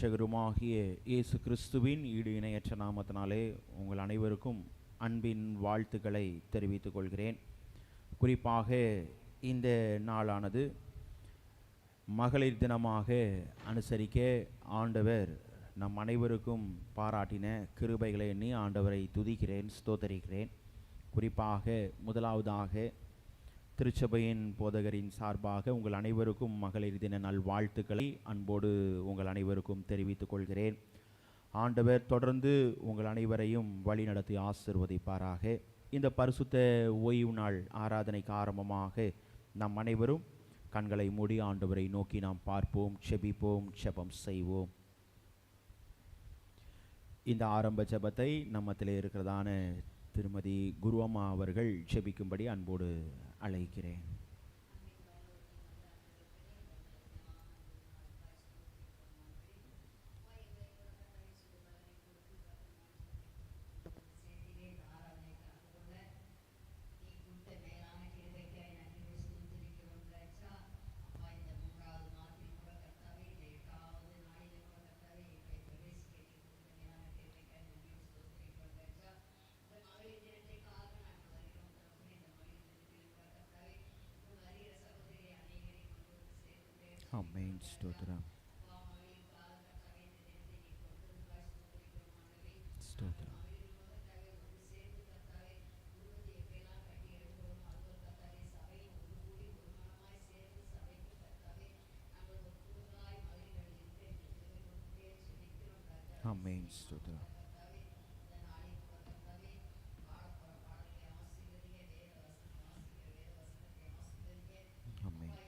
இரட்சகருமாகிய இயேசு கிறிஸ்துவின் ஈடு இணையற்ற நாமத்தினாலே உங்கள் அனைவருக்கும் அன்பின் வாழ்த்துக்களை தெரிவித்துக் கொள்கிறேன். குறிப்பாக இந்த நாளானது மகளிர் தினமாக அனுசரிக்க ஆண்டவர் நம் அனைவருக்கும் பாராட்டின கிருபைகளை எண்ணி ஆண்டவரை துதிக்கிறேன், ஸ்தோத்தரிக்கிறேன். குறிப்பாக முதலாவதாக திருச்சபையின் போதகரின் சார்பாக உங்கள் அனைவருக்கும் மகளிர் தின நல்வாழ்த்துக்களை அன்போடு உங்கள் அனைவருக்கும் தெரிவித்துக் கொள்கிறேன். ஆண்டவர் தொடர்ந்து உங்கள் அனைவரையும் வழி நடத்தி ஆசீர்வதிப்பாராக. இந்த பரிசுத்த ஓய்வு நாள் ஆராதனைக்கு ஆரம்பமாக நம் அனைவரும் கண்களை மூடி ஆண்டவரை நோக்கி நாம் பார்ப்போம், செபிப்போம், ஜெபம் செய்வோம். இந்த ஆரம்ப ஜெபத்தை நம்மத்திலே இருக்கிறதான திருமதி குருவம்மா அவர்கள் ஜெபிக்கும்படி அன்போடு அழைக்கிறேன். ஆமென். ஸ்தோத்திரம், ஸ்தோத்திரம். ஆமென். ஸ்தோத்திரம். ஆமென்.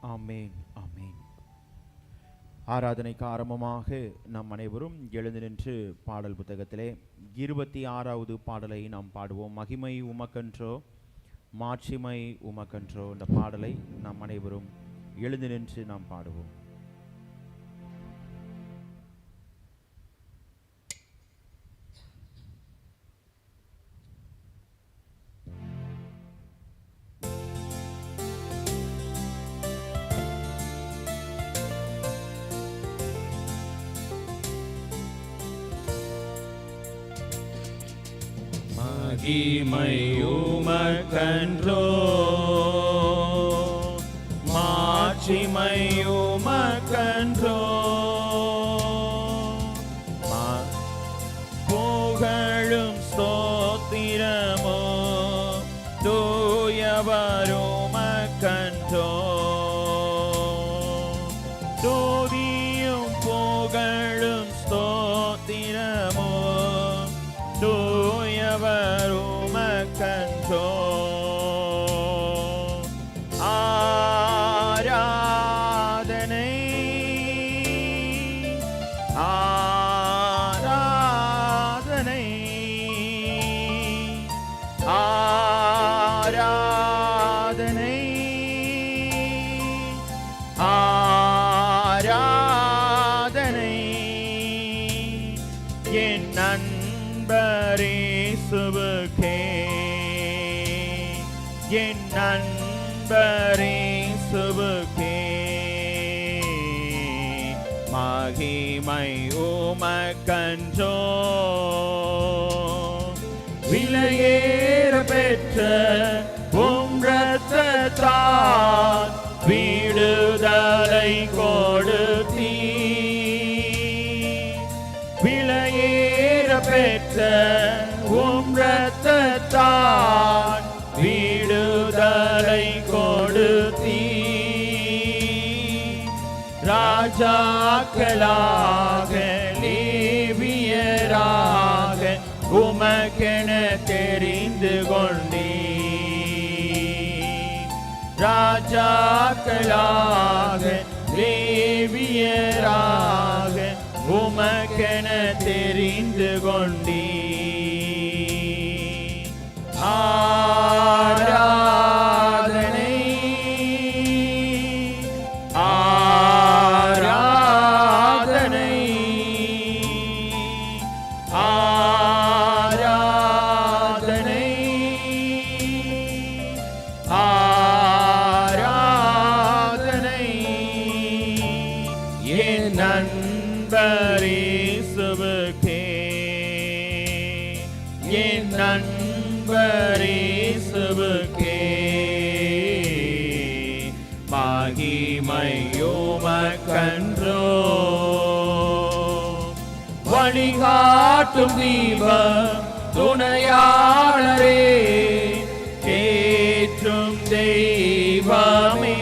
ஆமென். ஆமென். ஆராதனைக்கு ஆரம்பமாக நம் அனைவரும் எழுந்து நின்று பாடல் புத்தகத்திலே 26வது பாடலை நாம் பாடுவோம். மகிமை உமக்கன்றோ, மாட்சிமை உமக்கன்றோ. இந்த பாடலை நம் அனைவரும் எழுந்து நின்று நாம் பாடுவோம். மகிமை உமக்கன்றோ, மாட்சிமை உமக்கன்றோ. புகழும் ஸ்தோத்திரமோ தூயவர் உமக்கன்றோ. துதியும் புகழும் ஸ்தோத்திரமோ தூயவர் உமக்கன்றோ. ஆராதனை ஆராதனை ஆராதனை ஆராதனை என் நண்பரே சுபுக்கே, என் நண்பரே சுபுக்கே. மகிமை உமக்கன்றோ, விலையேற பெற்ற உம் இரத்தத்தால் விடுதலை கொடுத்தீர். விலையேற பெற்ற உம் இரத்தத்தால் விடுதலை கொடுத்தீர். ராஜாக்களாக லேவியராக உமக்கென தெரிந்து கொண்டீர். ராஜாக்களாக லேவியராக உமக்கென தெரிந்து கொண்டீர். ஆரா வழிகாட்டும் தீபம் துணையாளரே ஏற்றும் தெய்வமே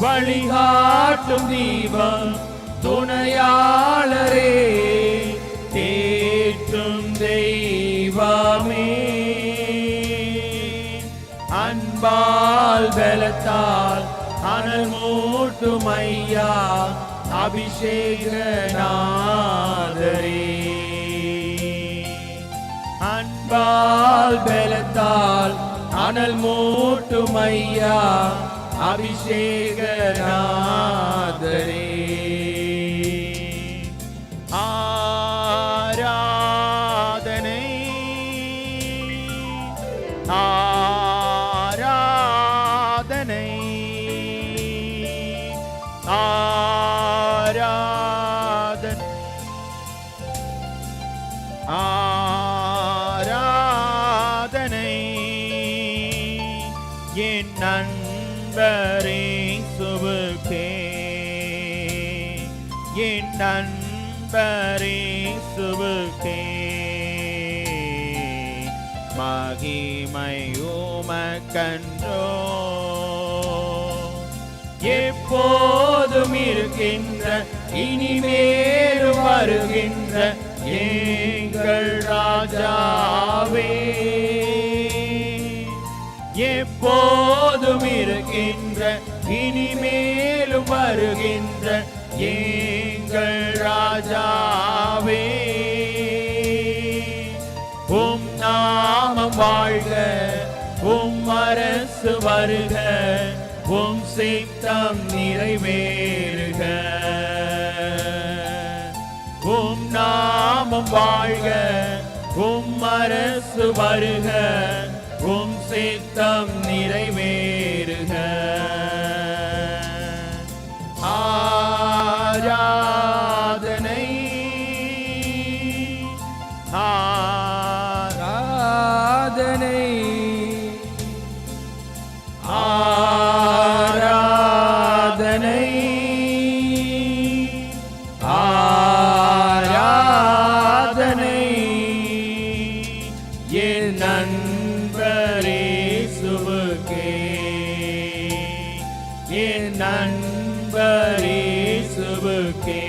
வழிகாட்டும் தீபம் துணையாளரே ஏற்றும் தெய்வமே அன்பால் பலத்தால் அனல் மூட்டும் ஐயா அபிஷேகநாதரே அன்பால் பலத்தால் அனல் மூட்டும் ஐயா அபிஷேகநாதரே ஆராதனை ஆராதனை ஆராதனை ஆராதனை என் நண்பரே சுபுக்கே என் நண்பரே சுபுக்கே மகிமை உமக்கன்றோ எப்போதும் இருக்கின்ற இனிமேலும் வருகின்ற எங்கள் ராஜாவே எப்போதும் இருக்கின்ற இனிமேலும் வருகின்ற எங்கள் ராஜாவே உம் நாமம் வாழ்க உம் அரசு வருக உம் சித்தம் நிறைவேறுக உம் நாமம் வாழ்க உம் அரசு வருக உம் சித்தம் நிறைவேறுக ஆராதனை ஆராதனை ஆராதனை ஆராதனை என் நண்பரே சுபுக்கே என் நண்பரே சுபுக்கே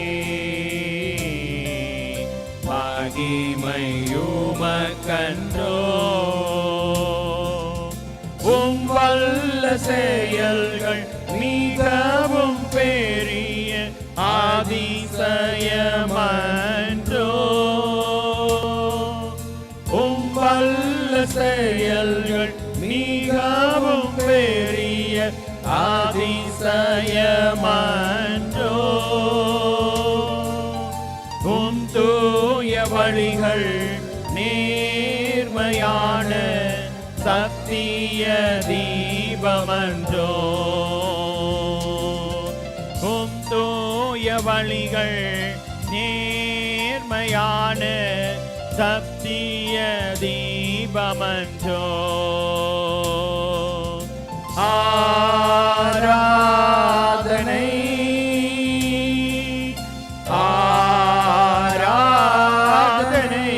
மகிமையுமக்கன்றோ உம் வல்ல செயல்கள் மிகவும் பெரிய அதிசயமன்றோ உம் வல்ல செயல்கள் மிகவும் பெரிய அதிசயமன்றோ உம் தூய வழிகள் நேர்மையான சத்திய தீபமன்றோ உம் தூய வழிகள் நேர்மையான சத்திய தீபமன்றோ ஆராதனை ஆராதனை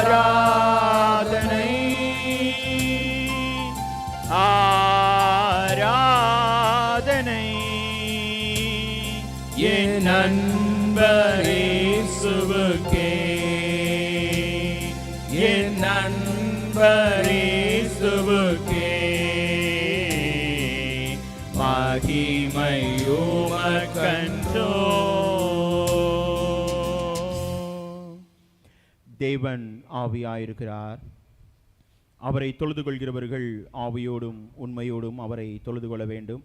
ஆராதனை ஆராதனை என் நண்பரே சுபுக்கே என் நண்பரே சுபுக்கே மகிமையுமக்கன்றோ தேவன் ஆவியாயிருக்கிறார். அவரை தொழுது கொள்கிறவர்கள் ஆவியோடும் உண்மையோடும் அவரை தொழுது கொள்ள வேண்டும்.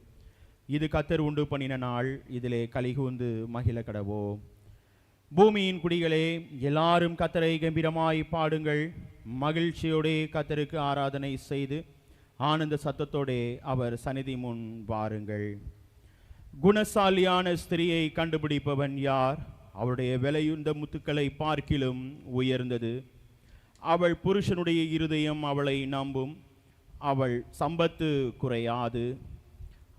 இது கர்த்தர் உண்டு பண்ணின நாள், இதிலே கலிகூர்ந்து மகிழ கடவோம். பூமியின் குடிகளே, எல்லாரும் கர்த்தரை கம்பீரமாய் பாடுங்கள். மகிழ்ச்சியோடே கர்த்தருக்கு ஆராதனை செய்து ஆனந்த சத்தத்தோடே அவர் சந்நிதி முன் வாருங்கள். குணசாலியான ஸ்திரியை கண்டுபிடிப்பவன் யார்? அவளுடைய விலையுந்த முத்துக்களை பார்க்கிலும் உயர்ந்தது. அவள் புருஷனுடைய இருதயம் அவளை நம்பும். அவள் சம்பத்து குறையாது.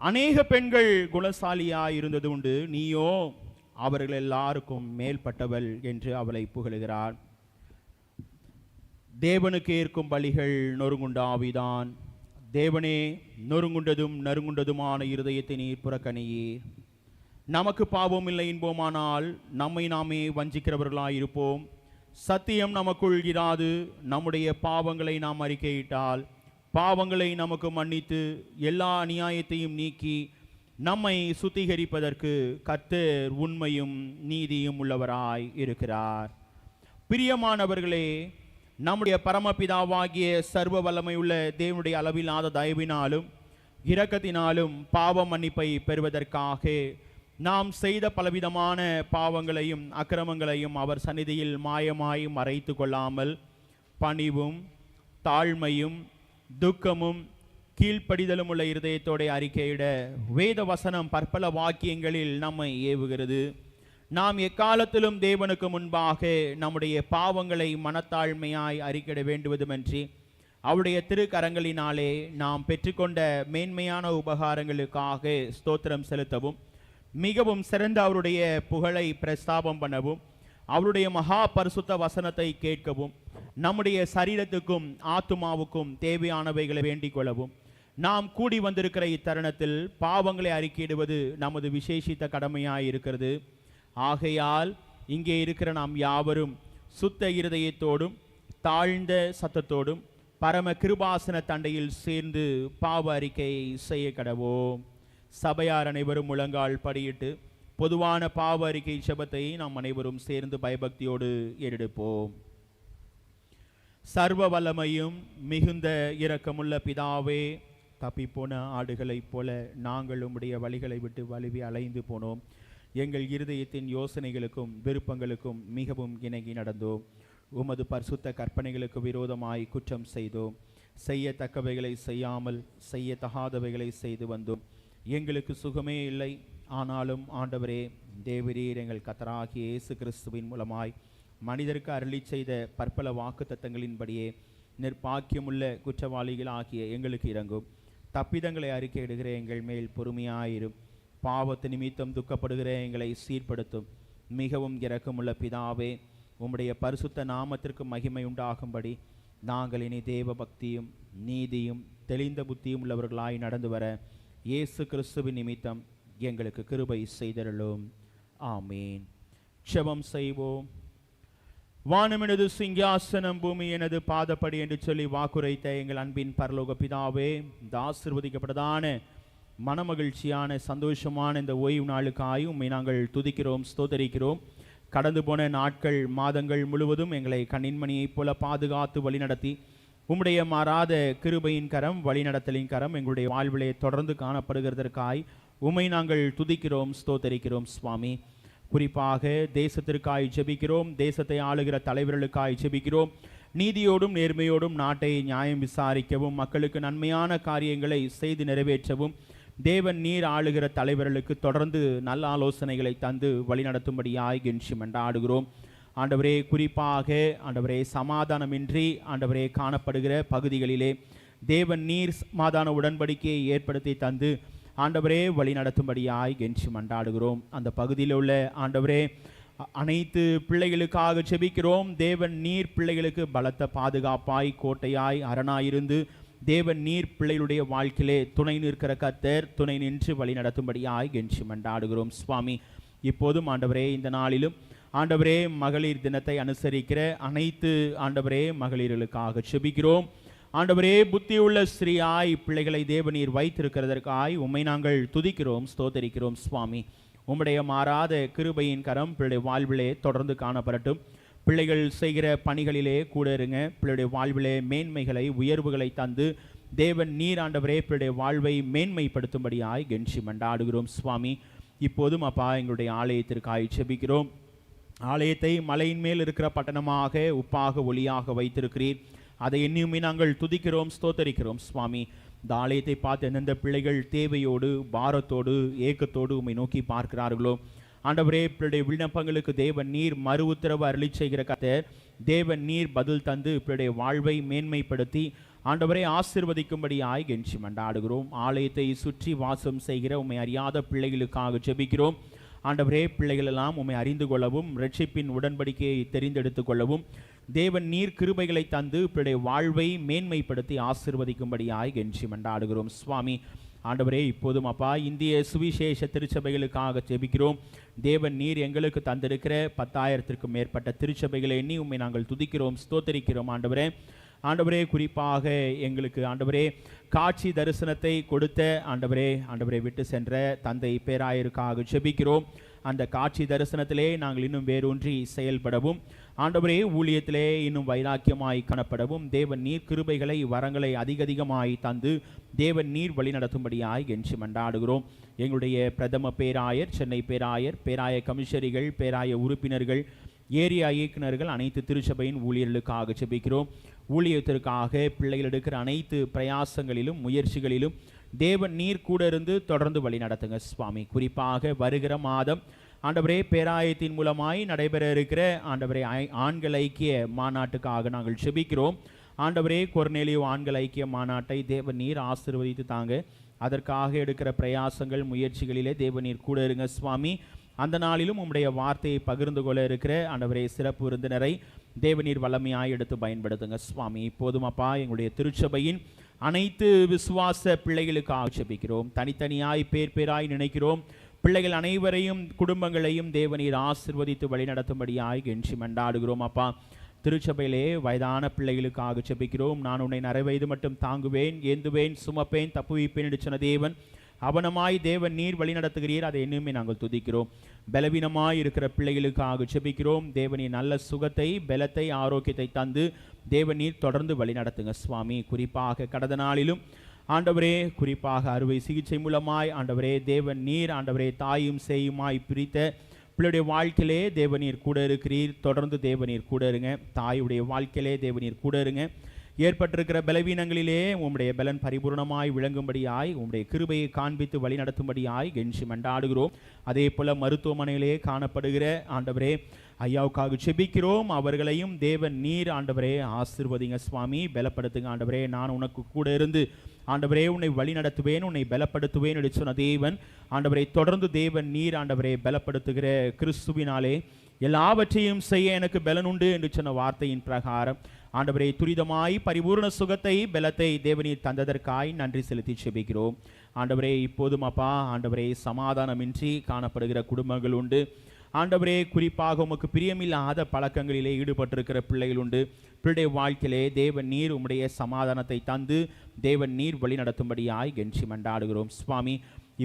அநேக பெண்கள் குணசாலியாய் இருந்தது உண்டு, நீயோ அவர்கள் எல்லாருக்கும் மேல்பட்டவள் என்று அவளை புகழுகிறார். தேவனுக்கு ஏற்கும் பலிகள் நொறுங்குண்ட ஆவிதான். தேவனே, நொறுங்குண்டதும் நறுங்குண்டதுமான இருதயத்தை நீர் புறக்கணியீர். நமக்கு பாவம் இல்லை என்போமானால் நம்மை நாமே வஞ்சிக்கிறவர்களாயிருப்போம். சத்தியம் நமக்குள் இராது. நம்முடைய பாவங்களை நாம் அறிக்கையிட்டால் பாவங்களை நமக்கு மன்னித்து எல்லா அநியாயத்தையும் நீக்கி நம்மை சுத்திகரிப்பதற்கு கர்த்தர் உண்மையும் நீதியும் உள்ளவராய் இருக்கிறார். பிரியமானவர்களே, நம்முடைய பரமபிதாவாகிய சர்வ வல்லமையுள்ள தேவனுடைய அளவில்லாத தயவினாலும் இரக்கத்தினாலும் பாவ மன்னிப்பை பெறுவதற்காக நாம் செய்த பலவிதமான பாவங்களையும் அக்கிரமங்களையும் அவர் சந்நிதியில் மாயமாய் மறைத்து கொள்ளாமல் பணிவும் தாழ்மையும் துக்கமும் கீழ்ப்படிதலும் உள்ள இருதயத்தோட அறிக்கையிட வேத வசனம் பற்பல வாக்கியங்களில் நம்மை ஏவுகிறது. நாம் எக்காலத்திலும் தேவனுக்கு முன்பாக நம்முடைய பாவங்களை மனத்தாழ்மையாய் அறிக்கையிட வேண்டுவதுமன்றி அவருடைய திருக்கரங்களினாலே நாம் பெற்றுக்கொண்ட மேன்மையான உபகாரங்களுக்காக ஸ்தோத்திரம் செலுத்தவும் மிகவும் சிறந்த அவருடைய புகழை பிரஸ்தாபம் பண்ணவும் அவருடைய மகா பரிசுத்த வசனத்தை கேட்கவும் நம்முடைய சரீரத்துக்கும் ஆத்துமாவுக்கும் தேவையானவைகளை வேண்டிக் கொள்ளவும் நாம் கூடி வந்திருக்கிற இத்தருணத்தில் பாவங்களை அறிக்கையிடுவது நமது விசேஷித்த கடமையாய் இருக்கிறது. ஆகையால் இங்கே இருக்கிற நாம் யாவரும் சுத்த இருதயத்தோடும் தாழ்ந்த சத்தத்தோடும் பரம கிருபாசன தண்டையில் சேர்ந்து பாவ அறிக்கை செய்ய கடவோம். சபையார் அனைவரும் முழங்கால் படியிட்டு பொதுவான பாவ அறிக்கை ஜெபத்தை நாம் அனைவரும் சேர்ந்து பயபக்தியோடு ஏறெடுப்போம். சர்வ வல்லமையும் மிகுந்த இரக்கமுள்ள பிதாவே, தப்பிப்போன ஆடுகளைப் போல நாங்கள் உம்முடைய வழிகளை விட்டு வழுவி அலைந்து போனோம். எங்கள் இருதயத்தின் யோசனைகளுக்கும் விருப்பங்களுக்கும் மிகவும் இணங்கி நடந்தோம். உமது பரிசுத்த கற்பனைகளுக்கு விரோதமாய் குற்றம் செய்தோம். செய்யத்தக்கவைகளை செய்யாமல் செய்யத்தகாதவைகளை செய்து வந்தோம். எங்களுக்கு சுகமே இல்லை. ஆனாலும் ஆண்டவரே, தேவரீர் எங்கள் கர்த்தராகிய இயேசு கிறிஸ்துவின் மூலமாய் மனிதருக்கு அருளி செய்த பற்பல வாக்கு தத்தங்களின்படியே நிர்பாக்கியமுள்ள குற்றவாளிகளாகிய எங்களுக்கு இறங்கும். தப்பிதங்களை அறிக்கையிடுகிற எங்கள் மேல் பொறுமையாயிரும். பாவத்து நிமித்தம் துக்கப்படுகிற எங்களை சீர்படுத்தும். மிகவும் இரக்கமுள்ள பிதாவே, உம்முடைய பரிசுத்த நாமத்திற்கு மகிமை உண்டாகும்படி நாங்கள் இனி தேவ பக்தியும் நீதியும் தெளிந்த புத்தியும் உள்ளவர்களாய் நடந்து வர இயேசு கிறிஸ்துவின் நிமித்தம் எங்களுக்கு கிருபை செய்தருளும். ஆமீன். ஜெபம் செய்வோம். வானம் எனது சிங்காசனம், பூமி எனது பாதப்படி என்று சொல்லி வாக்குரைத்த எங்கள் அன்பின் பரலோக பிதாவே, இந்த ஆசீர்வதிக்கப்பட்டதான மனமகிழ்ச்சியான சந்தோஷமான இந்த ஓய்வு நாளுக்காய் உம்மை நாங்கள் துதிக்கிறோம், ஸ்தோத்தரிக்கிறோம். கடந்து போன நாட்கள் மாதங்கள் முழுவதும் எங்களை கண்ணின்மணியைப் போல பாதுகாத்து வழிநடத்தி உம்முடைய மாறாத கிருபையின் கரம் வழிநடத்தலின் கரம் எங்களுடைய வாழ்விலே தொடர்ந்து காணப்படுகிறதற்காய் உம்மை நாங்கள் துதிக்கிறோம், ஸ்தோத்தரிக்கிறோம். சுவாமி, குறிப்பாக தேசத்திற்காய் ஜெபிக்கிறோம். தேசத்தை ஆளுகிற தலைவர்களுக்காய் ஜெபிக்கிறோம். நீதியோடும் நேர்மையோடும் நாட்டை நியாயம் விசாரிக்கவும் மக்களுக்கு நன்மையான காரியங்களை செய்து நிறைவேற்றவும் தேவன் நீர் ஆளுகிற தலைவர்களுக்கு தொடர்ந்து நல்ல ஆலோசனைகளை தந்து வழிநடத்தும்படியாய் கெஞ்சி மன்றாடுகிறோம். ஆண்டவரே, குறிப்பாக ஆண்டவரே, சமாதானமின்றி ஆண்டவரே காணப்படுகிற பகுதிகளிலே தேவன் நீர் சமாதான உடன்படிக்கையை ஏற்படுத்தி தந்து ஆண்டவரே வழி நடத்தும்படியாய் கெஞ்சி மன்றாடுகிறோம். அந்த பகுதியில் உள்ள ஆண்டவரே அனைத்து பிள்ளைகளுக்காக ஜெபிக்கிறோம். தேவன் நீர் பிள்ளைகளுக்கு பலத்த பாதுகாப்பாய் கோட்டையாய் அரணாயிருந்து தேவன் நீர் பிள்ளைகளுடைய வாழ்க்கையிலே துணை நிற்கிற கர்த்தர் துணை நின்று வழி நடத்தும்படியாய் கெஞ்சி மன்றாடுகிறோம். சுவாமி, இப்போதும் ஆண்டவரே இந்த நாளிலும் ஆண்டவரே மகளிர் தினத்தை அனுசரிக்கிற அனைத்து ஆண்டவரே மகளிர்களுக்காக ஜெபிக்கிறோம். ஆண்டவரே, புத்தியுள்ள ஸ்ரீயாய் பிள்ளைகளை தேவநீர் வைத்திருக்கிறதற்காய் உம்மை நாங்கள் துதிக்கிறோம், ஸ்தோத்தரிக்கிறோம். சுவாமி, உம்முடைய மாறாத கிருபையின் கரம் பிள்ளை வாழ்விலே தொடர்ந்து காணப்படட்டும். பிள்ளைகள் செய்கிற பணிகளிலே கூட இருங்க. பிள்ளைடைய வாழ்விலே மேன்மைகளை உயர்வுகளை தந்து தேவன் நீர் ஆண்டவரே பிள்ளைடைய வாழ்வை மேன்மைப்படுத்தும்படியாய் கெஞ்சி மன்றாடுகிறோம். சுவாமி, இப்போதும் அப்பா எங்களுடைய ஆலயத்திற்காய் ஜெபிக்கிறோம். ஆலயத்தை மலையின் மேல் இருக்கிற பட்டணமாக உப்பாக ஒளியாக வைத்திருக்கிறீர். அதை எண்ணியுமே நாங்கள் துதிக்கிறோம், ஸ்தோத்தரிக்கிறோம். சுவாமி, இந்த ஆலயத்தை பார்த்து எந்தெந்த பிள்ளைகள் தேவையோடு பாரத்தோடு ஏக்கத்தோடு உம்மை நோக்கி பார்க்கிறார்களோ ஆண்டவரே, பிள்ளைடைய விண்ணப்பங்களுக்கு தேவன் நீர் மறு உத்தரவு அருளி செய்கிற கர்த்தர் தேவன் நீர் பதில் தந்து பிள்ளைடைய வாழ்வை மேன்மைப்படுத்தி ஆண்டவரே ஆசீர்வதிக்கும்படியாய் கெஞ்சி மன்றாடுகிறோம். ஆலயத்தை சுற்றி வாசம் செய்கிற உம்மை அறியாத பிள்ளைகளுக்காக ஜெபிக்கிறோம். ஆண்டவரே, பிள்ளைகள் எல்லாம் உம்மை அறிந்து கொள்ளவும், ரட்சிப்பின் உடன்படிக்கையை தெரிந்தெடுத்துக் கொள்ளவும் தேவன் நீர் கிருபைகளை தந்து பிள்ளைய வாழ்வை மேன்மைப்படுத்தி ஆசீர்வதிக்கும்படியாய் கெஞ்சி மன்றாடுகிறோம். சுவாமி ஆண்டவரே, இப்போதும் அப்பா இந்திய சுவிசேஷ திருச்சபைகளுக்காக ஜெபிக்கிறோம். தேவன் நீர் எங்களுக்கு தந்திருக்கிற 10,000க்கும் மேற்பட்ட திருச்சபைகளை எண்ணி உம்மை நாங்கள் துதிக்கிறோம், ஸ்தோத்தரிக்கிறோம். ஆண்டவரே குறிப்பாக எங்களுக்கு ஆண்டவரே காட்சி தரிசனத்தை கொடுத்த ஆண்டவரே விட்டு சென்ற தந்தை பேராயருக்காக ஜெபிக்கிறோம். அந்த காட்சி தரிசனத்திலே நாங்கள் இன்னும் வேரூன்றி செயல்படவும், ஆண்டவரே ஊழியத்திலே இன்னும் வைராக்கியமாய் காணப்படவும் தேவன் நீர் கிருபைகளை வரங்களை அதிகமாய் தந்து தேவன் நீர் வழி நடத்தும்படியாய் கெஞ்சி மன்றாடுகிறோம். எங்களுடைய பிரதம பேராயர், சென்னை பேராயர், பேராய கமிஷரிகள், பேராய உறுப்பினர்கள், ஏரியா இயக்குநர்கள், அனைத்து திருச்சபையின் ஊழியர்களுக்காக ஜெபிக்கிறோம். ஊழியத்திற்காக பிள்ளைகள் எடுக்கிற அனைத்து பிரயாசங்களிலும் முயற்சிகளிலும் தேவன் நீர் கூட இருந்து தொடர்ந்து வழி நடத்துங்க சுவாமி. குறிப்பாக வருகிற மாதம் ஆண்டவரே பேராயத்தின் மூலமாய் நடைபெற இருக்கிற ஆண்டவரே ஆண்கள் ஐக்கிய மாநாட்டுக்காக நாங்கள் ஜெபிக்கிறோம். ஆண்டவரே கொர்நேலியோ ஆண்கள் ஐக்கிய மாநாட்டை தேவன் நீர் ஆசீர்வதித்து தாங்க. அதற்காக எடுக்கிற பிரயாசங்கள் முயற்சிகளிலே தேவன் நீர் கூட இருங்க சுவாமி. அந்த நாளிலும் உம்முடைய வார்த்தையை பகிர்ந்து கொள்ள இருக்கிற ஆண்டவரே சிறப்பு விருந்தினரை தேவநீர் வல்லமையாய் எடுத்து பயன்படுத்துங்க சுவாமி. இப்போதும் அப்பா எங்களுடைய திருச்சபையின் அனைத்து விசுவாச பிள்ளைகளுக்காக ஜெபிக்கிறோம். தனித்தனியாய் பேராய் நினைக்கிறோம். பிள்ளைகள் அனைவரையும் குடும்பங்களையும் தேவநீர் ஆசீர்வதித்து வழி நடத்தும்படியாய் கெஞ்சி மன்றாடுகிறோம். அப்பா திருச்சபையிலே வயதான பிள்ளைகளுக்காக ஜெபிக்கிறோம். நான் உன்னை நரை வயது மட்டும் தாங்குவேன், ஏந்துவேன், சுமப்பேன், தப்புவிப்பேன் என்று சொன்ன தேவன் அவனமாய் தேவன் நீர் வழி நடத்துகிறீர். அதை இன்னுமே நாங்கள் துதிக்கிறோம். பலவீனமாய் இருக்கிற பிள்ளைகளுக்காக ஜெபிக்கிறோம். தேவனின் நல்ல சுகத்தை, பலத்தை, ஆரோக்கியத்தை தந்து தேவன் நீர் தொடர்ந்து வழி நடத்துங்க சுவாமி. குறிப்பாக கடந்த நாளிலும் ஆண்டவரே குறிப்பாக அறுவை சிகிச்சை மூலமாய் ஆண்டவரே தேவன் நீர் ஆண்டவரே தாயும் சேயுமாய் பிரித்த பிள்ளையுடைய வாழ்க்கையிலே தேவநீர் கூட இருக்கிறீர். தொடர்ந்து தேவநீர் கூட இருங்க. தாயுடைய வாழ்க்கையிலே தேவநீர் கூட இருங்க. ஏற்பட்டிருக்கிற பலவீனங்களிலே உம்முடைய பலன் பரிபூர்ணமாய் விளங்கும்படியாய் உம்முடைய கிருபையை காண்பித்து வழி நடத்தும்படியாய் கெஞ்சி மன்றாடுகிறோம். அதே போல மருத்துவமனையிலே காணப்படுகிற ஆண்டவரே ஐயாவுக்காக ஜெபிக்கிறோம். அவர்களையும் தேவன் நீர் ஆண்டவரே ஆசீர்வதிங்க சுவாமி, பலப்படுத்துங்க ஆண்டவரே. நான் உனக்கு கூட இருந்து ஆண்டவரே உன்னை வழி நடத்துவேன், உன்னை பலப்படுத்துவேன் என்று சொன்ன தேவன் ஆண்டவரை தொடர்ந்து தேவன் நீர் ஆண்டவரே பலப்படுத்துகிற கிறிஸ்துவினாலே எல்லாவற்றையும் செய்ய எனக்கு பலன் உண்டு என்று சொன்ன வார்த்தையின் பிரகாரம் ஆண்டவரே துரிதமாய் பரிபூர்ண சுகத்தை பலத்தை தேவனீர் தந்ததற்காய் நன்றி செலுத்தி ஜெபிக்கிறோம். ஆண்டவரே இப்போதும் அப்பா ஆண்டவரே சமாதானமின்றி காணப்படுகிற குடும்பங்கள் உண்டு. ஆண்டவரே குறிப்பாக உமக்கு பிரியமில்லாத பழக்கங்களிலே ஈடுபட்டிருக்கிற பிள்ளைகள் உண்டு. பிள்ளைய வாழ்க்கையிலே தேவன் நீர் உம்முடைய சமாதானத்தை தந்து தேவன் நீர் வழி நடத்தும்படியாய் கெஞ்சி மன்றாடுகிறோம் சுவாமி.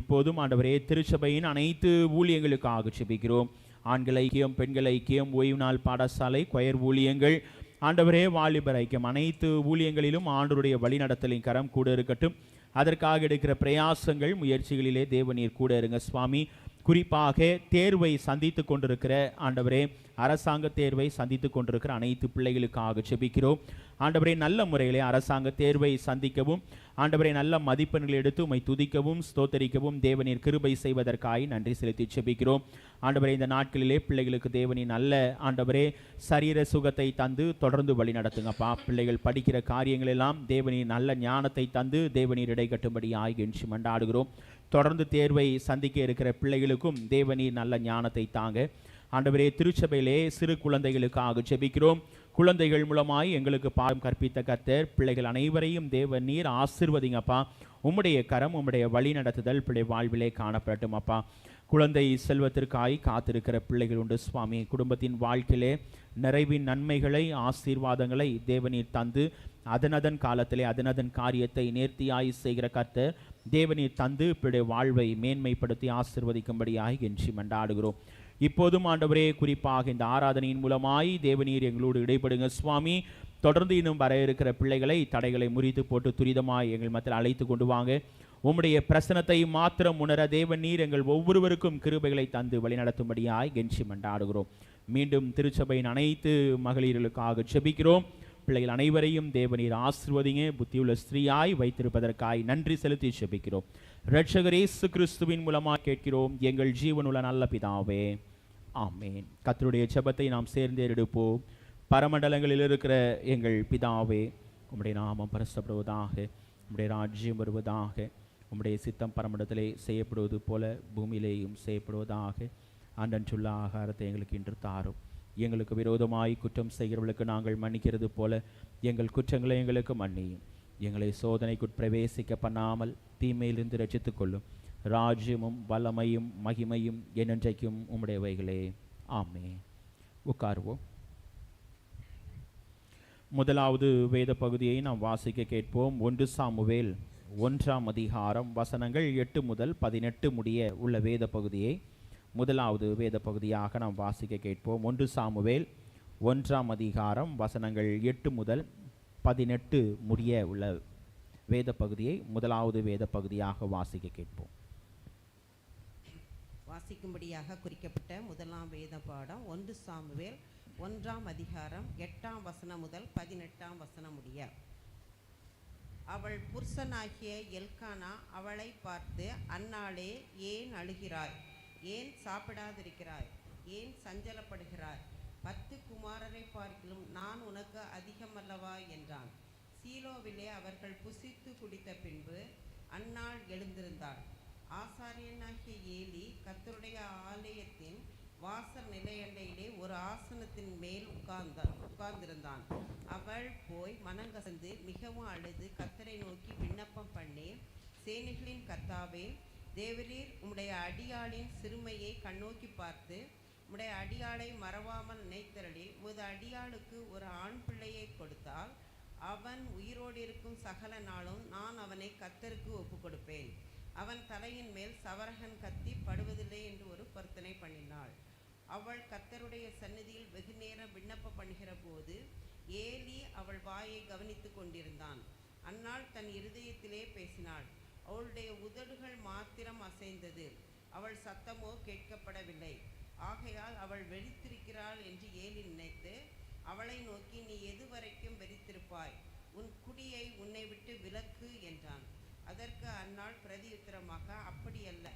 இப்போதும் ஆண்டவரே திருச்சபையின் அனைத்து ஊழியங்களுக்காக ஜெபிக்கிறோம். ஆண்கள் ஐக்கியம், பெண்கள் ஐக்கியம், ஓய்வு நாள் பாடசாலை, கொயர் ஊழியங்கள், ஆண்டவரே வாலிபர் ஐக்கியம், அனைத்து ஊழியங்களிலும் ஆண்டவருடைய வழிநடத்தலின் கரம் கூட இருக்கட்டும். அதற்காக எடுக்கிற பிரயாசங்கள் முயற்சிகளிலே தேவநீர் கூட இருங்க சுவாமி. குறிப்பாக தேர்வை சந்தித்து கொண்டிருக்கிற ஆண்டவரே அரசாங்க தேர்வை சந்தித்து கொண்டிருக்கிற அனைத்து பிள்ளைகளுக்காக ஜெபிக்கிறோம். ஆண்டவரே நல்ல முறையிலே அரசாங்க தேர்வை சந்திக்கவும் ஆண்டவரே நல்ல மதிப்பெண்களை எடுத்து உம்மை துதிக்கவும் ஸ்தோத்தரிக்கவும் தேவனீர் கிருபை செய்வதற்காய் நன்றி செலுத்தி ஜெபிக்கிறோம். ஆண்டவரே இந்த நாட்களிலே பிள்ளைகளுக்கு தேவனின் நல்ல ஆண்டவரே சரீர சுகத்தை தந்து தொடர்ந்து வழி நடத்துங்கப்பா. பிள்ளைகள் படிக்கிற காரியங்கள் எல்லாம் தேவனின் நல்ல ஞானத்தை தந்து தேவனீர் இடை கட்டும்படி ஆகின்று மண்டாடுகிறோம். தொடர்ந்து தேர்வை சந்திக்க இருக்கிற பிள்ளைகளுக்கும் தேவனீர் நல்ல ஞானத்தை தாங்க. ஆண்டவரே திருச்சபையிலே சிறு குழந்தைகளுக்காக ஜெபிக்கிறோம். குழந்தைகள் மூலமாய் எங்களுக்கு பாடம் கற்பித்த கர்த்தர் பிள்ளைகள் அனைவரையும் தேவன் நீர் ஆசீர்வதிங்கப்பா. உம்முடைய கரம் உம்முடைய வழி நடத்துதல் பிள்ளை வாழ்விலே காணப்படட்டும் அப்பா. குழந்தை செல்வத்திற்காய் காத்திருக்கிற பிள்ளைகள் உண்டு சுவாமி. குடும்பத்தின் வாழ்க்கையிலே நிறைவின் நன்மைகளை ஆசீர்வாதங்களை தேவனீர் தந்து அதனதன் காலத்திலே அதனதன் காரியத்தை நேர்த்தியாய் செய்கிற கர்த்தர் தேவனீர் தந்து பிள்ளை வாழ்வை மேன்மைப்படுத்தி ஆசீர்வதிக்கும்படியாய் கெஞ்சி மண்டாடுகிறோம். இப்போதும் ஆண்டவரே குறிப்பாக இந்த ஆராதனையின் மூலமாய் தேவனீர் எங்களோடு இடைப்படுங்க சுவாமி. தொடர்ந்து இன்னும் வர இருக்கிற பிள்ளைகளை தடைகளை முறித்து போட்டு துரிதமாய் எங்கள் மத்தியில் அழைத்து கொண்டு வாங்க. உம்முடைய பிரசனத்தை மாத்திரம் உணர தேவனீர் எங்கள் ஒவ்வொருவருக்கும் கிருபைகளை தந்து வழிநடத்தும்படியாய் கெஞ்சி மண்டாடுகிறோம். மீண்டும் திருச்சபையின் அனைத்து மகளிர்களுக்காக ஜெபிக்கிறோம். பிள்ளைகள் அனைவரையும் தேவனீர் ஆசீர்வதிங்க. புத்தியுள்ள ஸ்திரீயாய் வைத்திருப்பதற்காய் நன்றி செலுத்தி ஜெபிக்கிறோம். இரட்சகர் இயேசு கிறிஸ்துவின் மூலமாக கேட்கிறோம் எங்கள் ஜீவனுள்ள நல்ல பிதாவே, ஆமேன். கர்த்தருடைய ஜெபத்தை நாம் சேர்ந்து எடுப்போம். பரமண்டலங்களில் இருக்கிற எங்கள் பிதாவே, உம்முடைய நாமம் பரிசுத்தப்படுவதாக, உம்முடைய ராஜ்யம் வருவதாக, உம்முடைய சித்தம் பரமண்டத்திலே செய்யப்படுவது போல பூமியிலேயும் செய்யப்படுவதாக. அன்றன்றுள்ள ஆகாரத்தை எங்களுக்கு இன்று தாரும். எங்களுக்கு விரோதமாய் குற்றம் செய்கிறவர்களுக்கு நாங்கள் மன்னிக்கிறது போல எங்கள் குற்றங்களை எங்களுக்கு மன்னியும். எங்களை சோதனைக்குட் பிரவேசிக்க பண்ணாமல் தீமையிலிருந்து ரட்சித்துக் கொள்ளும். ராஜ்யமும் வல்லமையும் மகிமையும் என்றென்றைக்கும் உம்முடையவைகளே. ஆமென். உட்காருவோம். முதலாவது வேத பகுதியை நாம் வாசிக்க கேட்போம். 1 சாமுவேல் 1ஆம் அதிகாரம் வசனங்கள் 8 முதல் 18 முடிய உள்ள வேத பகுதியை முதலாவது வேத பகுதியாக நாம் வாசிக்க கேட்போம். 1 சாமுவேல் 1ஆம் அதிகாரம் வசனங்கள் 8 முதல் 18 முடிய உள்ள வேத பகுதியை முதலாவது வேத பகுதியாக வாசிக்க கேட்போம். வாசிக்கும்படியாக குறிக்கப்பட்ட முதலாம் வேத பாடம் 1 சாமுவேல் 1ஆம் அதிகாரம் 8ஆம் வசனம் முதல் 18ஆம் வசனம் முடிய. அவள் புருஷனாகிய எல்கானா அவளை பார்த்து, அன்னாளே, ஏன் அழுகிறாய்? ஏன் சாப்பிடாதிருக்கிறாய்? ஏன் சஞ்சலப்படுகிறாய்? 10 குமாரரை பார்க்கிலும் நான் உனக்கு அதிகமல்லவா என்றான். சீலோவிலே அவர்கள் புசித்து குடித்த பின்பு அன்னாள் எழுந்திருந்தாள். ஆசாரியனாகிய ஏலி கர்த்தருடைய ஆலயத்தின் வாசல் நிலையண்டையிலே ஒரு ஆசனத்தின் மேல் உட்கார்ந்திருந்தான். அவள் போய் மனங்கசந்து மிகவும் அழுது கர்த்தரை நோக்கி விண்ணப்பம் பண்ணி, சேனைகளின் கர்த்தாவே, தேவரீர் உம்முடைய அடியாளின் சிறுமையை கண்ணோக்கி பார்த்து உம்முடைய அடியாளை மறவாமல் நினைத்தருளி உமது அடியாளுக்கு ஒரு ஆண் பிள்ளையை கொடுத்தால் அவன் உயிரோடு இருக்கும் சகல நாளும் நான் அவனை கர்த்தருக்கு ஒப்பு கொடுப்பேன். அவன் தலையின் மேல் சவரகன் கத்தி படுவதில்லை என்று ஒரு பொருத்தனை பண்ணினாள். அவள் கர்த்தருடைய சந்நிதியில் வெகு நேரம் விண்ணப்பம் பண்ணுகிற போது ஏலி அவள் வாயை கவனித்து கொண்டிருந்தான். அன்னாள் தன் இருதயத்திலே பேசினாள். அவளுடைய உதடுகள் மாத்திரம் அசைந்தது, அவள் சத்தமோ கேட்கப்படவில்லை. ஆகையால் அவள் வெறித்திருக்கிறாள் என்று ஏலி நினைத்து அவளை நோக்கி, நீ எதுவரைக்கும் வெறித்திருப்பாய்? உன் குடியை உன்னை விட்டு விலக்கு என்றான். அதற்கு அன்னாள் பிரதியுத்தரமாக, அப்படியல்ல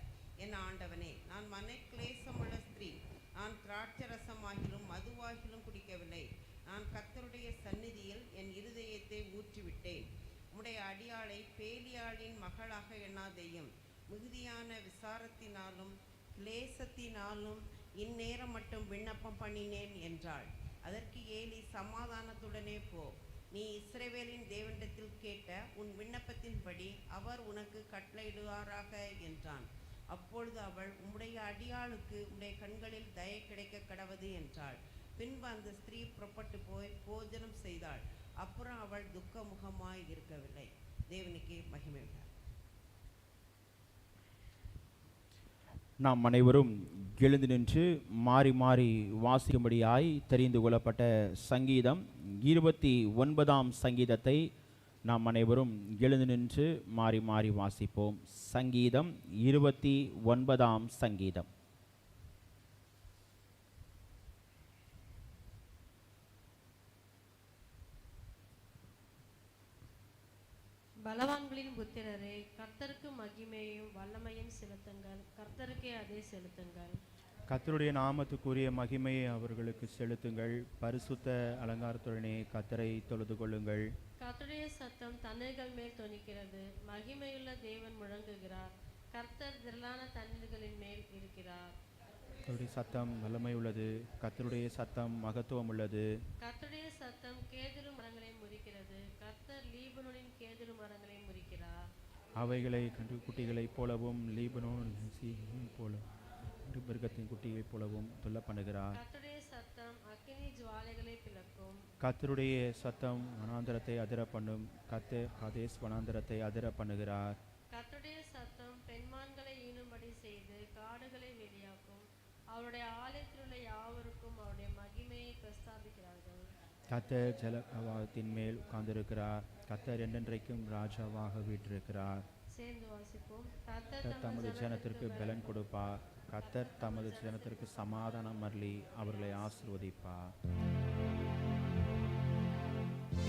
என் ஆண்டவனே, நான் மனக்லேசமுள்ள ஸ்திரீ. நான் திராட்சரசமாகிலும் மதுவாகிலும் குடிக்கவில்லை. நான் கர்த்தருடைய சந்நிதியில் என் இருதயத்தை ஊற்றிவிட்டேன். உம்முடைய அடியாளை பேலியாளின் மகளாக எண்ணாதேயும். மிகுதியான விசாரத்தினாலும் கிளேசத்தினாலும் இந்நேரம் மட்டும் விண்ணப்பம் பண்ணினேன் என்றாள். அதற்கு ஏலி, சமாதானத்துடனே போ. நீ இஸ்ரவேலின் தேவனிடத்தில் கேட்ட உன் விண்ணப்பத்தின்படி அவர் உனக்கு கட்டளையிடுவாராக என்றான். அப்பொழுது அவள், உம்முடைய அடியாளுக்கு உம்முடைய கண்களில் தயை கிடைக்க கடவது என்றாள். பின்பு அந்த ஸ்திரீ புறப்பட்டு போய் போஜனம் செய்தாள். அப்புறம் அவள் துக்கமுகமாய் இருக்கவில்லை. தேவனுக்கே மகிமை. நாம் அனைவரும் எழுந்து நின்று மாறி மாறி வாசிக்கும்படியாய் தெரிந்து கொள்ளப்பட்ட சங்கீதம் 29ஆம் சங்கீதத்தை நாம் அனைவரும் எழுந்து நின்று மாறி மாறி வாசிப்போம். சங்கீதம் 29ஆம் சங்கீதம். பலவான்களின் புத்திரரே, கர்த்தருக்கு மகிமையும் வல்லமையும் செலுத்துங்கள். கர்த்தருக்கே அதை செலுத்துங்கள். கர்த்தருடைய நாமத்துக்குரிய மகிமையை அவர்களுக்கு செலுத்துங்கள். பரிசுத்த அலங்காரத்துடனே கர்த்தரை தொழுது கொள்ளுங்கள். கர்த்தருடைய சத்தம் தண்ணீர்கள் மேல் தொனிக்கிறது. மகிமையுள்ள தேவன் முழங்குகிறார். கர்த்தர் திரளான தண்ணீர்களின் மேல் இருக்கிறார். கர்த்தருடைய சத்தம் வல்லமை உள்ளது. கர்த்தருடைய சத்தம் மகத்துவம் உள்ளது. கர்த்தருடைய சத்தம் கேதுரு மரங்களை முறிக்கிறது. கர்த்தர் லீபனோனின் கேதுரு மரங்களை முறிக்கிறார். அவைகளை கன்று குட்டிகளைப் போலவும் லீபனோன் போலவும் மிருகத்தின் குட்டியைப் போலவும் துள்ள பண்ணுகிறார். கர்த்தருடைய சத்தம் அக்கினி ஜுவாலைகளை பிளக்கும். கர்த்தருடைய சத்தம் வனாந்தரத்தை அதிர பண்ணும். கர்த்தர் காதேஸ் வனாந்தரத்தை அதிர பண்ணுகிறார். கர்த்தருடைய சத்தம் பெண்மான்களை ஈனும்படி செய்து காடுகளை வெளியாக்கும். அவருடைய ஆலயத்தில் உள்ள யாவருக்கும் அவருடைய மகிமையை பிரஸ்தாபிக்கிறார்கள். கர்த்தர் ஜலவாதத்தின் மேல் உட்கார்ந்திருக்கிறார். கர்த்தர் என்றென்றைக்கும் ராஜாவாக வீற்றிருக்கிறார். சேர்ந்து வாசிப்போம். கர்த்தர் தமது ஜனத்திற்கு பலன் கொடுப்பார். கர்த்தர் தமது ஜனத்திற்கு சமாதானம் அருளி அவர்களை ஆசீர்வதிப்பார்.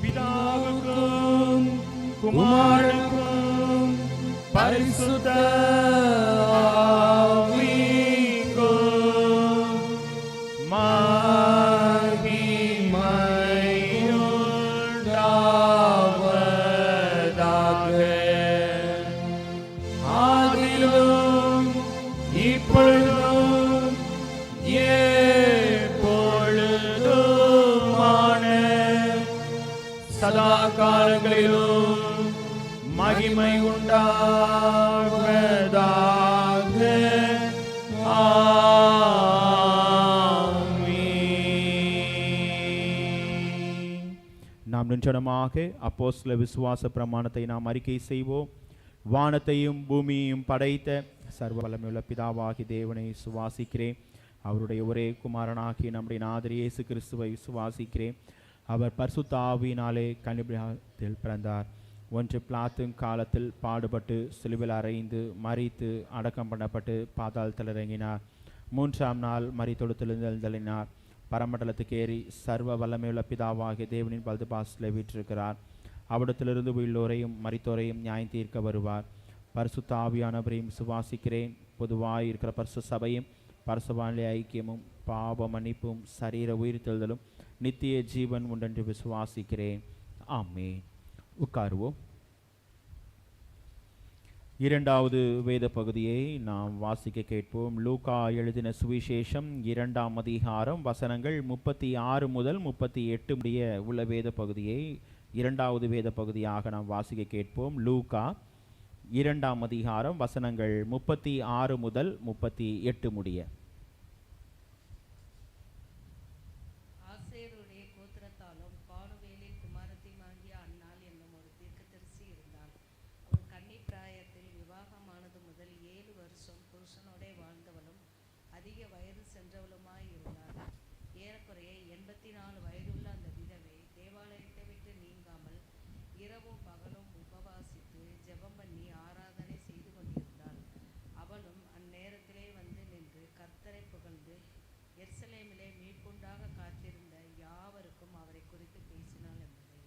பிதாவுக்கும் குமாரனுக்கும் பரிசுத்த ஆவிக்கும் மகிமை உண்டாவதாக. சதா காலங்களிலும் மகிமை உண்டாவதாக. ஆமென். நாம் நின்றனமாக அப்போஸ்தல விசுவாச பிரமாணத்தை நாம் அறிக்கை செய்வோம். வானத்தையும் பூமியையும் படைத்த சர்வ வல்லமையுள்ள பிதாவாகி தேவனை சுவாசிக்கிறேன். அவருடைய ஒரே குமாரனாகிய நம்முடைய நாதர் இயேசு கிறிஸ்துவை விசுவாசிக்கிறேன். அவர் பரிசுத்த ஆவியினாலே கன்னியாத்தில் பிறந்தார். ஒன்று பிலாத்தும் காலத்தில் பாடுபட்டு சிலுவையில் அறைந்து மரித்து அடக்கம் பண்ணப்பட்டு பாதாளத்தில் இறங்கினார். மூன்றாம் நாள் மரித்தொழுத்திலிருந்து எழுந்தள்ளினார். பரமண்டலத்துக்கு ஏறி சர்வ வல்லமையுள்ள பிதாவாகிய தேவனின் வலது பாசத்தில் வீற்றிருக்கிறார். அவிடத்திலிருந்து உள்ளோரையும் மரித்தோரையும் நியாயம் தீர்க்க வருவார். பரிசுத்த ஆவியானவரையும் சுவாசிக்கிறேன். பொதுவாக இருக்கிற பரிசு சபையும் பரிசுவானிலை ஐக்கியமும் பாவ மன்னிப்பும் சரீர உயிர்த்தெழுதலும் நித்திய ஜீவன் உண்டென்று விசுவாசிக்கிறேன். ஆமென். உட்காருவோம். இரண்டாவது வேத பகுதியை நாம் வாசிக்க கேட்போம். லூக்கா எழுதின சுவிசேஷம் 2ஆம் அதிகாரம் வசனங்கள் 36 முதல் 38 முடிய உள்ள வேத பகுதியை இரண்டாவது வேத பகுதியாக நாம் வாசிக்க கேட்போம். லூக்கா 2ஆம் அதிகாரம் வசனங்கள் 36 முதல் 38 முடிய. ஆசேருடைய கோத்திரத்தாலும் பானுவேலின் குமாரத்தியுமாகிய அன்னாள் என்னும் ஒரு தீர்க்கதரிசி இருந்தாள். அவள் கன்னி பிராயத்தில் விவாகமானது முதல் 7 வருஷம் புருஷனோடே வாழ்ந்தவளும் அதிக வயது சென்றவளுமாய் இருந்தாள். ஏறக்குறைய 84 வயதுள்ள அந்த விதவை தேவாலயத்தை விட்டு நீங்காமல் இரவும் பகலும் உபவாசித்து ஜெபம் பண்ணி ஆராதனை செய்து கொண்டிருந்தாள். அவளும் அந்நேரத்திலே வந்து நின்று கர்த்தரை புகழ்ந்து எருசலேமிலே மீட்புண்டாக காத்திருந்த யாவருக்கும் அவரை குறித்து பேசினாள் என்பதை.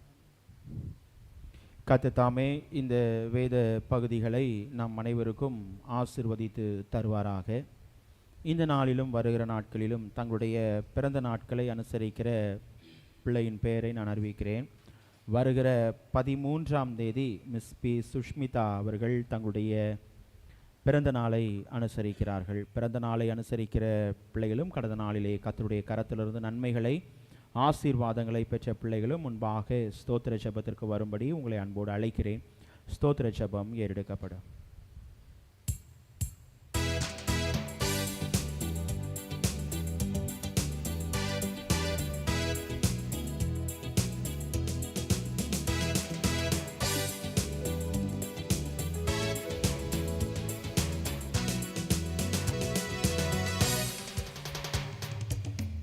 கர்த்தர் தாமே இந்த வேத பகுதிகளை நம் அனைவருக்கும் ஆசீர்வதித்து தருவாராக. இந்த நாளிலும் வருகிற நாட்களிலும் தங்களுடைய பிறந்த நாட்களை அனுசரிக்கிற பிள்ளையின் பெயரை நான் அறிவிக்கிறேன். வருகிற 13ஆம் தேதி மிஸ் பி சுஷ்மிதா அவர்கள் தங்களுடைய பிறந்த நாளை அனுசரிக்கிறார்கள். பிறந்த நாளை அனுசரிக்கிற பிள்ளைகளும் கடந்த நாளிலே கர்த்தருடைய கரத்திலிருந்து நன்மைகளை ஆசீர்வாதங்களை பெற்ற பிள்ளைகளும் முன்பாக ஸ்தோத்திர ஜெபத்திற்கு வரும்படி உங்களை அன்போடு அழைக்கிறேன். ஸ்தோத்திர ஜெபம் ஏறெடுக்கப்படும்.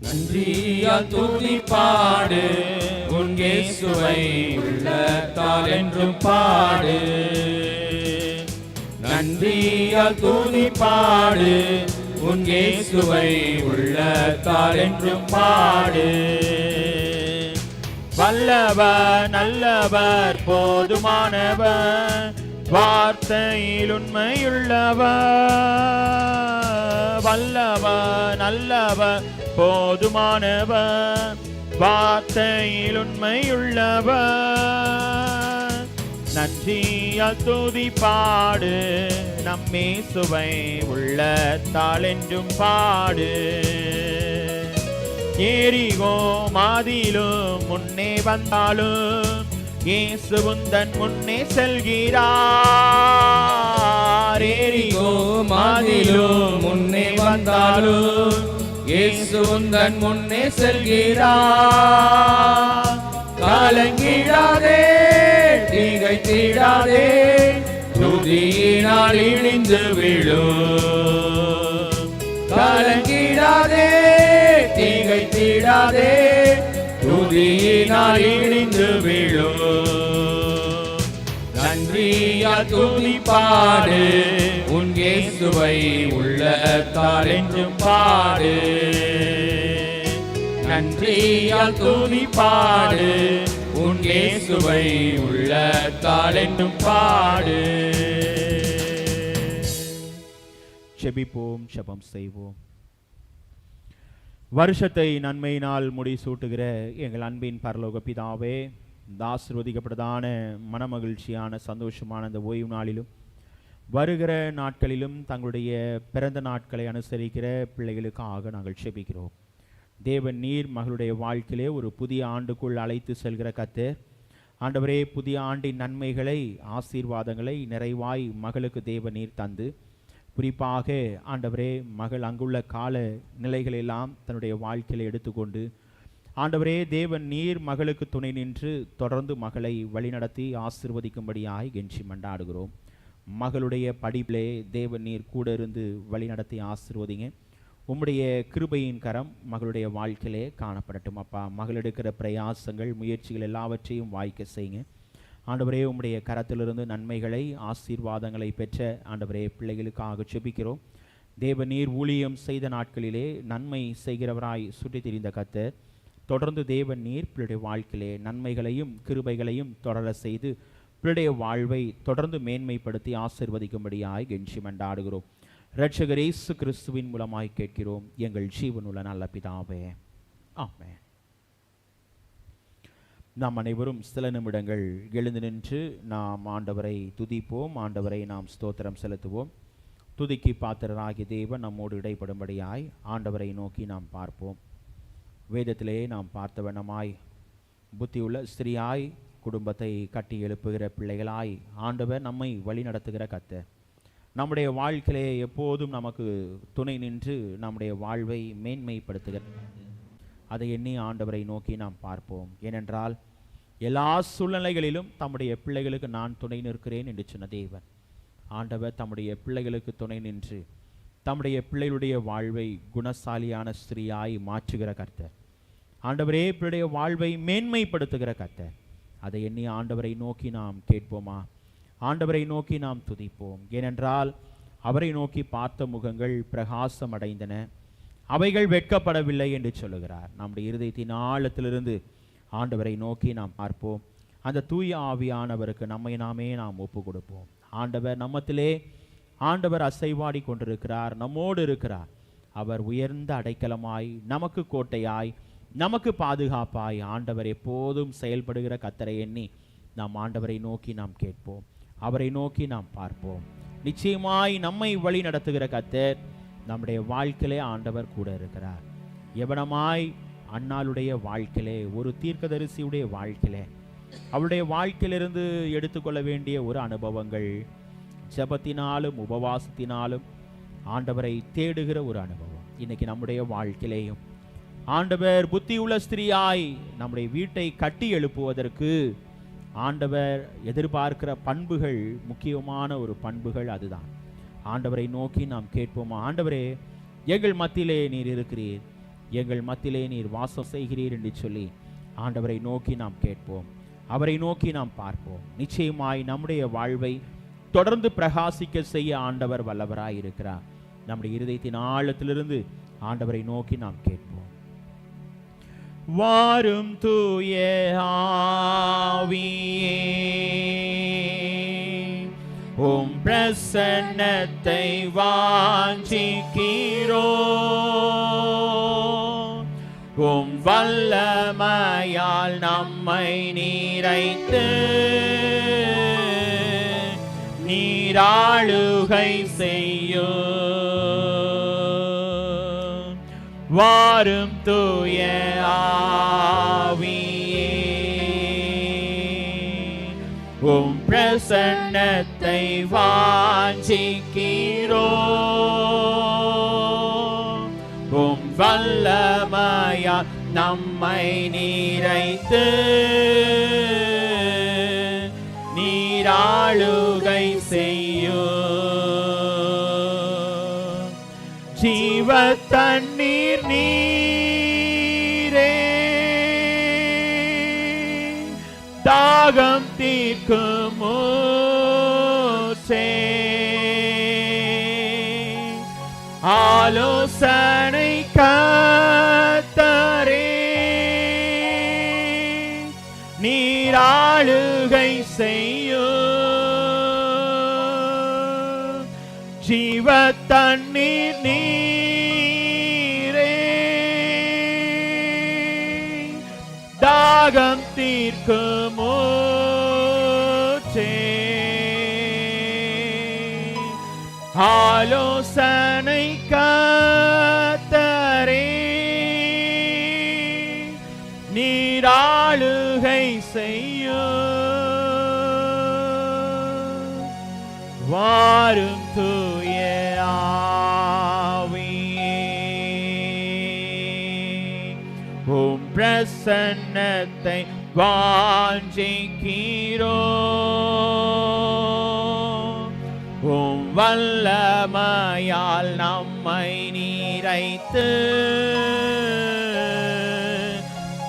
நன்றியால் துதி பாடு, உன் இயேசுவை உள்ளத்தால் என்றும் பாடு. நன்றியால் துதி பாடு, உன் இயேசுவை உள்ளத்தால் என்றும் பாடு. வல்லவர் நல்லவர் போதுமானவர், வார்த்தையில் உண்மையுள்ளவர். வல்லவர் நல்லவர் போதுமானவர், வார்த்தையில் உண்மையுள்ளவர். நன்றியால் துதி பாடு, நம்மே சுவை உள்ளத்தால் என்றும் பாடு. எரிகோ மாதிலும் முன்னே வந்தாலும் இயேசு உந்தன் முன்னே செல்கிறார். எரிகோ மாதிலும் முன்னே வந்தாலும் இயேசு உந்தன் முன்னே செல்கிறார். கலங்கிடாதே, திகைத்திடாதே, துதியினால் இழிந்து விழும். கலங்கிடாதே, திகைத்திடாதே, துதியினால் இழிந்து விழும். நன்றியால் துதி பாடு, உன் இயேசுவை உள்ளத்தால் என்றும் பாடு. நன்றியால் துதி பாடு, உன் இயேசுவை உள்ளத்தால் என்றும் பாடு. ஜெபிப்போம், ஜெபம் செய்வோம். வருஷத்தை நன்மையினால் முடிசூட்டுகிற எங்கள் அன்பின் பரலோக பிதாவே, இந்த ஆசீர்வதிக்கப்பட்டதான மனமகிழ்ச்சியான சந்தோஷமான இந்த ஓய்வு நாளிலும் வருகிற நாட்களிலும் தங்களுடைய பிறந்த நாட்களை அனுசரிக்கிற பிள்ளைகளுக்காக நாங்கள் ஜெபிக்கிறோம். தேவன் நீர் மகளுடைய வாழ்க்கையிலே ஒரு புதிய ஆண்டுக்குள் அழைத்து செல்கிற கர்த்தர், ஆண்டவரே, புதிய ஆண்டின் நன்மைகளை, ஆசீர்வாதங்களை நிறைவாய் மகளுக்கு தேவ நீர் தந்து, குறிப்பாக ஆண்டவரே மகள் அங்குள்ள கால நிலைகளெல்லாம் தன்னுடைய வாழ்க்கையில் எடுத்துக்கொண்டு, ஆண்டவரே தேவன் நீர் மகளுக்கு துணை நின்று தொடர்ந்து மகளை வழிநடத்தி ஆசீர்வதிக்கும்படியாய் கெஞ்சி மண்டாடுகிறோம். மகளுடைய படிப்பிலே தேவன் நீர் கூட இருந்து வழிநடத்தி ஆசீர்வதிங்க. உம்முடைய கிருபையின் கரம் மகளுடைய வாழ்க்கையிலே காணப்படட்டும் அப்பா. மகள் எடுக்கிற பிரயாசங்கள், முயற்சிகள் எல்லாவற்றையும் வாய்க்க செய்யுங்க ஆண்டவரே. உம்முடைய கரத்திலிருந்து நன்மைகளை, ஆசீர்வாதங்களை பெற்ற ஆண்டவரே பிள்ளைகளுக்காக செபிக்கிறோம். தேவ நீர் ஊழியம் செய்த நாட்களிலே நன்மை செய்கிறவராய் சுற்றி திரிந்த கர்த்தர், தொடர்ந்து தேவன் நீர் பிள்ளைடைய வாழ்க்கையிலே நன்மைகளையும் கிருபைகளையும் தொடர செய்து பிள்ளைடைய வாழ்வை தொடர்ந்து மேன்மைப்படுத்தி ஆசீர்வதிக்கும்படியாய் கெஞ்சி மண்டாடுகிறோம். இரட்சகர் இயேசு கிறிஸ்துவின் மூலமாய் கேட்கிறோம் எங்கள் ஜீவனுள்ள நல்ல பிதாவே, ஆமென். நாம் அனைவரும் சில நிமிடங்கள் எழுந்து நின்று நாம் ஆண்டவரை துதிப்போம். ஆண்டவரை நாம் ஸ்தோத்திரம் செலுத்துவோம். துதிக்கு பாத்திரராகிய தேவன் நம்மோடு இடைப்படும்படியாய் ஆண்டவரை நோக்கி நாம் பார்ப்போம். வேதத்திலே நாம் பார்த்தவனமாய் புத்தியுள்ள ஸ்திரியாய், குடும்பத்தை கட்டி எழுப்புகிற பிள்ளைகளாய் ஆண்டவர் நம்மை வழி நடத்துகிற கர்த்தர். நம்முடைய வாழ்க்கையிலே எப்போதும் நமக்கு துணை நின்று நம்முடைய வாழ்வை மேன்மைப்படுத்துகிற அதை எண்ணி ஆண்டவரை நோக்கி நாம் பார்ப்போம். ஏனென்றால் எல்லா சூழ்நிலைகளிலும் தம்முடைய பிள்ளைகளுக்கு நான் துணை நிற்கிறேன் என்று சொன்ன தேவன் ஆண்டவர் தம்முடைய பிள்ளைகளுக்கு துணை நின்று தம்முடைய பிள்ளைகளுடைய வாழ்வை குணசாலியான ஸ்திரியாய் மாற்றுகிற கர்த்தர். ஆண்டவரே பிள்ளைடைய வாழ்வை மேன்மைப்படுத்துகிற கர்த்தர். அதை எண்ணி ஆண்டவரை நோக்கி நாம் கேட்போமா? ஆண்டவரை நோக்கி நாம் துதிப்போம். ஏனென்றால் அவரை நோக்கி பார்த்த முகங்கள் பிரகாசம் அடைந்தன, அவைகள் வெட்கப்படவில்லை என்று சொல்லுகிறார். நம்முடைய இருதயத்தின் ஆழத்திலிருந்து ஆண்டவரை நோக்கி நாம் பார்ப்போம். அந்த தூய ஆவியானவருக்கு நம்மை நாமே நாம் ஒப்பு கொடுப்போம். ஆண்டவர் நம்மத்திலே ஆண்டவர் அசைவாடி கொண்டிருக்கிறார், நம்மோடு இருக்கிறார். அவர் உயர்ந்த அடைக்கலமாய், நமக்கு கோட்டையாய், நமக்கு பாதுகாப்பாய் ஆண்டவர் எப்போதும் செயல்படுகிற கர்த்தரை எண்ணி நாம் ஆண்டவரை நோக்கி நாம் கேட்போம். அவரை நோக்கி நாம் பார்ப்போம். நிச்சயமாய் நம்மை வழி நடத்துகிற கர்த்தர் நம்முடைய வாழ்க்கையிலே ஆண்டவர் கூட இருக்கிறார். எவனமாய் அன்னாளுடைய வாழ்க்கையிலே, ஒரு தீர்க்கதரிசியுடைய வாழ்க்கையிலே, அவளுடைய வாழ்க்கையிலிருந்து எடுத்துக்கொள்ள வேண்டிய ஒரு அனுபவங்கள், ஜெபத்தினாலும் உபவாசத்தினாலும் ஆண்டவரை தேடுகிற ஒரு அனுபவம் இன்னைக்கு நம்முடைய வாழ்க்கையிலேயும் ஆண்டவர் புத்தியுள்ள ஸ்திரியாய் நம்முடைய வீட்டை கட்டி எழுப்புவதற்கு ஆண்டவர் எதிர்பார்க்கிற பண்புகள், முக்கியமான ஒரு பண்புகள் அதுதான். ஆண்டவரை நோக்கி நாம் கேட்போமா? ஆண்டவரே, எங்கள் மத்தியிலே நீர் இருக்கிறீர், எங்கள் மத்தியிலே நீர் வாசம் செய்கிறீர் என்று சொல்லி ஆண்டவரை நோக்கி நாம் கேட்போம். அவரை நோக்கி நாம் பார்ப்போம். நிச்சயமாய் நம்முடைய வாழ்வை தொடர்ந்து பிரகாசிக்க செய்ய ஆண்டவர் வல்லவராய் இருக்கிறார். நம்முடைய இருதயத்தின் ஆழத்திலிருந்து ஆண்டவரை நோக்கி நாம் கேட்போம். வாரும் தூய ஆவியே, உம் பிரசன்னத்தை வாஞ்சிக்கிறோம். உம் வல்லமையால் நம்மை நீரைத்து நீராளுகை செய்யும். வாரும் தூய ஆவியே, உம் பிரசன்னத்தை வாஞ்சிக்கிறோம். உம் வல்லமையால் நம்மை நீரைத்து நீராளுகை செய்யும். ஜீவ தண்ணீர் நீரே, தாகம் தீர்க்கும் மூச்சே, ஆலோசனை கர்த்தரே, நீராளுகை செய்யும். ஜீவ தண்ணீர் நீரே, தாகம் தீர்க்கும் மூச்சே, ஆலோசனை கர்த்தரே, நீராளுகை செய்யும். வாரும் தூய ஆவியே, உம் பிரசன்னத்தை வாஞ்சிக்கிறோம். உம் வல்லமையால் நம்மை நீரைத்து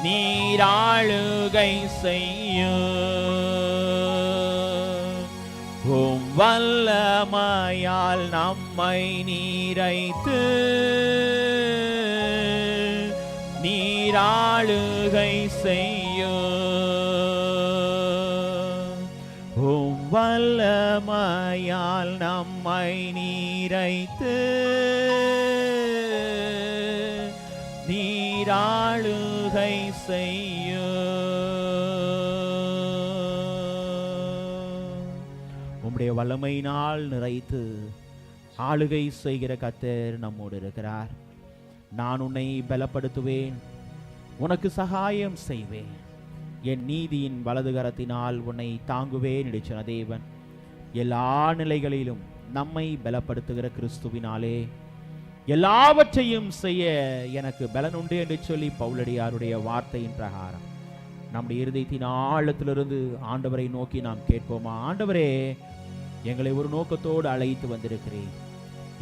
நீராளுகை செய்யும். உம் வல்லமையால் நம்மை நீரைத்து நீராளுகை செய்யும். உம் வல்லமையால் நம்மை நீரைத்து நீராளுகை செய்யும். உம்முடைய வல்லமையினால் நிறைத்து ஆளுகை செய்கிற கர்த்தர் நம்மோடு இருக்கிறார். நான் உன்னை பலப்படுத்துவேன், உனக்கு சகாயம் செய்வேன், என் நீதியின் வலதுகரத்தினால் உன்னை தாங்குவேன் என்று சொன்ன தேவன் எல்லா நிலைகளிலும் நம்மை பலப்படுத்துகிற கிறிஸ்துவினாலே எல்லாவற்றையும் செய்ய எனக்கு பலன் உண்டு என்று சொல்லி பவுலடியாருடைய வார்த்தையின் பிரகாரம் நம்முடைய இருதயத்தின் ஆழத்திலிருந்து ஆண்டவரை நோக்கி நாம் கேட்போமா? ஆண்டவரே, எங்களை ஒரு நோக்கத்தோடு அழைத்து வந்திருக்கிறேன்.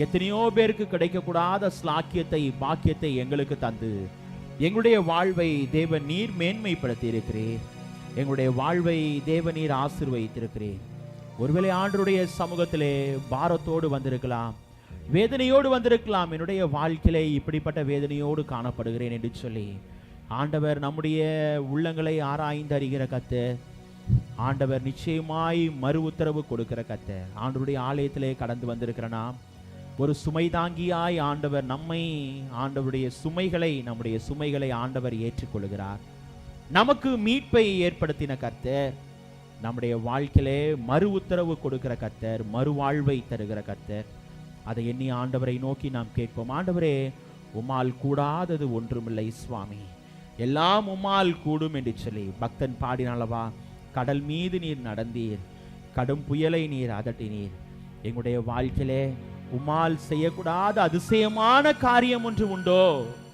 எத்தனையோ பேருக்கு கிடைக்கக்கூடாத ஸ்லாக்கியத்தை பாக்கியத்தை எங்களுக்கு தந்து எங்களுடைய வாழ்வை தேவ நீர் மேன்மைப்படுத்தி இருக்கிறேன். எங்களுடைய வாழ்வை தேவ நீர் ஆசீர்வதித்திருக்கிறேன். ஒருவேளை ஆண்டவருடைய சமூகத்திலே பாரத்தோடு வந்திருக்கலாம், வேதனையோடு வந்திருக்கலாம். என்னுடைய வாழ்க்கையிலே இப்படிப்பட்ட வேதனையோடு காணப்படுகிறேன் என்று சொல்லி ஆண்டவர் நம்முடைய உள்ளங்களை ஆராய்ந்து அறிகிற கர்த்தர். ஆண்டவர் நிச்சயமாய் மறு உத்தரவு கொடுக்கிற கர்த்தர். ஆண்டவருடைய ஆலயத்திலே கடந்து வந்திருக்கிற நாம் ஒரு சுமை தாங்கியாய் ஆண்டவர் நம்மை ஆண்டவருடைய நம்முடைய சுமைகளை ஆண்டவர் ஏற்றுக்கொள்கிறார். நமக்கு மீட்பை ஏற்படுத்தின கர்த்தர், நம்முடைய வாழ்க்கையிலே மறு உத்தரவு கொடுக்கிற கர்த்தர், மறுவாழ்வை தருகிற கர்த்தர். அதை எண்ணி ஆண்டவரை நோக்கி நாம் கேட்போம். ஆண்டவரே, உம்மால் கூடாதது ஒன்றுமில்லை சுவாமி, எல்லாம் உம்மால் கூடும் என்று சொல்லி பக்தன் பாடினாலவா, கடல் மீது நீர் நடந்தீர், கடும் புயலை நீர் அதட்டினீர். எங்களுடைய வாழ்க்கையிலே உம்மால் செய்யக்கூடாத அதிசயமான காரியம் ஒன்று உண்டோ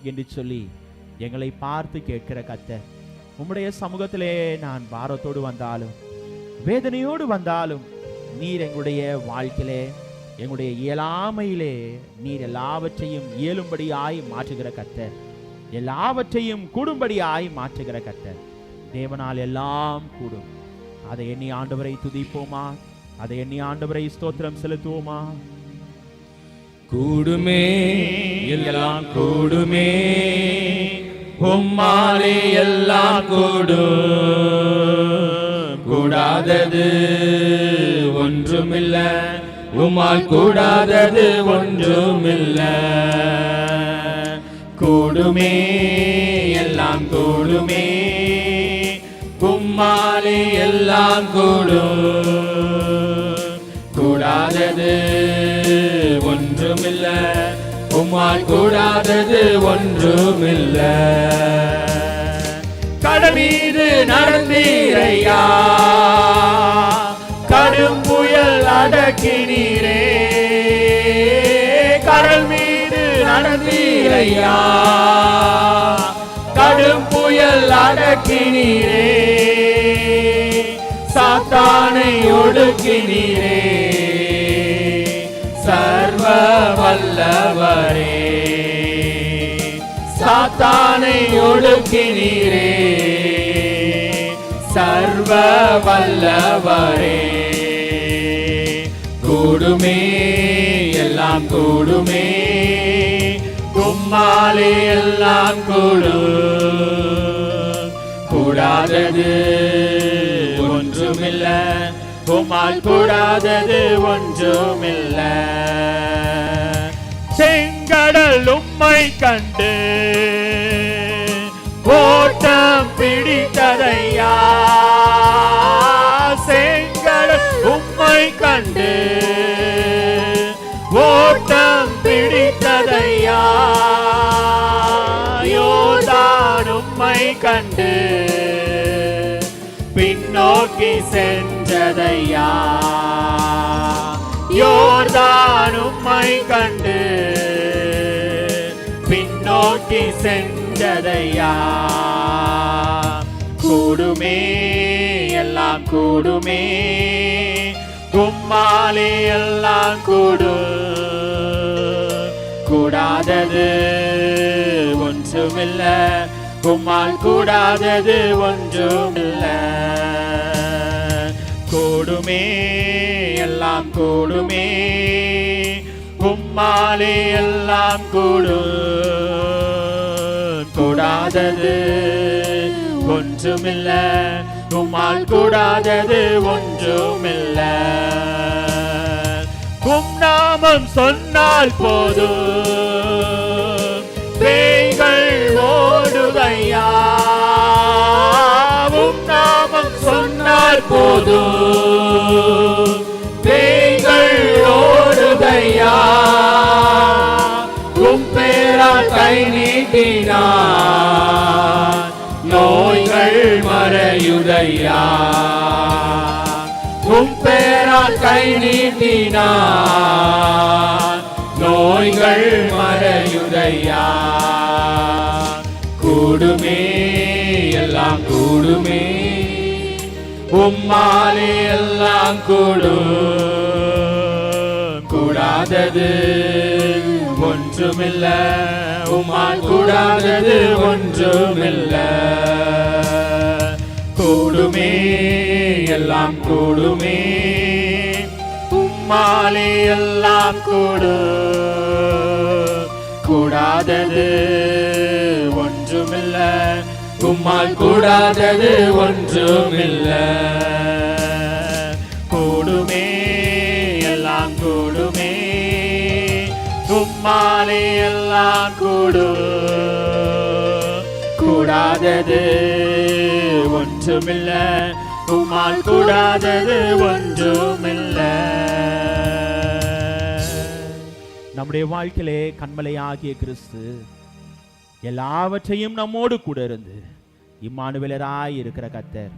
என்று சொல்லி எங்களை பார்த்து கேட்கிற கர்த்தர், உம்முடைய சமூகத்திலே நான் பாரத்தோடு வந்தாலும் வேதனையோடு வந்தாலும் நீர் எங்களுடைய வாழ்க்கையிலே எங்களுடைய இயலாமையிலே நீர் எல்லாவற்றையும் இயலும்படியாய் மாற்றுகிற கர்த்தர், எல்லாவற்றையும் கூடும்படியாய் மாற்றுகிற கர்த்தர். தேவனால் எல்லாம் கூடும். அதை எண்ணி ஆண்டவரை துதிப்போமா? அதை எண்ணி ஆண்டவரை ஸ்தோத்திரம் செலுத்துவோமா? கூடுமே, எல்லாம் கூடுமே, உம்மாலே எல்லாம் கூடும். கூடாதது ஒன்றுமில்ல, உம்மால் கூடாதது ஒன்றுமில்ல. கூடுமே, எல்லாம் கூடுமே, உம்மாலே எல்லாம் கூடும். கூடாதது ஒன்றுமில்ல, உம்மால் கூடாதது ஒன்றுமில்ல. கடல் மீது நடந்தீரையா, கடும் புயல் அடக்கினீரே. கடல் மீது நடந்தீரையா, கடும் புயல் அடக்கினீரே. சாத்தானை ஒடுக்கினீரே, சர்வ வல்லவரே. சாத்தானை ஒடுக்கினீரே, சர்வ வல்லவரே. கூடுமே, எல்லாம் கூடுமே, உம்மாலே எல்லாம் கூடும். கூடாதது ஒன்றுமில்ல, உம்மால் கூடாதது ஒன்றுமில்ல. செங்கடல் உம்மை கண்டு ஓட்டம் பிடித்ததையா. செங்கடல் உம்மை கண்டு ஓட்டம் பிடித்ததையா. யோர்தான் உம்மை கண்டு பின்னோக்கி சென்றதையா. யோர்தான் உம்மை கண்டு பின்னோக்கி சென்றதையா. கூடுமே எல்லாம் கூடுமே, உம்மாலே எல்லாம் கூடாதது ஒன்றுமில்ல, உம்மால் கூடாதது ஒன்றுமில்ல. கூடுமே எல்லாம் கூடுமே, உம்மாலே எல்லாம் கூடாதது ஒன்றுமில்ல, உம்மால் கூடாதது ஒன்றுமில்ல. உம் நாமம் சொன்னால் போதும் பேய்கள் ஓடுதையா. உம் நாமம் சொன்னால் போதும் பேய்கள் ஓடுதையா. உம் பேரால் கை நீட்டினார் நோய்கள் மறையுதையா. உம் பேரால் கை நீட்டினார் நோய்கள் மறையுதையா. கூடுமே எல்லாம் கூடுமே, உம்மாலே எல்லாம் கூடாதது ஒன்றுமில்ல, உம்மால் கூடாதது ஒன்றுமில்ல. கூடுமே எல்லாம் கூடுமே, உம்மாலே எல்லாம் கூடாதது ஒன்றுமில்ல, உம்மால் கூடாதது ஒன்றுமில்ல. கூடுமே எல்லாம் கூடுமே, உம்மாலே எல்லாம் கூடாதது ஒன்றுமில்ல, உம்மால் கூடாதது ஒன்றுமில்ல. நம்முடைய வாழ்க்கையிலே கண்மலையாகிய கிறிஸ்து எல்லாவற்றையும் நம்மோடு கூட இருந்து இம்மானுவேலராய் இருக்கிற கர்த்தர்,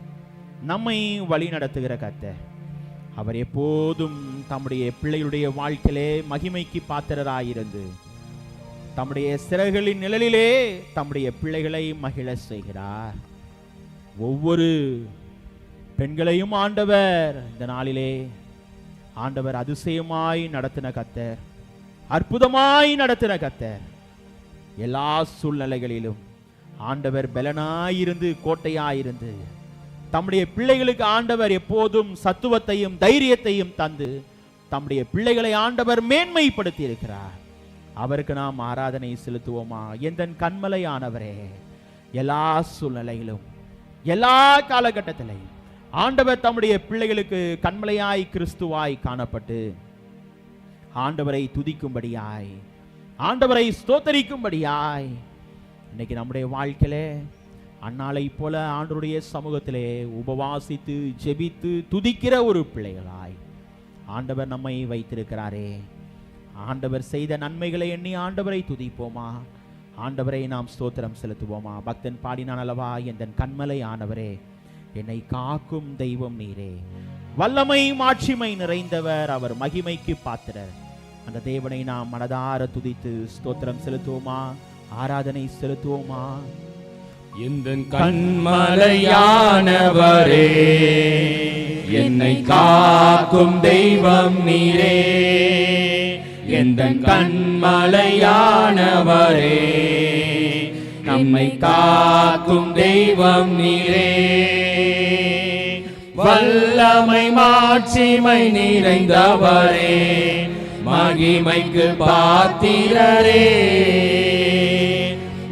நம்மை வழி நடத்துகிற கர்த்தர். அவர் எப்போதும் தம்முடைய பிள்ளைகளுடைய வாழ்க்கையிலே மகிமைக்கு பாத்திரராயிருந்து தம்முடைய சிறகுகளின் நிழலிலே தம்முடைய பிள்ளைகளை மகிழ செய்கிறார். ஒவ்வொரு பெண்களையும் ஆண்டவர் இந்த நாளிலே ஆண்டவர் அதிசயமாய் நடத்தின கர்த்தர், அற்புதமாய் நடத்தின கர்த்தர். எல்லா சூழ்நிலைகளிலும் ஆண்டவர் பலனாயிருந்து கோட்டையாயிருந்து தம்முடைய பிள்ளைகளுக்கு ஆண்டவர் எப்போதும் சத்துவத்தையும் தைரியத்தையும் தந்து தம்முடைய பிள்ளைகளை ஆண்டவர் மேன்மைப்படுத்தி இருக்கிறார். அவருக்கு நாம் ஆராதனை செலுத்துவோமா? எந்த கண்மலையானவரே, எல்லா சூழ்நிலையிலும் எல்லா காலகட்டத்திலையும் ஆண்டவர் தம்முடைய பிள்ளைகளுக்கு கண்மலையாய் கிறிஸ்துவாய் காணப்பட்டு ஆண்டவரை துதிக்கும்படியாய், ஆண்டவரை ஸ்தோத்தரிக்கும்படியாய் இன்னைக்கு நம்முடைய வாழ்க்கையிலே அன்னாலை போல ஆண்டவருடைய சமூகத்திலே உபவாசித்து ஜெபித்து துதிக்கிற ஒரு பிள்ளைகளாய் ஆண்டவர் நம்மை வைத்திருக்கிறாரே. ஆண்டவர் செய்த நன்மைகளை எண்ணி ஆண்டவரை துதிப்போமா? ஆண்டவரை நாம் ஸ்தோத்திரம் செலுத்துவோமா? பக்தன் பாடினான் அல்லவா, என் கண்மலை ஆனவரே, என்னை காக்கும் தெய்வம் நீரே, வல்லமை மாட்சிமை நிறைந்தவர், அவர் மகிமைக்கு பாத்திரர். அந்த தேவனை நாம் மனதார துதித்து ஸ்தோத்திரம் செலுத்துவோமா? ஆராதனை செலுத்துவோமா? எந்தன் கண்மலையானவரே, என்னை காக்கும் தெய்வம் நீரே. எந்தன் கண்மலையானவரே, நம்மை காக்கும் தெய்வம் நீரே. வல்லமை மாட்சிமை நிறைந்தவரே, மகிமைக்கு பாத்திரரே.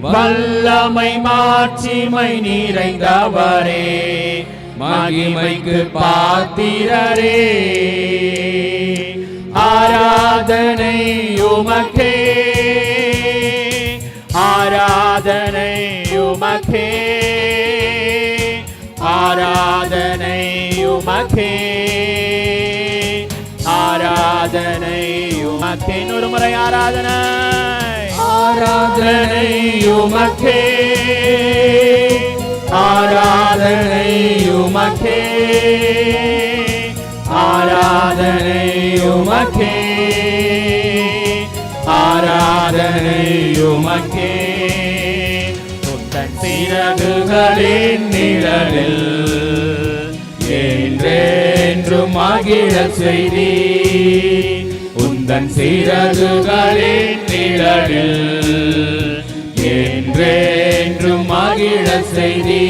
வல்லமை மாட்சிமை நிறைந்தவரே, மகிமைக்கு பாத்திரரே. ஆராதனை உமக்கே, ஆராதனை உமக்கே, ஆராதனை உமக்கே, ஆராதனை உமக்கே. இன்னொரு முறை ஆராதனை, ஆராதனை உமக்கே, ஆராதனை உமக்கே, ஆராதனை உமக்கே, ஆராதனை உமக்கே. உந்தன் சிறகுகளின் நிழலில் என்றென்றும் மகிழச் செய்தி, உந்தன் சிறகுகளின் நிழலில் என்றென்றும் மகிழச் செய்தி.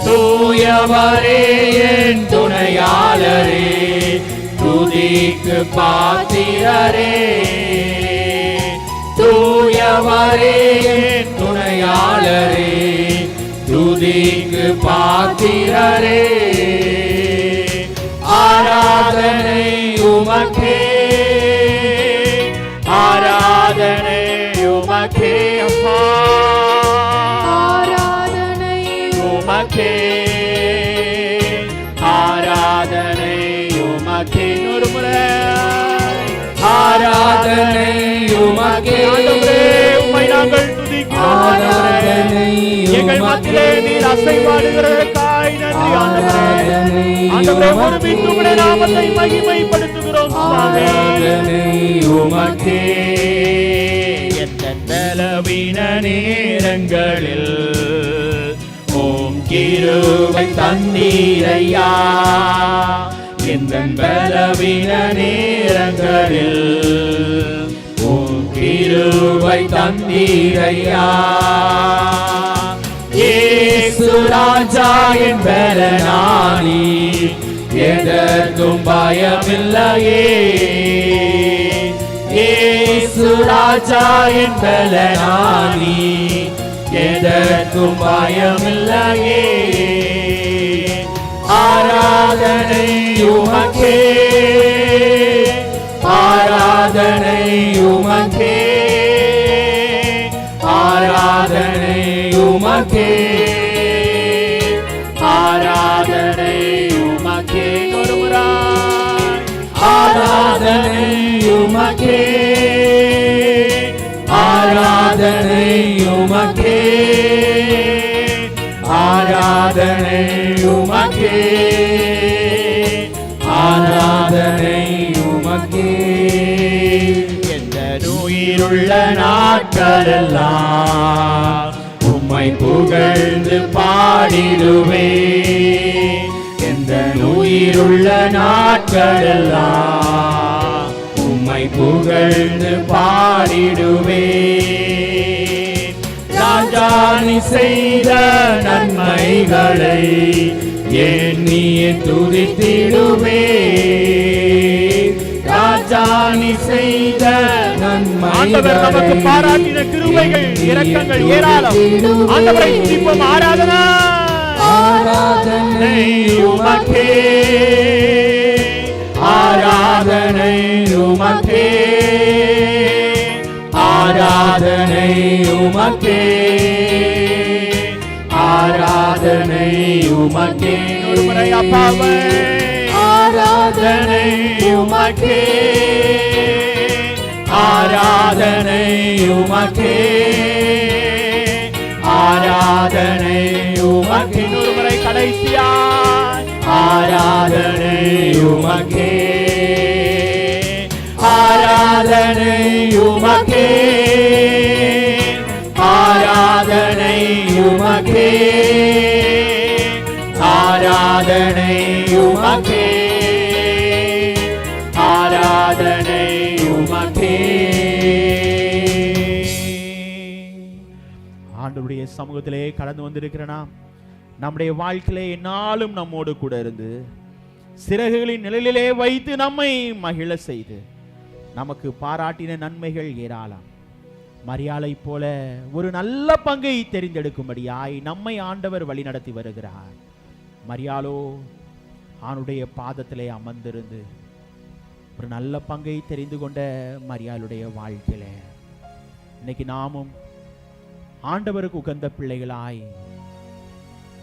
தூயவரே என் துணையாளரே, துதிக்கு பாத்திரரே. தூயவரே என் துணையாளரே, துதிக்கு பாத்திரரே. ஆராதனை உமக்கே, ஆராதனை உமக்கே, ஆராதனை உமக்கே, ஆராதனை உமக்கே. ஒரு முறை ஆராதனை உமக்கே. உம்மை நாங்கள் துதிக்கிறோம் ஆண்டவரே. எங்கள் மத்தியிலே நீர் அசைவாடுகிறதற்காய் நன்றி ஆண்டவரே. ஆண்டவரே, ஒருமித்து உம்முடைய நாமத்தை மகிமைப்படுத்துகிறோம் சுவாமி. உமக்கே எந்த பலவீன நேரங்களில் ஓம் கிருபை தந்தீரையா. எந்த பலவீன நேரங்களில் ஓம் கிருபை தந்தீரையா. இயேசு ராஜா என் பலனானி, எதற்கும் பயமில்லையே. இயேசு ராஜா என் பலனானி, எதற்கும் பயமில்லையே. ஆராதனை உமக்கே, ஆராதனை உமக்கே, ஆராதனை உமக்கே, ஆராதனை உமக்கே. ஒரு முறை ஆராதனை உமக்கே, ஆராதனை உமக்கே, ஆராதனை உமக்கே, ஆராதனை உமக்கே. எந்த உயிருள்ள நாட்களெல்லாம் உம்மை புகழ்ந்து பாடிடுவே. எந்த உயிருள்ள நாட்களெல்லாம் உம்மை புகழ்ந்து பாடிடுவே. ராஜா நீ செய்த நன்மைகளை எண்ணியே துதித்திடுவே. ராஜா நீ செய்த நன்மைகளை, நமக்கு பாராட்டின கிருபைகள் இரக்கங்கள் ஏராளம். ஆண்டவரை துதிப்போம். ஆராதனை, ஆராதனை உமக்கே, ஆராதனை உமக்கே, ஆராதனை உமக்கே, ஆராதனை உமக்கே. ஒரு முறை அப்பாவே ஆராதனை உமக்கே, ஆராதனை உமக்கே, ஆராதனை உமக்கே. ஒரு முறை கடைசியாய் ஆராதனை உமக்கே, ஆராதனை உமக்கே, ஆராதனை உமக்கே, ஆராதனை உமக்கே, ஆராதனை உமக்கே. ஆண்டவருடைய சமூகத்திலே கடந்து வந்திருக்கிறனா நம்முடைய வாழ்க்கையிலே என்னாலும் நம்மோடு கூட இருந்து சிறகுகளின் நிழலிலே வைத்து நம்மை மகிழ செய்து நமக்கு பாராட்டின நன்மைகள் ஏராளம். மரியாளை போல ஒரு நல்ல பங்கை தெரிந்தெடுக்கும்படியாய் நம்மை ஆண்டவர் வழி நடத்தி வருகிறார். மரியாளோ ஆணுடைய பாதத்திலே அமர்ந்திருந்து ஒரு நல்ல பங்கை தெரிந்து கொண்ட மரியாளுடைய வாழ்க்கையில இன்னைக்கு நாமும் ஆண்டவருக்கு உகந்த பிள்ளைகளாய்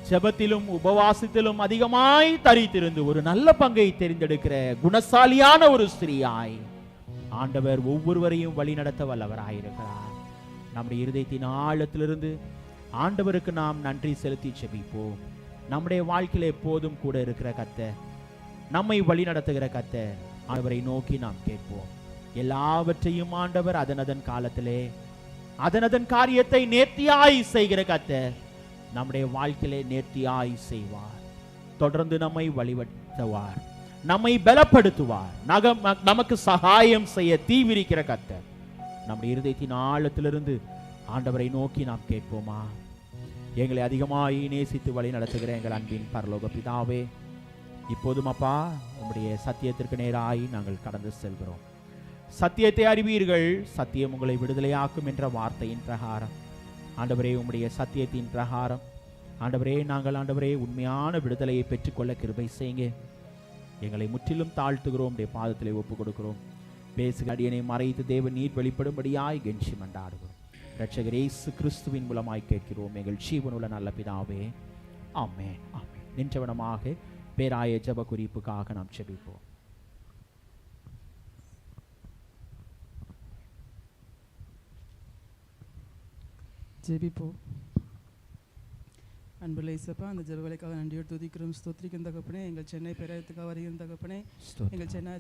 ஜெபத்திலும் உபவாசத்திலும் அதிகமாய் தரித்திருந்து ஒரு நல்ல பங்கை தெரிந்தெடுக்கிற குணசாலியான ஒரு ஸ்திரீயாய் ஆண்டவர் ஒவ்வொருவரையும் வழி நடத்த வல்லவராயிருக்கிறார். நம்முடைய இருதயத்தின் ஆழத்திலிருந்து ஆண்டவருக்கு நாம் நன்றி செலுத்தி செபிப்போம். நம்முடைய வாழ்க்கையில எப்போதும் கூட இருக்கிற கர்த்தர், நம்மை வழி நடத்துகிற கர்த்தர், ஆண்டவரை நோக்கி நாம் கேட்போம். எல்லாவற்றையும் ஆண்டவர் அதனதன் காலத்திலே அதனதன் காரியத்தை நேர்த்தியாய் செய்கிற கர்த்தர் நம்முடைய வாழ்க்கையிலே நேர்த்தியாய் செய்வார். தொடர்ந்து நம்மை வழிநடத்துவார், நம்மை பலப்படுத்துவார், நமக்கு சகாயம் செய்ய தீவிரிக்கிற கர்த்தர். நம்முடைய இருதயத்தின் ஆழத்திலிருந்து ஆண்டவரை நோக்கி நாம் கேட்போமா? எங்களை அதிகமாய் நேசித்து வழி நடத்துகிற எங்கள் அன்பின் பரலோக பிதாவே, இப்போதும் அப்பா உம்முடைய சத்தியத்திற்கு நேராய் நாங்கள் கடந்து செல்கிறோம். சத்தியத்தை அறிவீர்கள், சத்தியம் உங்களை விடுதலையாக்கும் என்ற வார்த்தையின் பிரகாரம் ஆண்டவரே, உம்முடைய சத்தியத்தின் பிரகாரம் ஆண்டவரே, நாங்கள் ஆண்டவரே உண்மையான விடுதலையை பெற்றுக்கொள்ள கிருபை செய்யுங்க. எங்களை முற்றிலும் தாழ்த்துகிறோம், உம்முடைய பாதத்திலே ஒப்பு கொடுக்கிறோம். பேசுகிற அடியனை மறைத்து தேவன் நீர் வெளிப்படும்படியாய் கெஞ்சி மண்டாடுகிறோம். இரட்சகர் இயேசு கிறிஸ்துவின் மூலமாய் கேட்கிறோம் எங்கள் ஜீவனுள்ள நல்ல பிதாவே, ஆமென், ஆமென். நின்றவனமாக பேராய ஜெப குறிப்புக்காக நாம் ஜெபிப்போம். ஜெபிப்போம். அன்புள்ள இயேசப்பா, அந்த ஜெப வேலைக்காக நன்றியோடு துதிக்கிறோம், ஸ்தோத்திரிக்கும் தகப்பனே. எங்கள் சென்னை பேராயத்துக்காக வருகிற தகப்பனே, எங்கள் சென்னை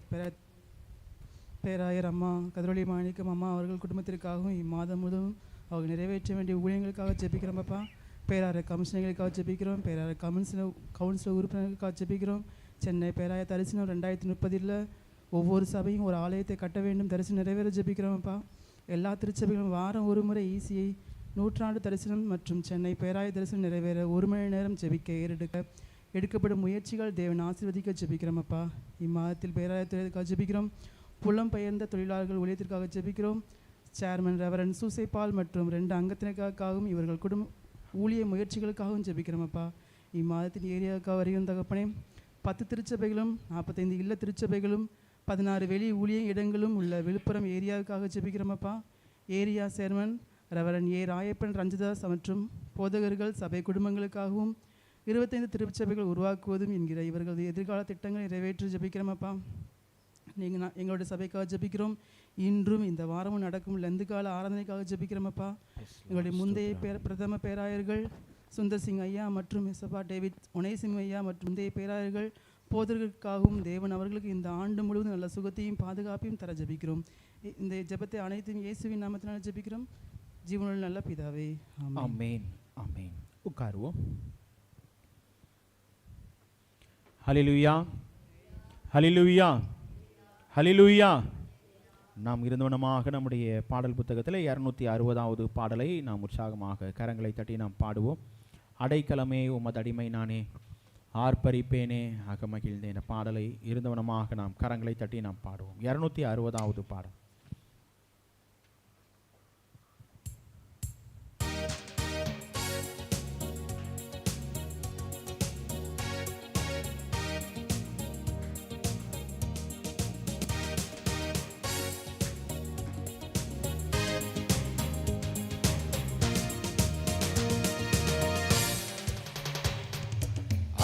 பேராயர் அம்மா கதிரொலி மாணிக்கம் அம்மா அவர்கள் குடும்பத்திற்காகவும் இம்மாதம் முழுவதும் அவங்க நிறைவேற்ற வேண்டிய ஊழியங்களுக்காக ஜெபிக்கிறோம்ப்பா. பேராயர் கமிஷனர்களுக்காக ஜெபிக்கிறோம், பேராயர் கவுன்சிலர் உறுப்பினர்களுக்காக ஜெபிக்கிறோம். சென்னை பேராய தரிசனம் 2030 ஒவ்வொரு சபையும் ஒரு ஆலயத்தை கட்ட வேண்டும், தரிசனம் நிறைவேற ஜெபிக்கிறோம்ப்பா. எல்லா திருச்சபைகளும் வாரம் ஒரு முறை ஈசியை நூற்றாண்டு தரிசனம் மற்றும் சென்னை பேராய தரிசனம் நிறைவேற 1 மணி நேரம் ஜெபிக்க எடுக்கப்படும் முயற்சிகள் தேவன் ஆசீர்வதிக்க ஜெபிக்கிறோமப்பா. இம்மாதத்தில் பேராயத்திற்காக ஜெபிக்கிறோம். புலம்பெயர்ந்த தொழிலாளர்கள் ஊழியத்திற்காக ஜெபிக்கிறோம். சேர்மன் ரெவரன் சூசைபால் மற்றும் 2 அங்கத்தினருக்காகவும் இவர்கள் குடும்ப ஊழிய முயற்சிகளுக்காகவும் ஜெபிக்கிறோமப்பா. இம்மாதத்தின் ஏரியாவுக்காக வருகிற தகப்பனே, 10 திருச்சபைகளும் 45 இல்ல திருச்சபைகளும் 16 வெளி ஊழிய இடங்களும் உள்ள விழுப்புரம் ஏரியாவுக்காக ஜெபிக்கிறோமப்பா. Area chairman reverend Rayappan Ranjithas மற்றும் போதகர்கள் சபை குடும்பங்களுக்காகவும் 25 திருச்சபைகள் உருவாக்குவதும் என்கிற இவர்களது எதிர்கால திட்டங்களை நிறைவேற்றி ஜெபிக்கிறோமப்பா. எங்களுடைய சபைக்காக ஜெபிக்கிறோம். இன்றும் இந்த வாரமும் நடக்கும் லந்துகால ஆராதனைக்காக ஜெபிக்கிறோமப்பா. எங்களுடைய முந்தைய பிரதம பேராயர்கள் சுந்தர் சிங் ஐயா மற்றும் எஸ்எப்பா டேவிட் ஒனேசிம் ஐயா மற்றும் முந்தைய பேராயர்கள் போதர்களுக்காகவும் தேவன் அவர்களுக்கு இந்த ஆண்டு முழுவதும் நல்ல சுகத்தையும் பாதுகாப்பையும் தர ஜெபிக்கிறோம். இந்த ஜெபத்தை அனைத்தையும் இயேசுவின் நாமத்தினால் ஜெபிக்கிறோம், ஜீவனுள்ள நல்ல பிதாவே, ஆமென், ஆமென். உட்காருவோம். ஹல்லேலூயா, ஹல்லேலூயா, ஹல்லேலூயா. நாம் இருந்தவனமாக நம்முடைய பாடல் புத்தகத்தில் 260வது பாடலை நாம் உற்சாகமாக கரங்களை தட்டி நாம் பாடுவோம். அடைக்கலமே உமது அடிமை நானே, ஆர்ப்பரிப்பேனே அகமகிழ்ந்தேன். என்ற பாடலை இருந்தவனமாக நாம் கரங்களை தட்டி நாம் பாடுவோம். 260வது பாடல்.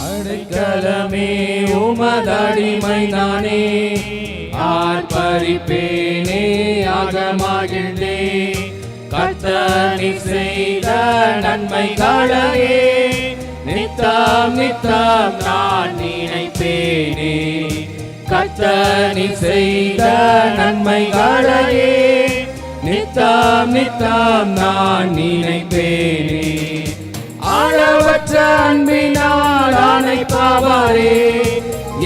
அடைக்கலமே உமதடிமை நானே, ஆர்ப்பரிப்பேனே அகமகிழ்ந்தே. கர்த்தர் செய்த நன்மைகளையே நித்தம் நித்தம் நான் நினைப்பேனே. கர்த்தர் செய்த நன்மைகளையே நித்தம் நித்தம் நான் நினைப்பேனே. அளவற்ற அன்பினால் அணைப்பவரே,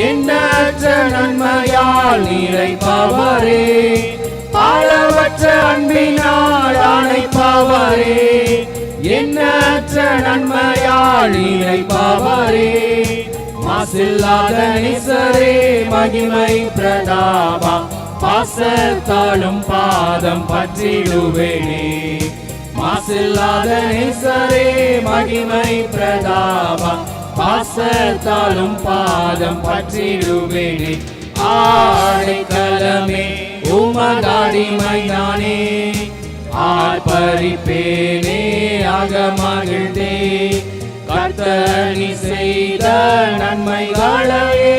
எண்ணற்ற நன்மையால் நிறைப்பவரே. அளவற்ற அன்பினால் அணைப்பவரே, எண்ணற்ற நன்மையால் நிறைப்பவரே. மாசில்லாத நேசரே மகிமை பிரதாபா, பாசத்தாலும் பாதம் பற்றிடுவேனே. மாசில்லாத நேசரே மகிமை பிரதாபா, பாசத்தாலும் பாதம் பற்றிடுவேனே. ஆடைக்கலமே உமதடிமை நானே, ஆர்ப்பரிப்பேனே அகமகிழ்ந்தே. கர்த்தர் செய்த நன்மைகளையே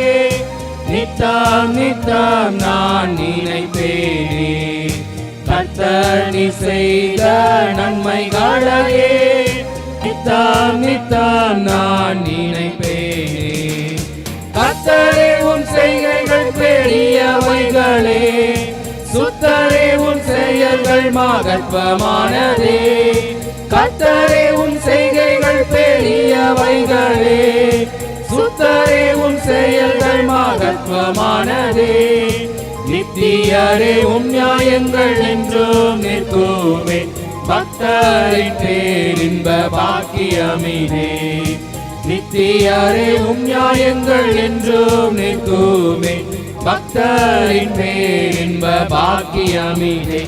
நித்தம் நித்தம் நான் நினைப்பேனே. கர்த்தர் செய்த நன்மைகளையே நித்தம் நித்தம் நான் நினைப்பேனே. கர்த்தரே உம் செய்கைகள் பெரியவைகளே, சுத்தரே உம் செயல்கள் மகத்துவமானதே. கர்த்தரே உம் செய்கைகள் பெரியவைகளே, சுத்தரே உம் செயல்கள் மகத்துவமானதே. நித்தியரே உம் நியாயங்கள் என்றும் நிற்குமே, பக்தரின் பேரின்ப பாக்கியமினே. நித்தியரே உம் நியாயங்கள் என்றும் நிற்குமே, பக்தரின் பேரின்ப பாக்கியமினே.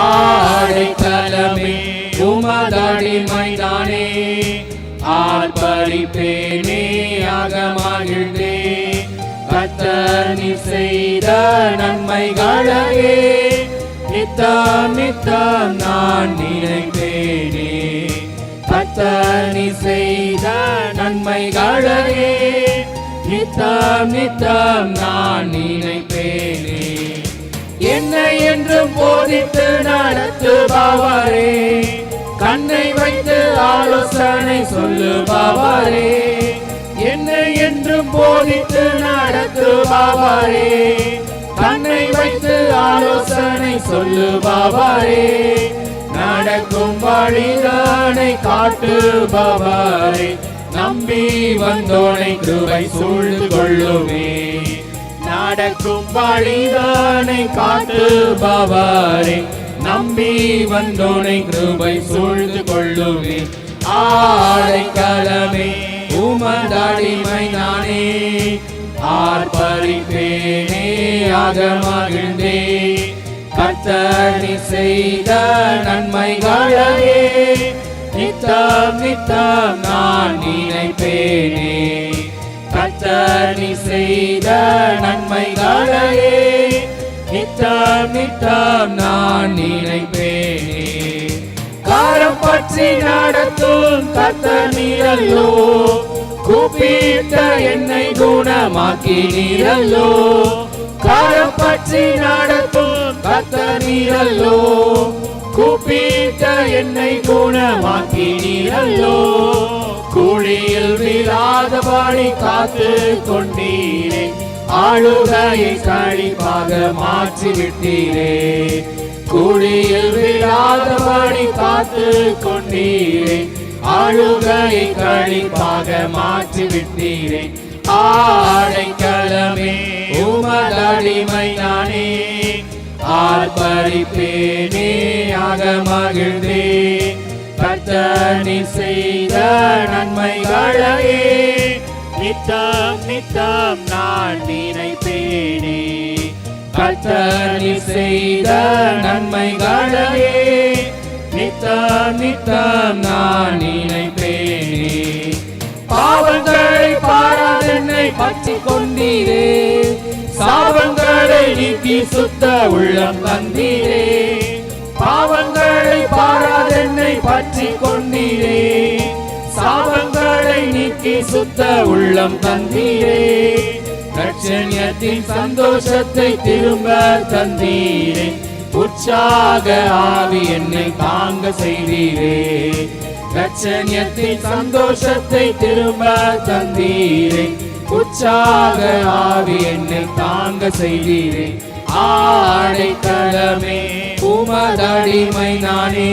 ஆடைக்கலமே உமதடிமை நானே, ஆர்ப்பரிப்பேனே அகமகிழ்ந்தே. கர்த்தர் நீர் செய்த நன்மைகளையே நித்தம் நித்தம் நான் நினைப்பேனே. கர்த்தர் நீர் செய்த நன்மைகளையே நித்தம் நித்தம் நான் நினைப்பேனே. என்னை என்றும் போதித்து நடத்துபவரே, கண்ணை வைத்து ஆலோசனை சொல்லுபவரே. என்னை என்றும் போதித்து நடத்துபவரே, கண்ணை வைத்து ஆலோசனை சொல்லுபவரே. நடக்கும் வழிதானை காட்டுபவரே, நம்பி வந்தோனை கிருபை சூழ்ந்து கொள்ளுமே. நடக்கும் வழிதானை காட்டுபவரே, நம்பி வந்தோனை கிருபை சூழ்ந்து கொள்ளுமே. ஆடைக்கலமே உமதடிமை நானே, ஆர்ப்பரிப்பேனே அகமகிழ்ந்தே. கர்த்தர் நீர் செய்த நன்மைகளையே நித்தம் நித்தம் நான் நினைப்பேனே. கர்த்தர் நீர் செய்த நன்மைகளையே நித்தம் நித்தம் நான் நினைப்பேனே. காரம் பற்றி நடத்தும் கர்த்தர் நீரல்லோ, கூப்பிட்ட என்னை குணமாக்கி நீரல்லோ. காரம் பற்றி நடத்தும் கர்த்தர் நீரல்லோ, கூப்பிட்ட என்னை குணமாக்கி நீரல்லோ. குழியில் விழாதபடி காத்து கொண்டீரே, ஆளுகையை கழிப்பாக மாற்றிவிட்டீரே. குழியில் விழாதபடி காத்து கொண்டீரே, ஆளுகையை கழிப்பாக மாற்றிவிட்டீரே. ஆடைக்கலமே உமதடிமை நானே, ஆர்ப்பரிப்பேனே அகமகிழ்ந்தே. கர்த்தர் நீர் செய்த நன்மைகளையே நித்தம் நித்தம் நான் நினைப்பேனே. கர்த்தர் நீர் செய்த நன்மைகளையே நித்தம் நித்தம் நான் நினைப்பேனே. பாவங்களை பாராதென்னை பற்றிக் கொண்டீரே, சாபங்களை நீக்கி சுத்த உள்ளம் தந்தீரே. பாவங்களை பாராதென்னை பற்றிக் கொண்டீரே, சாபங்களை நீக்கி சுத்த உள்ளம் தந்தீரே. ரட்சண்யத்தின் சந்தோஷத்தை திரும்ப தந்தீரே, உற்சாக ஆவி என்னை தாங்க செய்தீரே. ரட்சண்யத்தின் சந்தோஷத்தை திரும்ப தந்தீரே, உற்சாக ஆவி என்னை தாங்க செய்தீரே. ஆடைக்கலமே உமதடிமை நானே,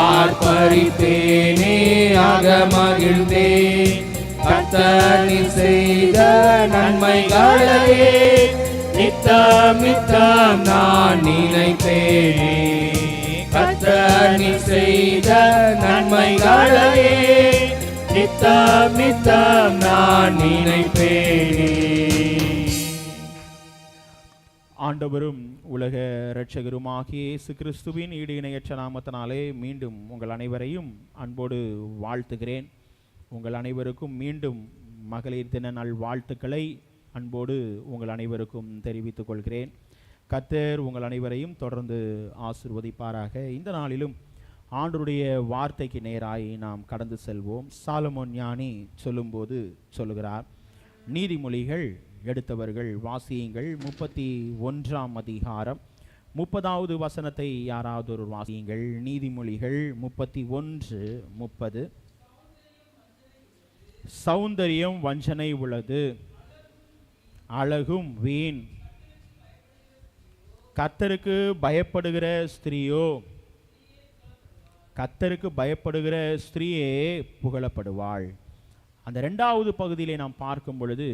ஆர்ப்பரிப்பேனே அகமகிழ்ந்தே. கர்த்தர் நீர் செய்த நன்மைகளையே நித்தம் நித்தம் நான் நினைப்பேனே. கர்த்தர் நீர் செய்த நன்மைகளையே நித்தம் நித்தம் நான் நினைப்பேனே. ஆண்டவரும் உலக இரட்சகருமாகிய இயேசு கிறிஸ்துவின் ஈடு இணையற்ற நாமத்தினாலே மீண்டும் உங்கள் அனைவரையும் அன்போடு வாழ்த்துகிறேன். உங்கள் அனைவருக்கும் மீண்டும் மகளிர் தின நல் வாழ்த்துக்களை அன்போடு உங்கள் அனைவருக்கும் தெரிவித்துக் கொள்கிறேன். கர்த்தர் உங்கள் அனைவரையும் தொடர்ந்து ஆசீர்வதிப்பாராக. இந்த நாளிலும் ஆண்டவருடைய வார்த்தைக்கு நேராய் நாம் கடந்து செல்வோம். சாலமோன் ஞானி சொல்லும்போது சொல்லுகிறார், நீதிமொழிகள் எடுத்தவர்கள் வாசியுங்கள் 31ஆம் அதிகாரம் 30வது வசனத்தை யாராவது ஒரு வாசியுங்கள். நீதிமொழிகள் 31:30. சௌந்தரியம் வஞ்சனை உள்ளது, அழகும் வீண். கர்த்தருக்கு பயப்படுகிற ஸ்திரீயோ, கர்த்தருக்கு பயப்படுகிற ஸ்திரீயே புகழப்படுவாள். அந்த இரண்டாவது பகுதியிலே நாம் பார்க்கும் பொழுது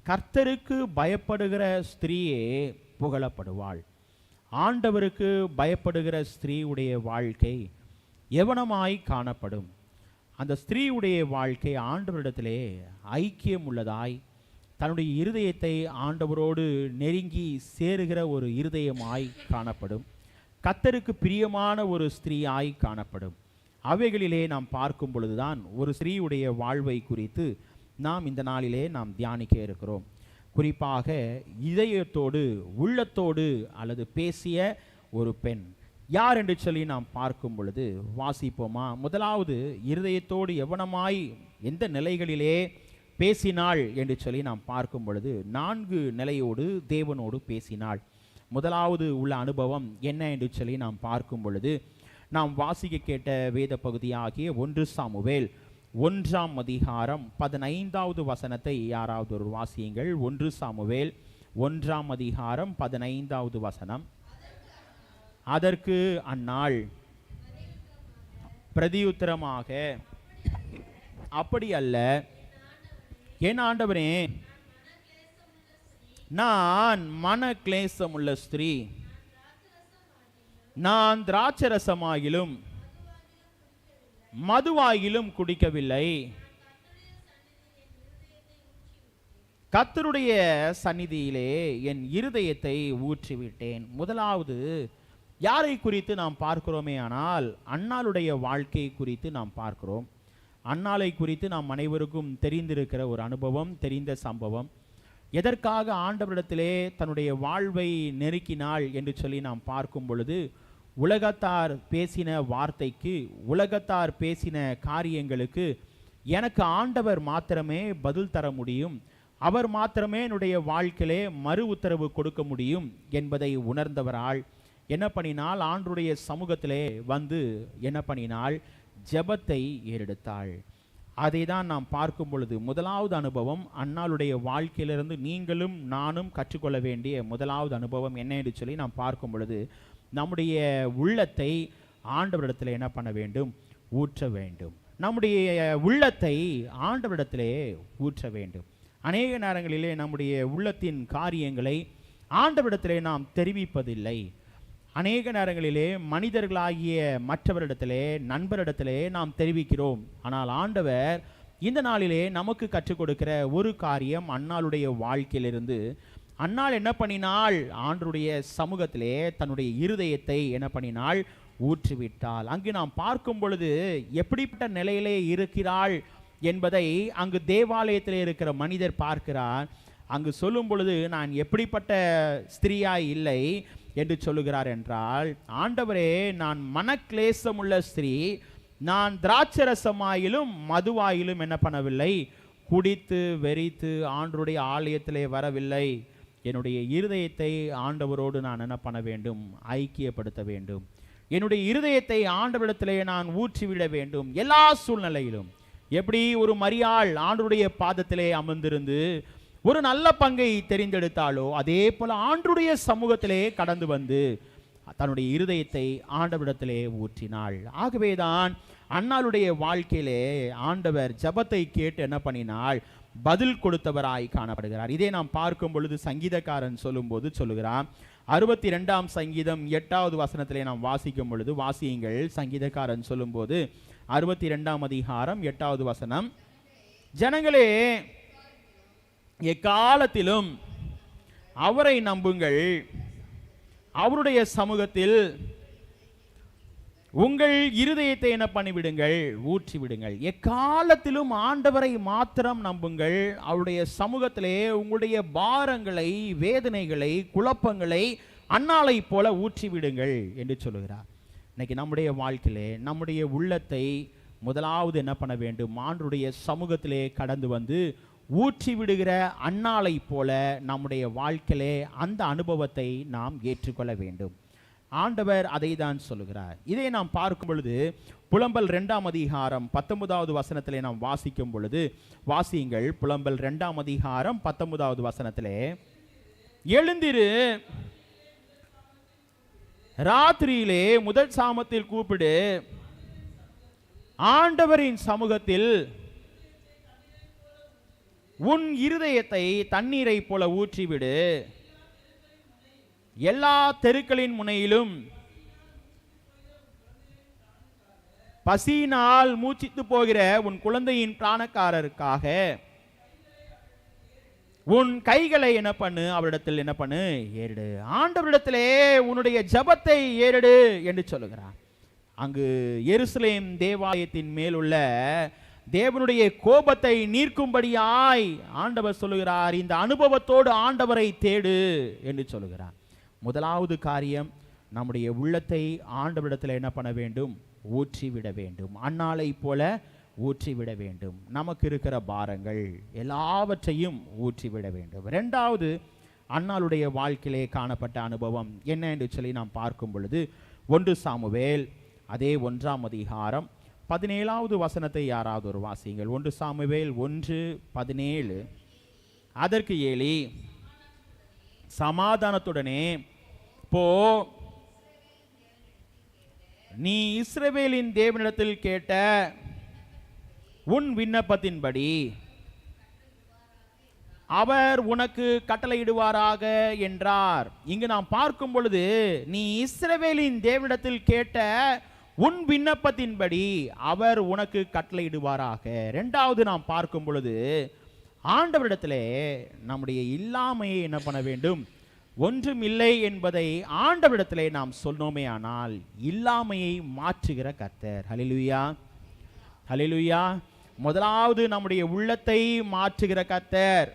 கர்த்தருக்கு பயப்படுகிற ஸ்திரீயே புகழப்படுவாள். ஆண்டவருக்கு பயப்படுகிற ஸ்திரீயுடைய வாழ்க்கை எவனமாய் காணப்படும். அந்த ஸ்திரீயுடைய வாழ்க்கை ஆண்டவரிடத்திலே ஐக்கியம் உள்ளதாய், தன்னுடைய இருதயத்தை ஆண்டவரோடு நெருங்கி சேருகிற ஒரு இருதயமாய் காணப்படும். கர்த்தருக்கு பிரியமான ஒரு ஸ்திரீயாய் காணப்படும். அவைகளிலே நாம் பார்க்கும் பொழுதுதான் ஒரு ஸ்திரீயுடைய வாழ்வை குறித்து நாம் இந்த நாளிலே நாம் தியானிக்க இருக்கிறோம். குறிப்பாக இதயத்தோடு உள்ளத்தோடு அல்லது பேசிய ஒரு பெண் யார் என்று சொல்லி நாம் பார்க்கும் பொழுது வாசிப்போமா? முதலாவது, இருதயத்தோடு எவனமாய் எந்த நிலைகளிலே பேசினாள் என்று சொல்லி நாம் பார்க்கும் பொழுது 4 நிலையோடு தேவனோடு பேசினாள். முதலாவது உள்ள அனுபவம் என்ன என்று சொல்லி நாம் பார்க்கும் பொழுது நாம் வாசிக்க கேட்ட வேத பகுதியாகிய 1 சாமுவேல் 1ஆம் அதிகாரம் 15வது வசனத்தை யாராவது ஒரு வாசியுங்கள். 1 சாமுவேல் 1ஆம் அதிகாரம் 15வது வசனம். அதற்கு அன்னாள் பிரதியுத்தரமாக, அப்படி அல்ல என் ஆண்டவரே, நான் மன கிளேசமுள்ள ஸ்திரீ, நான் திராட்சரசமாகிலும் மதுவாகிலும் குடிக்கவில்லை, கர்த்தருடைய சந்நிதியிலே என் இருதயத்தை ஊற்றிவிட்டேன். முதலாவது யாரை குறித்து நாம் பார்க்கிறோமே ஆனால் அன்னாளுடைய வாழ்க்கை குறித்து நாம் பார்க்கிறோம். அன்னாளை குறித்து நாம் அனைவருக்கும் தெரிந்திருக்கிற ஒரு அனுபவம், தெரிந்த சம்பவம். எதற்காக ஆண்டவரிடத்திலே தன்னுடைய வாழ்வை நெருக்கினாள் என்று சொல்லி நாம் பார்க்கும் பொழுது உலகத்தார் பேசின வார்த்தைக்கு, உலகத்தார் பேசின காரியங்களுக்கு எனக்கு ஆண்டவர் மாத்திரமே பதில் தர முடியும், அவர் மாத்திரமே என்னுடைய வாழ்க்கையிலே மறு உத்தரவு கொடுக்க முடியும் என்பதை உணர்ந்தவரால் என்ன பண்ணினாள்? ஆண்டவருடைய சமூகத்திலே வந்து என்ன பண்ணினாள்? ஜெபத்தை ஏறெடுத்தாள். அதை தான் நாம் பார்க்கும் பொழுது முதலாவது அனுபவம் அன்னாளுடைய வாழ்க்கையிலிருந்து நீங்களும் நானும் கற்றுக்கொள்ள வேண்டிய முதலாவது அனுபவம் என்ன என்று சொல்லி நாம் பார்க்கும் பொழுது நம்முடைய உள்ளத்தை ஆண்டவரிடத்தில் என்ன பண்ண வேண்டும்? ஊற்ற வேண்டும். நம்முடைய உள்ளத்தை ஆண்டவரிடத்திலே ஊற்ற வேண்டும். அநேக நேரங்களிலே நம்முடைய உள்ளத்தின் காரியங்களை ஆண்டவரிடத்திலே நாம் தெரிவிப்பதில்லை. அநேக நேரங்களிலே மனிதர்களாகிய மற்றவரிடத்திலே, நண்பரிடத்திலே நாம் தெரிவிக்கிறோம். ஆனால் ஆண்டவர் இந்த நாளிலே நமக்கு கற்றுக் கொடுக்கிற ஒரு காரியம், அன்னாளுடைய வாழ்க்கையிலிருந்து அன்னாள் என்ன பண்ணினாள்? ஆண்டவருடைய சமூகத்திலே தன்னுடைய இருதயத்தை என்ன பண்ணினாள்? ஊற்றிவிட்டாள். அங்கு நாம் பார்க்கும் பொழுது எப்படிப்பட்ட நிலையிலே இருக்கிறாள் என்பதை அங்கு தேவாலயத்திலே இருக்கிற மனிதர் பார்க்கிறார். அங்கு சொல்லும் பொழுது நான் எப்படிப்பட்ட ஸ்திரீயாய் இல்லை என்று சொல்லுகிறார் என்றால், ஆண்டவரே, நான் மனக்லேசமுள்ள ஸ்திரீ, நான் திராட்சரசமாயிலும் மதுவாயிலும் என்ன பண்ணவில்லை? குடித்து வெறித்து ஆண்டவருடைய ஆலயத்திலே வரவில்லை. என்னுடைய இருதயத்தை ஆண்டவரோடு நான் என்ன பண்ண வேண்டும்? ஐக்கியப்படுத்த வேண்டும். என்னுடைய இருதயத்தை ஆண்டவரிடத்திலே நான் ஊற்றிவிட வேண்டும். எல்லா சூழ்நிலையிலும் எப்படி ஒரு மரியாள் ஆண்டவருடைய பாதத்திலே அமர்ந்திருந்து ஒரு நல்ல பங்கை தெரிந்தெடுத்தாலோ அதே போல ஆண்டவருடைய சமூகத்திலே கடந்து வந்து தன்னுடைய இருதயத்தை ஆண்டவரிடத்திலே ஊற்றினாள். ஆகவேதான் அன்னாளுடைய வாழ்க்கையிலே ஆண்டவர் ஜெபத்தை கேட்டு என்ன பண்ணினாள்? பதில் கொடுத்தவராய் காணப்படுகிறார். இதை நாம் பார்க்கும் பொழுது சங்கீதக்காரன் சொல்லும்போது சொல்லுகிறான். 62ஆம் சங்கீதம் 8வது வசனத்திலே நாம் வாசிக்கும் பொழுது, வாசியுங்கள். சங்கீதக்காரன் சொல்லும்போது 62ஆம் அதிகாரம் 8வது வசனம், ஜனங்களே, எக்காலத்திலும் அவரை நம்புங்கள், அவருடைய சமூகத்தில் உங்கள் இருதயத்தை என்ன பண்ணிவிடுங்கள்? ஊற்றி விடுங்கள். எக்காலத்திலும் ஆண்டவரை மாத்திரம் நம்புங்கள். அவருடைய சமூகத்திலே உங்களுடைய பாரங்களை, வேதனைகளை, குழப்பங்களை அன்னாளை போல ஊற்றி விடுங்கள் என்று சொல்லுகிறார். இன்னைக்கு நம்முடைய வாழ்க்கையிலே நம்முடைய உள்ளத்தை முதலாவது என்ன பண்ண வேண்டும்? ஆண்டவருடைய சமூகத்திலே கடந்து வந்து ஊற்றி விடுகிற அன்னாளை போல நம்முடைய வாழ்க்கையிலே அந்த அனுபவத்தை நாம் ஏற்றுக்கொள்ள வேண்டும். ஆண்டவர் அதை தான் சொல்லுகிறார். இதை நாம் பார்க்கும் பொழுது புலம்பல் 2ஆம் அதிகாரம் 19வது வசனத்திலே நாம் வாசிக்கும் பொழுது, வாசியுங்கள். புலம்பல் 2ஆம் அதிகாரம் 19வது வசனத்திலே, எழுந்திரு, ராத்திரியிலே முதல் சாமத்தில் கூப்பிடு, ஆண்டவரின் சமூகத்தில் உன் இருதயத்தை தண்ணீரை போல ஊற்றிவிடு, எல்லா தெருக்களின் முனையிலும் பசியினால் மூச்சித்து போகிற உன் குழந்தையின் பிராணக்காரருக்காக உன் கைகளை என்ன பண்ணு, அவரிடத்தில் என்ன பண்ணு, ஏறிடு. ஆண்டவரிடத்திலே உன்னுடைய ஜபத்தை ஏறிடு என்று சொல்லுகிறார். அங்கு எருசலேம் தேவாலயத்தின் மேலுள்ள தேவனுடைய கோபத்தை நீக்கும்படியாய் ஆண்டவர் சொல்லுகிறார். இந்த அனுபவத்தோடு ஆண்டவரை தேடு என்று சொல்லுகிறார். முதலாவது காரியம், நம்முடைய உள்ளத்தை ஆண்டவரிடத்தில் என்ன பண்ண வேண்டும், ஊற்றிவிட வேண்டும். அன்னாளை போல ஊற்றிவிட வேண்டும். நமக்கு இருக்கிற பாரங்கள் எல்லாவற்றையும் ஊற்றிவிட வேண்டும். இரண்டாவது, அன்னாளுடைய வாழ்க்கையிலே காணப்பட்ட அனுபவம் என்ன என்று சொல்லி நாம் பார்க்கும் பொழுது, 1 சாமுவேல் அதே 1ஆம் அதிகாரம் 17வது வசனத்தை யாராவது ஒரு வாசியுங்கள். 1 சாமுவேல் 1:17. அதற்கு ஏலி, சமாதானத்துடனே போ, நீ இஸ்ரவேலின் தேவனிடத்தில் கேட்ட உன் விண்ணப்பத்தின்படி அவர் உனக்கு கட்டளையிடுவாராக என்றார். இங்கு நாம் பார்க்கும் பொழுது, நீ இஸ்ரவேலின் தேவனிடத்தில் கேட்ட உன் விண்ணப்பத்தின்படி அவர் உனக்கு கட்டளையிடுவாராக. இரண்டாவது நாம் பார்க்கும் பொழுது, ஆண்டவரிடத்திலே நம்முடைய இல்லாமையை என்ன பண்ண வேண்டும், ஒன்றுமில்லை என்பதை ஆண்டவரிடத்திலே நாம் சொன்னோமே ஆனால் இல்லாமையை மாற்றுகிற கர்த்தர். ஹல்லேலூயா, ஹல்லேலூயா. முதலாவது நம்முடைய உள்ளத்தை மாற்றுகிற கர்த்தர்,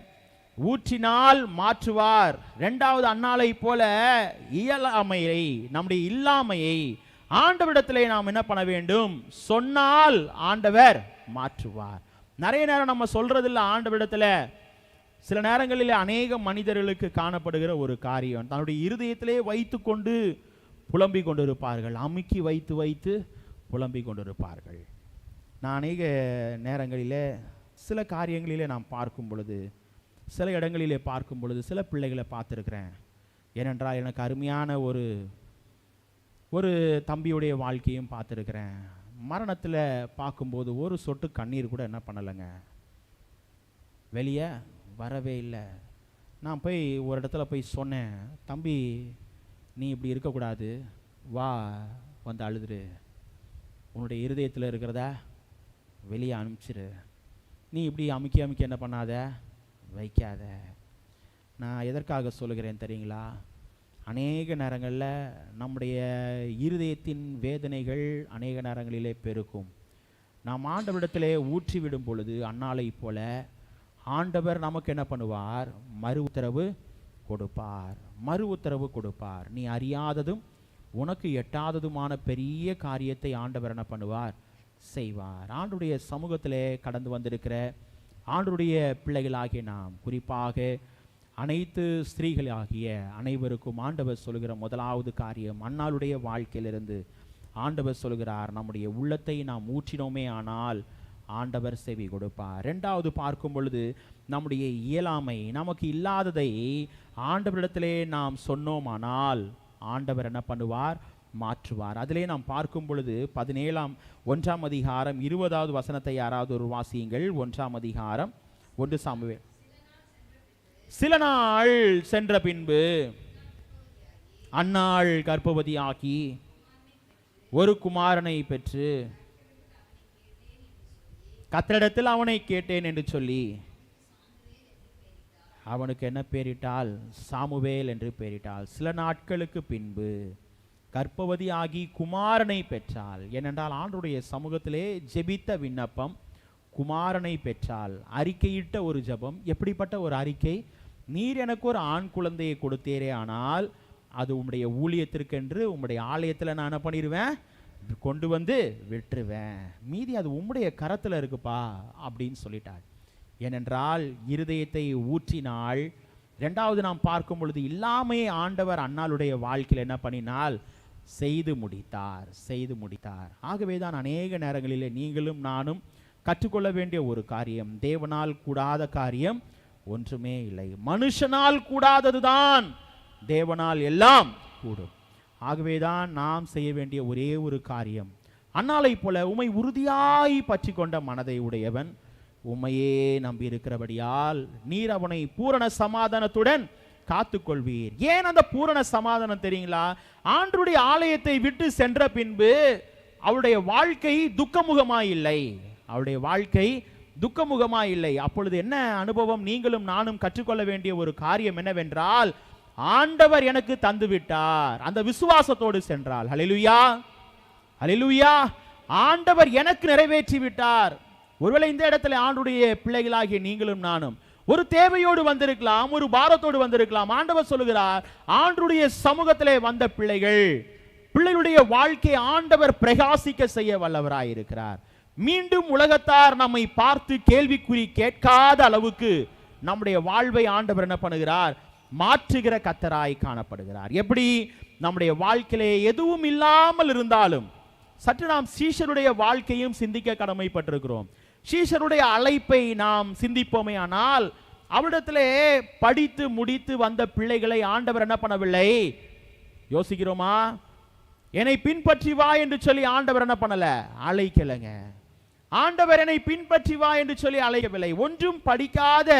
ஊற்றினால் மாற்றுவார். இரண்டாவது, அன்னாளை போல இயலாமையை, நம்முடைய இல்லாமையை ஆண்டவரிடத்திலே நாம் என்ன பண்ண வேண்டும், சொன்னால் ஆண்டவர் மாற்றுவார். நிறைய நேரம் நம்ம சொல்றதில்ல ஆண்டவரிடத்துல. சில நேரங்களில் அநேக மனிதர்களுக்கு காணப்படுகிற ஒரு காரியம், தன்னுடைய இருதயத்திலே வைத்து கொண்டு புலம்பிக் கொண்டிருப்பார்கள், அமுக்கி வைத்து வைத்து புலம்பிக் கொண்டிருப்பார்கள். நான் அநேக நேரங்களிலே சில காரியங்களிலே நாம் பார்க்கும் பொழுது, சில இடங்களிலே பார்க்கும் பொழுது சில பிள்ளைகளை பார்த்துருக்கிறேன். ஏனென்றால் எனக்கு அருமையான ஒரு தம்பியுடைய வாழ்க்கையும் பார்த்துருக்கிறேன். மரணத்தில் பார்க்கும்போது ஒரு சொட்டு கண்ணீர் கூட என்ன பண்ணலைங்க, வெளியே வரவே இல்லை. நான் போய் ஒரு இடத்துல போய் சொன்னேன், தம்பி நீ இப்படி இருக்கக்கூடாது, வா வந்து அழுதுரு, உன்னுடைய இருதயத்தில் இருக்கிறத வெளியே அனுப்பிச்சிரு, நீ இப்படி அமுக்கி அமுக்கி என்ன பண்ணாத, வைக்காத. நான் எதற்காக சொல்லுகிறேன் தெரியுங்களா, அநேக நேரங்களில் நம்முடைய இருதயத்தின் வேதனைகள் அநேக நேரங்களிலே பெருக்கும். நாம் ஆண்டவரிடத்திலே ஊற்றி விடும் பொழுது அன்னாளை போல ஆண்டவர் நமக்கு என்ன பண்ணுவார், மறு உத்தரவு கொடுப்பார், மறு உத்தரவு கொடுப்பார். நீ அறியாததும் உனக்கு எட்டாததுமான பெரிய காரியத்தை ஆண்டவர் என்ன பண்ணுவார், செய்வார். ஆண்டுடைய சமூகத்திலே கடந்து வந்திருக்கிற ஆண்டுடைய பிள்ளைகளாகிய நாம், குறிப்பாக அனைத்து ஸ்திரீகளாகிய அனைவருக்கும் ஆண்டவர் சொல்லுகிற முதலாவது காரியம், அன்னாளுடைய வாழ்க்கையிலிருந்து ஆண்டவர் சொல்கிறார், நம்முடைய உள்ளத்தை நாம் ஊற்றினோமே ஆனால் ஆண்டவர் செவி கொடுப்பார். இரண்டாவது பார்க்கும் பொழுது, நம்முடைய இயலாமை, நமக்கு இல்லாததை ஆண்டவரிடத்திலே நாம் சொன்னோமானால் ஆண்டவர் என்ன பண்ணுவார், மாற்றுவார். அதிலே நாம் பார்க்கும் பொழுது 1ஆம் அதிகாரம் 20வது வசனத்தை யாராவது ஒரு வாசியுங்கள். 1ஆம் அதிகாரம் 1 சாமுவேல். சில நாள் சென்ற பின்பு அன்னாள் கர்ப்பவதியாகி ஒரு குமாரனை பெற்று கர்த்தரிடத்தில் அவனை கேட்டேன் என்று சொல்லி அவனுக்கு என்ன பெயரிட்டாள், சாமுவேல் என்று பெயரிட்டாள். சில நாட்களுக்கு பின்பு கர்ப்பவதி ஆகி குமாரனை பெற்றாள். ஏனென்றால் ஆண்டவருடைய சமூகத்திலே ஜெபித்த விண்ணப்பம், குமாரனை பெற்றாள். அறிக்கையிட்ட ஒரு ஜெபம். எப்படிப்பட்ட ஒரு அறிக்கை, நீர் எனக்கு ஒரு ஆண் குழந்தையை கொடுத்தீரே, ஆனால் அது உம்முடைய ஊழியத்திற்கென்று உம்முடைய ஆலயத்தில் நான் என்ன பண்ணிடுவேன், கொண்டு வந்து விட்டுருவேன், மீதி அது உம்முடைய கரத்தில் இருக்குப்பா அப்படின்னு சொல்லிட்டாள். ஏனென்றால் இருதயத்தை ஊற்றினாள். இரண்டாவது நாம் பார்க்கும் பொழுது, இல்லாமையை ஆண்டவர் அன்னாளுடைய வாழ்க்கையில் என்ன பண்ணினால் செய்து முடித்தார். ஆகவே தான் அநேக நேரங்களிலே நீங்களும் நானும் கற்றுக்கொள்ள வேண்டிய ஒரு காரியம், தேவனால் கூடாத காரியம் ஒன்றுமே இல்லை. மனுஷனால் கூடாததுதான் தேவனால் எல்லாம் கூடும். ஆகவேதான் நாம் செய்ய வேண்டிய ஒரே ஒரு காரியம், அன்னாலை போல உம்மை உறுதியாய் பற்றி கொண்ட மனதை உடையவன் உம்மையே நம்பி இருக்கிறபடியால் நீர் அவனை பூரண சமாதானத்துடன் காத்துக்கொள்வீர். ஏன் அந்த பூரண சமாதானம் தெரியுங்களா? ஆண்டவருடைய ஆலயத்தை விட்டு சென்ற பின்பு அவருடைய வாழ்க்கை துக்கமுகமாய் இல்லை. அப்பொழுது என்ன அனுபவம்? நீங்களும் நானும் கற்றுக்கொள்ள வேண்டிய ஒரு காரியம் என்னவென்றால், ஆண்டவர் எனக்கு தந்து விட்டார், அந்த விசுவாசத்தோடு சென்றால், ஹல்லேலூயா ஹல்லேலூயா, ஆண்டவர் எனக்கு நிறைவேற்றி விட்டார். ஒருவேளை இந்த இடத்துல ஆண்டவருடைய பிள்ளைகளாகிய நீங்களும் நானும் ஒரு தேவையோடு வந்திருக்கலாம், ஒரு பாரத்தோடு வந்திருக்கலாம். ஆண்டவர் சொல்லுகிறார், ஆண்டவருடைய சமூகத்திலே வந்த பிள்ளைகளுடைய வாழ்க்கையை ஆண்டவர் பிரகாசிக்க செய்ய வல்லவராயிருக்கிறார். மீண்டும் உலகத்தார் நம்மை பார்த்து கேள்விக்குறி கேட்காத அளவுக்கு நம்முடைய வாழ்வை ஆண்டவர் என்ன பண்ணுகிறார்? மாற்றுகிற கர்த்தராய் காணப்படுகிறார். எப்படி? நம்முடைய வாழ்க்கையிலே எதுவும் இல்லாமல் இருந்தாலும் சற்று நாம் சீஷருடைய வாழ்க்கையும் சிந்திக்க கடமைப்பட்டிருக்கிறோம். சீஷருடைய அழைப்பை நாம் சிந்திப்போமே ஆனால், அவரிடத்திலே படித்து முடித்து வந்த பிள்ளைகளை ஆண்டவர் என்ன பண்ணவில்லை? யோசிக்கிறோமா? என்னை பின்பற்றி வா என்று சொல்லி ஆண்டவர் என்ன பண்ணல? அழைக்கலைங்க. ஆண்டவர் என்னை பின்பற்றி வா என்று சொல்லி அழைக்கவில்லை. ஒன்றும் படிக்காத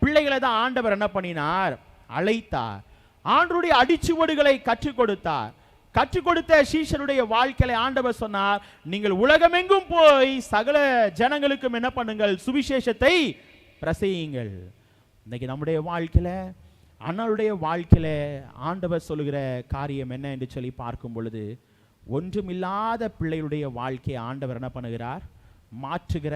பிள்ளைகளை தான் ஆண்டவர் என்ன பண்ணினார்? அழைத்தார். ஆண்டவருடைய அடிச்சுவடுகளை கற்றுக் கொடுத்தார். கற்றுக் கொடுத்த சீஷருடைய வாழ்க்கையை ஆண்டவர் சொன்னார், நீங்கள் உலகமெங்கும் போய் சகல ஜனங்களுக்கும் என்ன பண்ணுங்கள்? சுவிசேஷத்தை பிரசங்கியுங்கள். இன்னைக்கு நம்முடைய வாழ்க்கையில, அண்ணனுடைய வாழ்க்கையில ஆண்டவர் சொல்லுகிற காரியம் என்ன என்று சொல்லி பார்க்கும் பொழுது, ஒன்றுமில்லாத பிள்ளைகளுடைய வாழ்க்கையை ஆண்டவர் என்ன பண்ணுகிறார்? மாற்றுகிற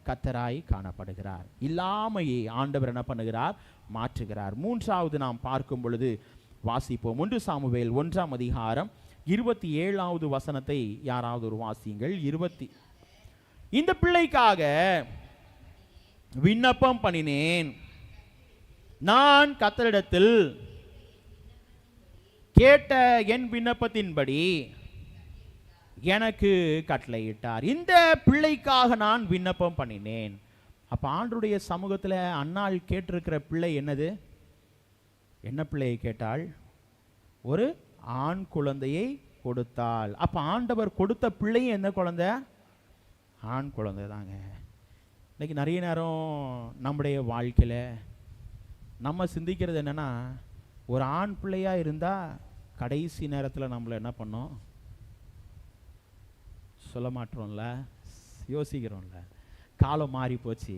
கர்த்தராய் காணப்படுகிறார். இல்லாமையை ஆண்டவர் என்ன பண்ணுகிறார்? மாற்றுகிறார். மூன்றாவது நாம் பார்க்கும் பொழுது வாசிப்போம். 1 சாமுவேல் 1ஆம் அதிகாரம் 27வது வசனத்தை யாராவது ஒரு வாசியுங்கள். இந்த பிள்ளைக்காக விண்ணப்பம் பண்ணினேன், நான் கர்த்தரிடத்தில் கேட்ட என் விண்ணப்பத்தின்படி எனக்கு கட்டளையிட்டார். இந்த பிள்ளைக்காக நான் விண்ணப்பம் பண்ணினேன். அப்ப ஆண்டவருடைய சமூகத்தில் அன்னாள் கேட்டிருக்கிற பிள்ளை என்னது? என்ன பிள்ளையை கேட்டாள்? ஒரு ஆண் குழந்தையை கொடுத்தாள். அப்ப ஆண்டவர் கொடுத்த பிள்ளையும் என்ன குழந்தை? ஆண் குழந்தை தாங்க. இன்னைக்கு நிறைய நேரம் நம்முடைய வாழ்க்கையில நம்ம சிந்திக்கிறது என்னன்னா, ஒரு ஆண் பிள்ளையா இருந்தா கடைசி நேரத்தில் நம்மளை என்ன பண்ணோம்? சொல்ல மாட்டோம்ல, யோசிக்கிறோம்ல. காலம் மாறி போச்சு.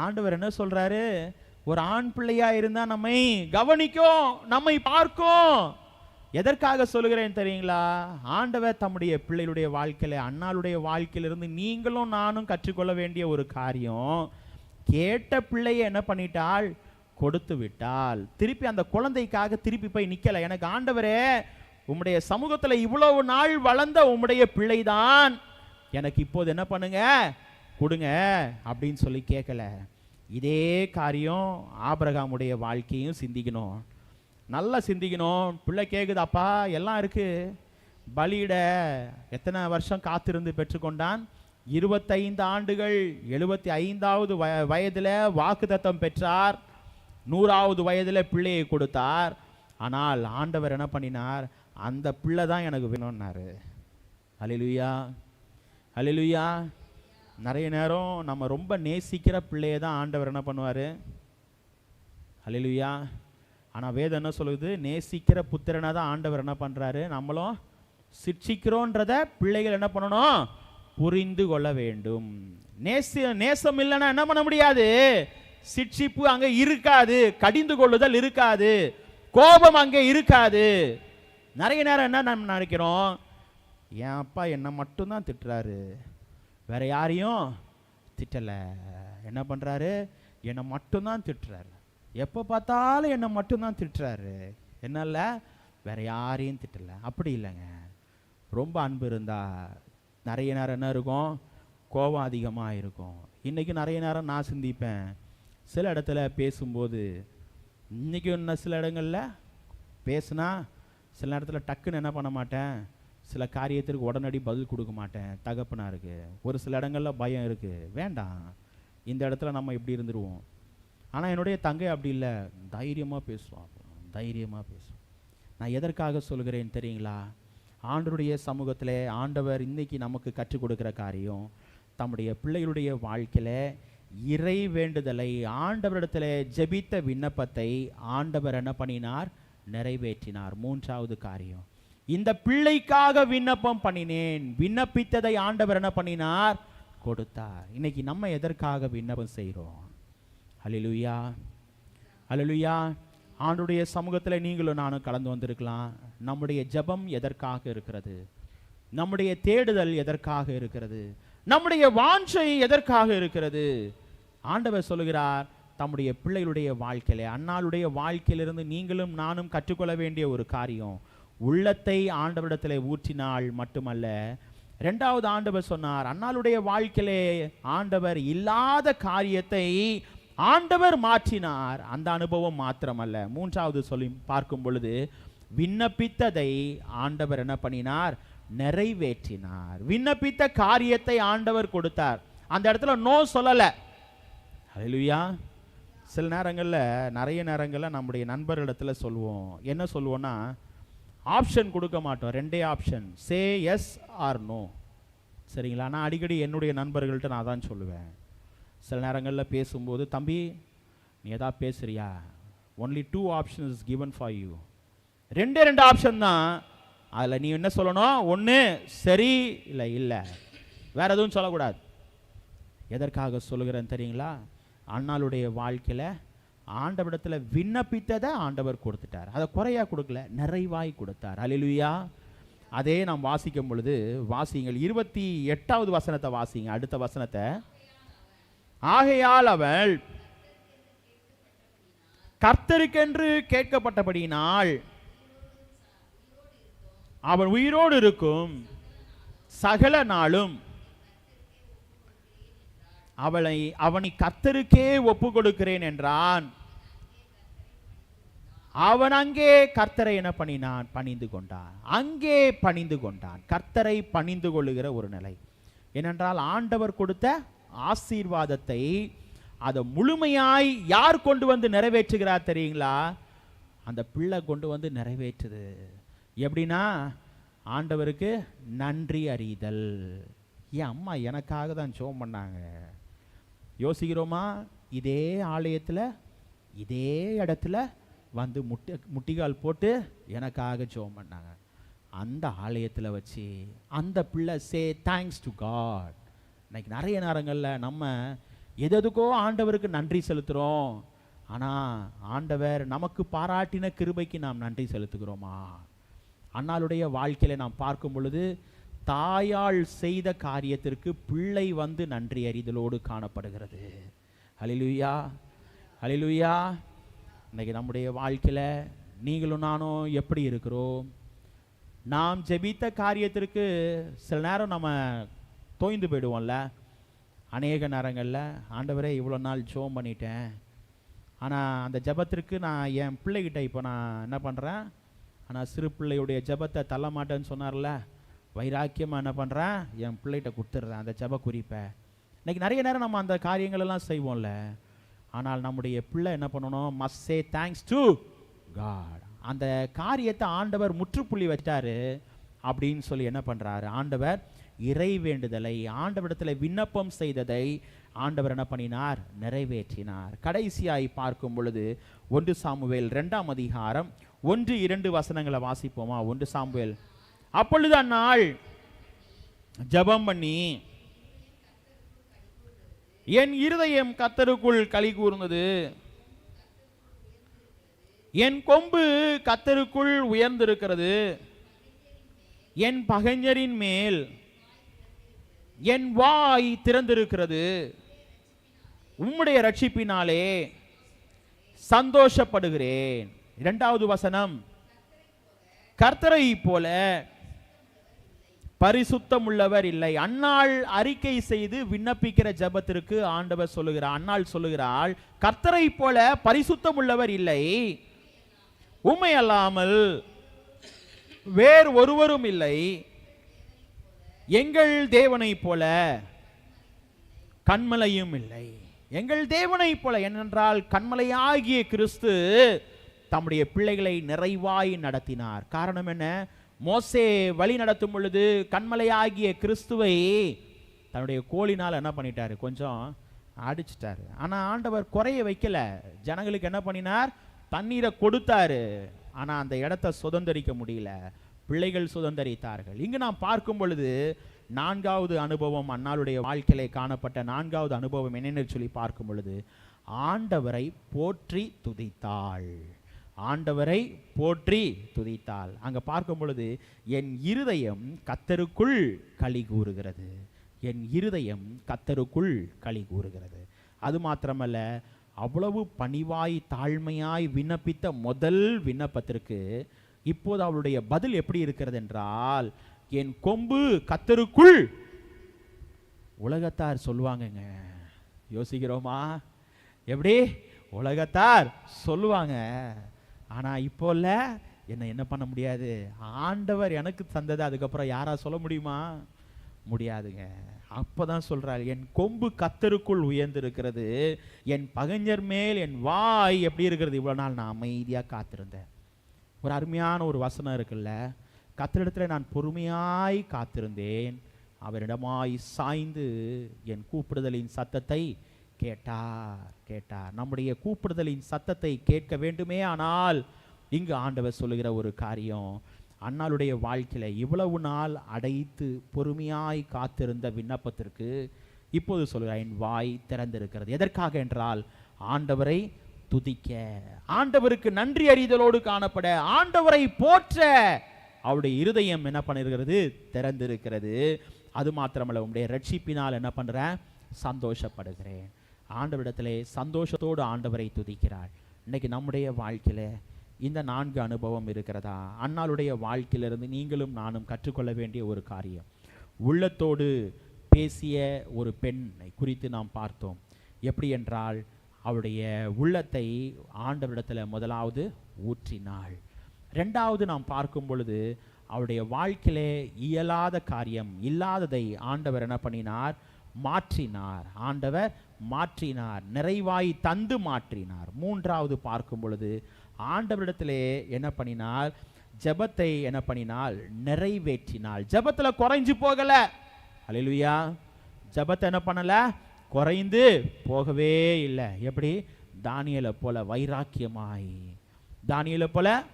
ஆண்டவர் என்ன சொல்றாரு? ஒரு ஆண் பிள்ளையா இருந்தா நம்மை கவனிக்கும், நம்மை பார்க்கும். எதற்காக சொல்லுகிறேன் தெரியுங்களா? ஆண்டவர் தம்முடைய பிள்ளைகளுடைய வாழ்க்கையில, அண்ணாளுடைய வாழ்க்கையிலிருந்து நீங்களும் நானும் கற்றுக்கொள்ள வேண்டிய ஒரு காரியம், கேட்ட பிள்ளையை என்ன பண்ணிட்டாள்? கொடுத்து விட்டாள். திருப்பி அந்த குழந்தைக்காக திருப்பி போய் நிக்கல. எனக்கு ஆண்டவரே, உம்முடைய சமூகத்துல இவ்வளவு நாள் வளர்ந்த உம்முடைய பிள்ளைதான், எனக்கு இப்போது என்ன பண்ணுங்க? கொடுங்க அப்படின்னு சொல்லி கேட்கல. இதே காரியம் ஆபிரகாமுடைய வாழ்க்கையும் சிந்திக்கணும், நல்லா சிந்திக்கணும். பிள்ளை கேக்குதாப்பா, எல்லாம் இருக்கு, பலியிட எத்தனை வருஷம் காத்திருந்து பெற்றுக்கொண்டான்? 25 ஆண்டுகள். 75வது வயதுல வாக்குத்தத்தம் பெற்றார். 100வது வயதுல பிள்ளையை கொடுத்தார். ஆனால் ஆண்டவர் என்ன பண்ணினார்? அந்த பிள்ளை தான் எனக்கு வேணும்னாரு. ஹல்லேலூயா ஹல்லேலூயா. நிறைய நேரம் நம்ம ரொம்ப நேசிக்கிற பிள்ளையை தான் ஆண்டவர் என்ன பண்ணுவார்? ஹல்லேலூயா. ஆனால் வேதம் என்ன சொல்லுது? நேசிக்கிற புத்திரனை தான் ஆண்டவர் என்ன பண்ணுறாரு? நம்மளும் சிட்சிக்கிறோன்றத பிள்ளைகள் என்ன பண்ணணும்? புரிந்து கொள்ள வேண்டும். நேசம் இல்லைன்னா என்ன பண்ண முடியாது? சிட்சிப்பு அங்கே இருக்காது, கடிந்து கொள்ளுதல் இருக்காது, கோபம் அங்கே இருக்காது. நிறைய நேரம் என்ன நம்ம நினைக்கிறோம்? என் அப்பா என்னை மட்டும்தான் திட்டுறாரு, வேற யாரையும் திட்டலை. என்ன பண்ணுறாரு? என்னை மட்டும்தான் திட்டுறாரு, எப்போ பார்த்தாலும் என்னை மட்டும்தான் திட்டுறாரு, என்னல்ல வேற யாரையும் திட்டலை. அப்படி இல்லைங்க. ரொம்ப அன்பு இருந்தா நிறைய நேரம் என்ன இருக்கும்? கோபம் அதிகமாக இருக்கும். இன்றைக்கி நிறைய நேரம் நான் சிந்திப்பேன், சில இடத்துல பேசும்போது, இன்றைக்கி இன்னும் சில இடங்களில் பேசுனா சில நேரத்தில் டக்குன்னு என்ன பண்ண மாட்டேன், சில காரியத்திற்கு உடனடி பதில் கொடுக்க மாட்டேன். தகப்பனா இருக்கு. ஒரு சில இடங்களில் பயம் இருக்குது, வேண்டாம் இந்த இடத்துல நம்ம இப்படி இருந்துருவோம். ஆனால் என்னுடைய தங்கை அப்படி இல்லை, தைரியமாக பேசுவான், தைரியமாக பேசுவான். நான் எதற்காக சொல்கிறேன் தெரியுங்களா? ஆண்டவருடைய சமூகத்தில் ஆண்டவர் இன்னைக்கு நமக்கு கற்றுக் கொடுக்குற காரியம், தம்முடைய பிள்ளைகளுடைய வாழ்க்கையில் இறை வேண்டுதலை, ஆண்டவரிடத்தில் ஜெபித்த விண்ணப்பத்தை ஆண்டவர் என்ன பண்ணினார்? நிறைவேற்றினார். மூன்றாவது காரியம், இந்த பிள்ளைக்காக விண்ணப்பம் பண்ணினேன், விண்ணப்பித்ததை ஆண்டவர் என்ன பண்ணினார்? கொடுத்தார். இன்னைக்கு நம்ம எதற்காக விண்ணப்பம் செய்கிறோம்? ஹல்லேலூயா, ஹல்லேலூயா. ஆண்டவருடைய சமூகத்தில் நீங்களும் நானும் கலந்து வந்திருக்கலாம். நம்முடைய ஜெபம் எதற்காக இருக்கிறது? நம்முடைய தேடுதல் எதற்காக இருக்கிறது? நம்முடைய வாஞ்சை எதற்காக இருக்கிறது? ஆண்டவர் சொல்லுகிறார், தம்முடைய பிள்ளைகளுடைய வாழ்க்கையில, அன்னாளுடைய வாழ்க்கையிலிருந்து நீங்களும் நானும் கற்றுக்கொள்ள வேண்டிய ஒரு காரியம், உள்ளத்தை ஆண்டவரிடத்தில் ஊற்றினால் மட்டுமல்ல, இரண்டாவது ஆண்டவர் சொன்னார், அன்னாளுடைய வாழ்க்கையிலே ஆண்டவர் இல்லாத காரியத்தை ஆண்டவர் மாற்றினார். அந்த அனுபவம் மாத்திரமல்ல, மூன்றாவது சொல்லி பார்க்கும் பொழுது, விண்ணப்பித்ததை ஆண்டவர் என்ன பண்ணினார்? நிறைவேற்றினார். விண்ணப்பித்த காரியத்தை ஆண்டவர் கொடுத்தார். அந்த இடத்துல நோ சொல்லல. ஹல்லேலூயா. சில நேரங்களில், நிறைய நேரங்களில் நம்முடைய நண்பர்களிடத்துல சொல்லுவோம், என்ன சொல்லுவோம்னா, ஆப்ஷன் கொடுக்க மாட்டோம், ரெண்டே option, say yes or no. சரிங்களா? நான் அடிக்கடி என்னுடைய நண்பர்கள்ட்ட நான் தான் சொல்லுவேன். சில நேரங்களில் பேசும்போது, தம்பி நீ எதாவது பேசுறியா, only 2 options given for you. ரெண்டு ஆப்ஷன் தான். அதில் நீ என்ன சொல்லணும்? ஒன்று சரி, இல்லை இல்லை, வேற எதுவும் சொல்லக்கூடாது. எதற்காக சொல்லுகிறேன்னு தெரியுங்களா? அண்ணாளுடைய வாழ்க்கையில் ஆண்டவரிடத்தில் விண்ணப்பித்ததை ஆண்டவர் கொடுத்துட்டார். அதை குறையா கொடுக்கல, நிறைவாய் கொடுத்தார். ஹல்லேலூயா. அதே நாம் வாசிக்கும் பொழுது, வாசிங்கள் 28வது வசனத்தை வாசிங்க, அடுத்த வசனத்தை. ஆகையால் அவள் கர்த்தருக்கென்று கேட்கப்பட்டபடியினால் அவன் உயிரோடு இருக்கும் சகல நாளும் அவனை கர்த்தருக்கே ஒப்பு கொடுக்கிறேன் என்றான். அவன் அங்கே கர்த்தரை என்ன பண்ணினான்? பணிந்து கொண்டான். அங்கே பணிந்து கொண்டான். கர்த்தரை பணிந்து கொள்ளுகிற ஒரு நிலை. ஏனென்றால் ஆண்டவர் கொடுத்த ஆசீர்வாதத்தை அதை முழுமையாய் யார் கொண்டு வந்து நிறைவேற்றுகிறார் தெரியுங்களா? அந்த பிள்ளை கொண்டு வந்து நிறைவேற்றுது. எப்படின்னா, ஆண்டவருக்கு நன்றி அறிதல். என் அம்மா எனக்காக தான் ஜெபம் பண்ணாங்க. யோசிக்கிறோமா? இதே ஆலயத்தில், இதே இடத்துல வந்து முட்டிகால் போட்டு எனக்காக ஜெபம் பண்ணாங்க. அந்த ஆலயத்தில் வச்சு அந்த பிள்ளை சே தேங்க்ஸ் டு காட். இன்னைக்கு நிறைய நேரங்களில் நம்ம எதுக்கோ ஆண்டவருக்கு நன்றி செலுத்துகிறோம். ஆனால் ஆண்டவர் நமக்கு பாராட்டின கிருபைக்கு நாம் நன்றி செலுத்துகிறோமா? அன்னாளுடைய வாழ்க்கையில நாம் பார்க்கும் பொழுது, தாயால் செய்த காரியத்திற்கு பிள்ளை வந்து நன்றி அறிதலோடு காணப்படுகிறது. ஹல்லேலூயா, ஹல்லேலூயா. இன்னைக்கு நம்முடைய வாழ்க்கையில் நீங்களும் நானும் எப்படி இருக்கிறோம்? நாம் ஜெபித்த காரியத்திற்கு சில நேரம் நம்ம தோய்ந்து போயிடுவோம்ல. அநேக நேரங்களில், ஆண்டவரே இவ்வளோ நாள் ஜெபம் பண்ணிட்டேன், ஆனால் அந்த ஜெபத்திற்கு நான் என் பிள்ளைகிட்ட இப்போ நான் என்ன பண்ணுறேன்? ஆனால் சிறு பிள்ளையுடைய ஜெபத்தை தள்ள மாட்டேன்னு சொன்னார்ல, வைராக்கியமாக என்ன பண்ணுறேன்? என் பிள்ளைகிட்ட கொடுத்துட்றேன் அந்த ஜெப குறிப்பை. இன்னைக்கு நிறைய நேரம் நம்ம அந்த காரியங்களெல்லாம் செய்வோம்ல. ஆனால் நம்முடைய பிள்ளை என்ன பண்ணணும்? Must say thanks to God. அந்த காரியத்தை ஆண்டவர் முற்றுப்புள்ளி வச்சாரு அப்படின்னு சொல்லி என்ன பண்ணுறாரு? ஆண்டவர் இறை வேண்டுதலை, ஆண்டவரிடத்தில் விண்ணப்பம் செய்ததை ஆண்டவர் என்ன பண்ணினார்? நிறைவேற்றினார். கடைசியாய் பார்க்கும் பொழுது 1 சாமுவேல் 2ஆம் அதிகாரம் 1-2 வசனங்களை வாசிப்போமா? 1 சாமுவேல். அப்பொழுது அந்நாள் ஜெபம் பண்ணி, என் இருதயம் கர்த்தருக்குள் களி கூர்ந்தது, என் கொம்பு கர்த்தருக்குள் உயர்ந்திருக்கிறது, என் பகைஞரின் மேல் என் வாய் திறந்திருக்கிறது, உம்முடைய ரட்சிப்பினாலே சந்தோஷப்படுகிறேன். 2வது வசனம், கர்த்தரை போல பரிசுத்தம் உள்ளவர் இல்லை. அன்னாள் அறிக்கை செய்து விண்ணப்பிக்கிற ஜெபத்திற்கு ஆண்டவர் சொல்லுகிறார், அன்னாள் சொல்லுகிறாள், கர்த்தரை போல பரிசுத்தம் உள்ளவர் இல்லை, உம்மை அல்லாமல் வேறு ஒருவரும் இல்லை, எங்கள் தேவனைப் போல கன்மலையும் இல்லை. எங்கள் தேவனைப் போல ஏனென்றால் கன்மலையாகிய கிறிஸ்து தம்முடைய பிள்ளைகளை நிறைவாய் நடத்தினார். காரணம் என்ன? மோசே வழி நடத்தும் பொழுது கன்மலையாகிய கிறிஸ்துவை தன்னுடைய கோலினால் என்ன பண்ணிட்டாரு? கொஞ்சம் அடிச்சிட்டாரு. ஆனா ஆண்டவர் குறைய வைக்கல. ஜனங்களுக்கு என்ன பண்ணினார்? தண்ணீரை கொடுத்தாரு. ஆனா அந்த இடத்தை சுதந்தரிக்க முடியல. பிள்ளைகள் சுதந்தரித்தார்கள். இங்கு நாம் பார்க்கும் பொழுது நான்காவது அனுபவம், அன்னாளுடைய வாழ்க்கையிலே காணப்பட்ட நான்காவது அனுபவம் என்னென்னு சொல்லி பார்க்கும் பொழுது, ஆண்டவரை போற்றி துதித்தாள். ஆண்டவரை போற்றி துதித்தாள். அங்க பார்க்கும் பொழுது, என் இருதயம் கர்த்தருக்குள் களி கூறுகிறது. என் இருதயம் கர்த்தருக்குள் களி கூறுகிறது. அது மாத்திரமல்ல, அவ்வளவு பணிவாய் தாழ்மையாய் விண்ணப்பித்த முதல் விண்ணப்பத்திற்கு இப்போது அவளுடைய பதில் எப்படி இருக்கிறது என்றால், என் கொம்பு கர்த்தருக்குள். உலகத்தார் சொல்லுவாங்கங்க, யோசிக்கிறோமா? எப்படி உலகத்தார் சொல்லுவாங்க. ஆனா இப்போ இல்ல, என்ன பண்ண முடியாது. ஆண்டவர் எனக்கு தந்தது அதுக்கப்புறம் யாரா சொல்ல முடியுமா? முடியாதுங்க. அப்பதான் சொல்றாள், என் கொம்பு கர்த்தருக்குள் உயர்ந்திருக்கிறது, என் பகைஞர் மேல் என் வாய் எப்படி இருக்கிறது? இவ்வளவு நாள் நான் அமைதியா காத்திருந்தேன். ஒரு அருமையான ஒரு வசனம் இருக்குல்ல, கர்த்தரிடத்துல நான் பொறுமையாய் காத்திருந்தேன், அவரிடமாய் சாய்ந்து என் கூப்பிடுதலின் சத்தத்தை கேட்டார். நம்முடைய கூப்பிடுதலின் சத்தத்தை கேட்க வேண்டுமே. ஆனால் இங்கு ஆண்டவர் சொல்லுகிற ஒரு காரியம், அன்னாளுடைய வாழ்க்கையில இவ்வளவு நாள் அடைத்து பொறுமையாய் காத்திருந்த விண்ணப்பத்திற்கு இப்போது சொல்கிறார், என் வாய் திறந்திருக்கிறது. எதற்காக என்றால், ஆண்டவரை துதிக்க, ஆண்டவருக்கு நன்றி அறிதலோடு காணப்பட, ஆண்டவரை போற்ற அவருடைய இருதயம் என்ன பண்ணிருக்கிறது? திறந்திருக்கிறது. அது மாத்திரமல்ல, உங்களுடைய ரட்சிப்பினால் என்ன பண்றேன்? சந்தோஷப்படுகிறேன். ஆண்டவரிடத்திலே சந்தோஷத்தோடு ஆண்டவரை துதிக்கிறாள். இன்னைக்கு நம்முடைய வாழ்க்கையில இந்த 4 அனுபவம் இருக்கிறதா? அன்னாளுடைய வாழ்க்கையிலிருந்து நீங்களும் நானும் கற்றுக்கொள்ள வேண்டிய ஒரு காரியம். உள்ளத்தோடு பேசிய ஒரு பெண்ணை குறித்து நாம் பார்த்தோம். எப்படி என்றால், அவருடைய உள்ளத்தை ஆண்டவரிடத்தில் முதலாவது ஊற்றினாள். ரெண்டாவது நாம் பார்க்கும் பொழுது, அவருடைய வாழ்க்கையிலே இயலாத காரியம், இல்லாததை ஆண்டவர் என்ன பண்ணினார்? மாற்றினார். ஆண்டவர் மாற்றினார், நிறைவாய் தந்து மாற்றினார். மூன்றாவது பார்க்கும் பொழுது, ஆண்டவரிடத்திலே என்ன பண்ணினார்? ஜெபத்தை என்ன பண்ணினாள்? நிறைவேற்றினாள். ஜெபத்துல குறைஞ்சு போகல. அல்லேலூயா. ஜெபத்தை என்ன பண்ணல? குறைந்து போகவே இல்லை. எப்படி? தானியேலை போல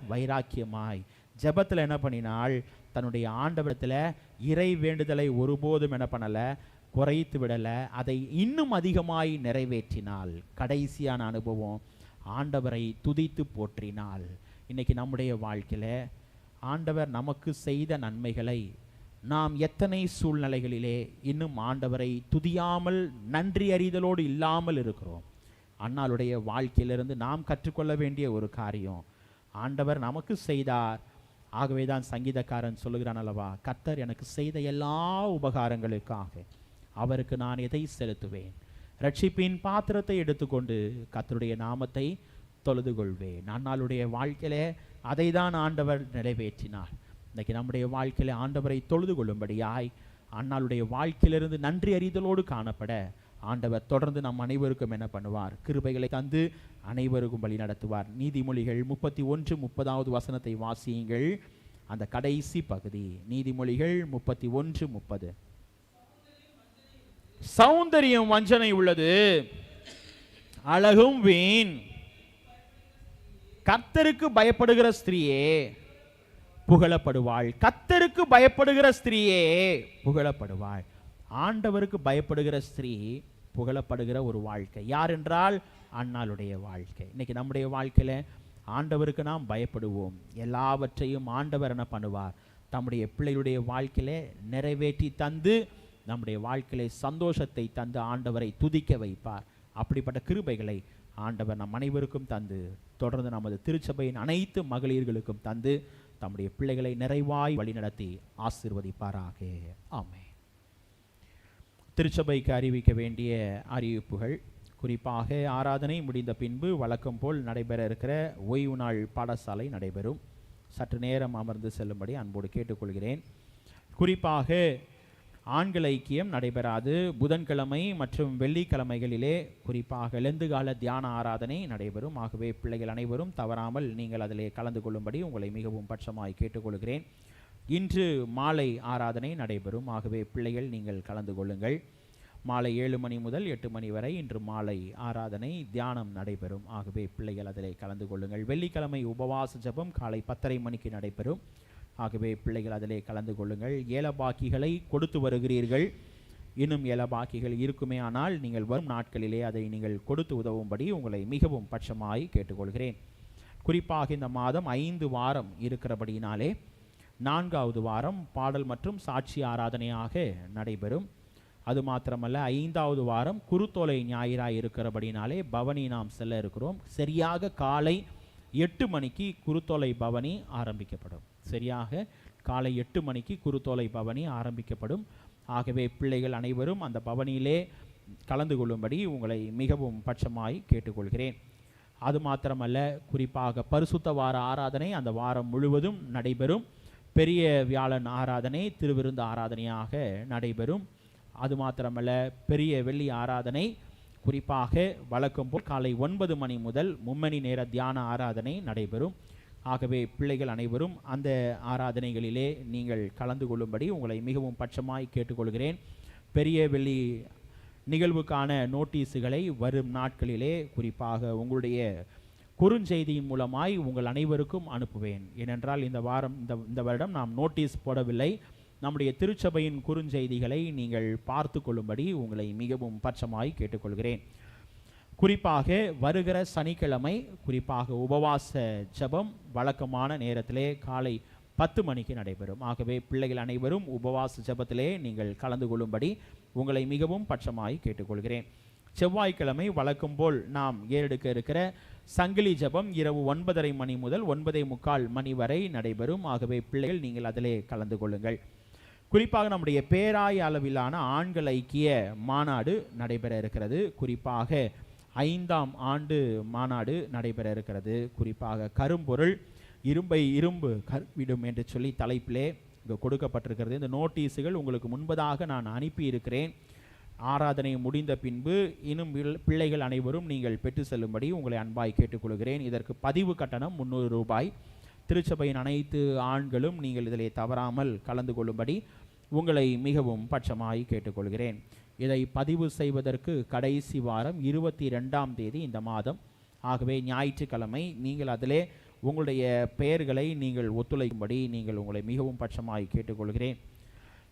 வைராக்கியமாய் ஜெபத்துல என்ன பண்ணினாள்? தன்னுடைய ஆண்டவரிடத்துல இறை வேண்டுதலை ஒருபோதும் என்ன பண்ணல? குறைத்து விடல. அதை இன்னும் அதிகமாய் நிறைவேற்றினாள். கடைசியான அனுபவம், ஆண்டவரை துதித்து போற்றினாள். இன்னைக்கு நம்முடைய வாழ்க்கையில ஆண்டவர் நமக்கு செய்த நன்மைகளை நாம் எத்தனை சூழ்நிலைகளிலே இன்னும் ஆண்டவரை துதியாமல் நன்றி அறிதலோடு இல்லாமல் இருக்கிறோம். அன்னாளுடைய வாழ்க்கையிலிருந்து நாம் கற்றுக்கொள்ள வேண்டிய ஒரு காரியம், ஆண்டவர் நமக்கு செய்தார். ஆகவே தான் சங்கீதக்காரன் சொல்லுகிறான் அல்லவா, கர்த்தர் எனக்கு செய்த எல்லா உபகாரங்களுக்காக அவருக்கு நான் எதை செலுத்துவேன்? ரட்சிப்பின் பாத்திரத்தை எடுத்துக்கொண்டு கர்த்தருடைய நாமத்தை தொழுது கொள்வேன். அன்னாளுடைய வாழ்க்கையில அதை தான் ஆண்டவர் நிறைவேற்றினார். இன்னைக்கு நம்முடைய வாழ்க்கையில ஆண்டவரை தொழுது கொள்ளும்படியாய் அன்னாளுடைய வாழ்க்கையிலிருந்து நன்றி அறிதலோடு காணப்பட ஆண்டவர் தொடர்ந்து நம் அனைவருக்கும் என்ன பண்ணுவார்? கிருபைகளை தந்து அனைவருக்கும் வழி நடத்துவார். நீதிமொழிகள் 31:30 வசனத்தை வாசியுங்கள். அந்த கடைசி பகுதி நீதிமொழிகள் 31:30. சௌந்தரியம் வஞ்சனை உள்ளது, அழகும் வீண். கர்த்தருக்கு பயப்படுகிற ஸ்திரீயே புகழப்படுவாள். கர்த்தருக்கு பயப்படுகிற ஸ்திரீயே புகழப்படுவாள். ஆண்டவருக்கு பயப்படுகிற ஸ்திரீ புகழப்படுகிற ஒரு வாழ்க்கை. யார் என்றால் அன்னாளுடைய வாழ்க்கை. இன்னைக்கு நம்முடைய வாழ்க்கையில ஆண்டவருக்கு நாம் பயப்படுவோம். எல்லாவற்றையும் ஆண்டவர் என்ன பண்ணுவார்? தம்முடைய பிள்ளைகளுடைய வாழ்க்கையில நிறைவேற்றி தந்து நம்முடைய வாழ்க்கையில சந்தோஷத்தை தந்து ஆண்டவரை துதிக்க வைப்பார். அப்படிப்பட்ட கிருபைகளை ஆண்டவர் நம் அனைவருக்கும் தந்து தொடர்ந்து நமது திருச்சபையின் அனைத்து மகளிர்களுக்கும் தந்து தம்முடைய பிள்ளைகளை நிறைவாய் வழிநடத்தி ஆசீர்வதிப்பாராக. ஆமென். திருச்சபைக்கு அறிவிக்க வேண்டிய அறிவிப்புகள், குறிப்பாக ஆராதனை முடிந்த பின்பு வழக்கம் போல் நடைபெற இருக்கிற ஓய்வு நாள் பாடசாலை நடைபெறும். சற்று நேரம் அமர்ந்து செல்லும்படி அன்போடு கேட்டுக்கொள்கிறேன். குறிப்பாக ஆண்கள் ஐக்கியம் நடைபெறாது. புதன்கிழமை மற்றும் வெள்ளிக்கிழமைகளிலே குறிப்பாக லெந்துகால தியான ஆராதனை நடைபெறும். ஆகவே பிள்ளைகள் அனைவரும் தவறாமல் நீங்கள் அதிலே கலந்து கொள்ளும்படி உங்களை மிகவும் பட்சமாய் கேட்டுக்கொள்கிறேன். இன்று மாலை ஆராதனை நடைபெறும். ஆகவே பிள்ளைகள் நீங்கள் கலந்து கொள்ளுங்கள். மாலை 7 மணி முதல் 8 மணி வரை இன்று மாலை ஆராதனை தியானம் நடைபெறும். ஆகவே பிள்ளைகள் அதிலே கலந்து கொள்ளுங்கள். வெள்ளிக்கிழமை உபவாச ஜெபம் காலை 10:30 மணிக்கு நடைபெறும். ஆகவே பிள்ளைகள் அதிலே கலந்து கொள்ளுங்கள். ஏலபாக்கிகளை கொடுத்து வருகிறீர்கள். இன்னும் ஏலபாக்கிகள் இருக்குமே ஆனால் நீங்கள் வரும் நாட்களிலே அதை நீங்கள் கொடுத்து உதவும்படி உங்களை மிகவும் பட்சமாய் கேட்டுக்கொள்கிறேன். குறிப்பாக இந்த மாதம் 5 வாரம் இருக்கிறபடியினாலே 4வது வாரம் பாடல் மற்றும் சாட்சி ஆராதனையாக நடைபெறும். அது மாத்திரமல்ல 5வது வாரம் குருத்தோலை ஞாயிறாய் இருக்கிறபடினாலே பவனி நாம் செல்ல இருக்கிறோம். சரியாக காலை 8 மணிக்கு குருத்தோலை பவனி ஆரம்பிக்கப்படும். சரியாக காலை 8 மணிக்கு குருத்தோலை பவனி ஆரம்பிக்கப்படும். ஆகவே பிள்ளைகள் அனைவரும் அந்த பவனியிலே கலந்து கொள்ளும்படி உங்களை மிகவும் பட்சமாய் கேட்டுக்கொள்கிறேன். அது மாத்திரமல்ல குறிப்பாக பரிசுத்த வார ஆராதனை அந்த வாரம் முழுவதும் நடைபெறும். பெரிய வியாழன் ஆராதனை திருவிருந்து ஆராதனையாக நடைபெறும். அது மாத்திரமல்ல பெரிய வெள்ளி ஆராதனை குறிப்பாக வழக்கம் போல் காலை 9 மணி முதல் மும்மணி நேர தியான ஆராதனை நடைபெறும். ஆகவே பிள்ளைகள் அனைவரும் அந்த ஆராதனைகளிலே நீங்கள் கலந்து கொள்ளும்படி உங்களை மிகவும் பட்சமாய் கேட்டுக்கொள்கிறேன். பெரிய வெள்ளி நிகழ்வுக்கான நோட்டீஸுகளை வரும் நாட்களிலே குறிப்பாக உங்களுடைய குறுஞ்செய்தியின் மூலமாய் உங்கள் அனைவருக்கும் அனுப்புவேன். ஏனென்றால் இந்த வருடம் நாம் நோட்டீஸ் போடவில்லை. நம்முடைய திருச்சபையின் குறுஞ்செய்திகளை நீங்கள் பார்த்து கொள்ளும்படி உங்களை மிகவும் பட்சமாய் கேட்டுக்கொள்கிறேன். குறிப்பாக வருகிற சனிக்கிழமை குறிப்பாக உபவாச ஜெபம் வழக்கமான நேரத்திலே காலை 10 மணிக்கு நடைபெறும். ஆகவே பிள்ளைகள் அனைவரும் உபவாச ஜெபத்திலே நீங்கள் கலந்து கொள்ளும்படி உங்களை மிகவும் பட்சமாய் கேட்டுக்கொள்கிறேன். செவ்வாய்க்கிழமை வழக்கம் போல் நாம் ஏறெடுக்க இருக்கிற சங்கிலி ஜெபம் இரவு 9:30 மணி முதல் 9:45 மணி வரை நடைபெறும். ஆகவே பிள்ளைகள் நீங்கள் அதிலே கலந்து கொள்ளுங்கள். குறிப்பாக நம்முடைய பேராய அளவிலான ஆண்கள் ஐக்கிய மாநாடு நடைபெற இருக்கிறது. குறிப்பாக 5ஆம் ஆண்டு மாநாடு நடைபெற இருக்கிறது. குறிப்பாக கரும்பொருள் இரும்பை இரும்பு கருவிடும் என்று சொல்லி தலைப்பிலே இங்கே கொடுக்கப்பட்டிருக்கிறது. இந்த நோட்டீஸுகள் உங்களுக்கு முன்பதாக நான் அனுப்பி இருக்கிறேன். ஆராதனை முடிந்த பின்பு இன்னும் பிள்ளைகள் அனைவரும் நீங்கள் பெற்று செல்லும்படி உங்களை அன்பாய் கேட்டுக்கொள்கிறேன். இதற்கு பதிவு கட்டணம் 300 ரூபாய். திருச்சபையின் அனைத்து ஆண்களும் நீங்கள் இதிலே தவறாமல் கலந்து கொள்ளும்படி உங்களை மிகவும் பட்சமாய் கேட்டுக்கொள்கிறேன். இதை பதிவு செய்வதற்கு கடைசி வாரம் 22ஆம் தேதி இந்த மாதம். ஆகவே ஞாயிற்றுக்கிழமை நீங்கள் அதிலே உங்களுடைய பெயர்களை நீங்கள் ஒத்துழைக்கும்படி நீங்கள் உங்களை மிகவும் பட்சமாய் கேட்டுக்கொள்கிறேன்.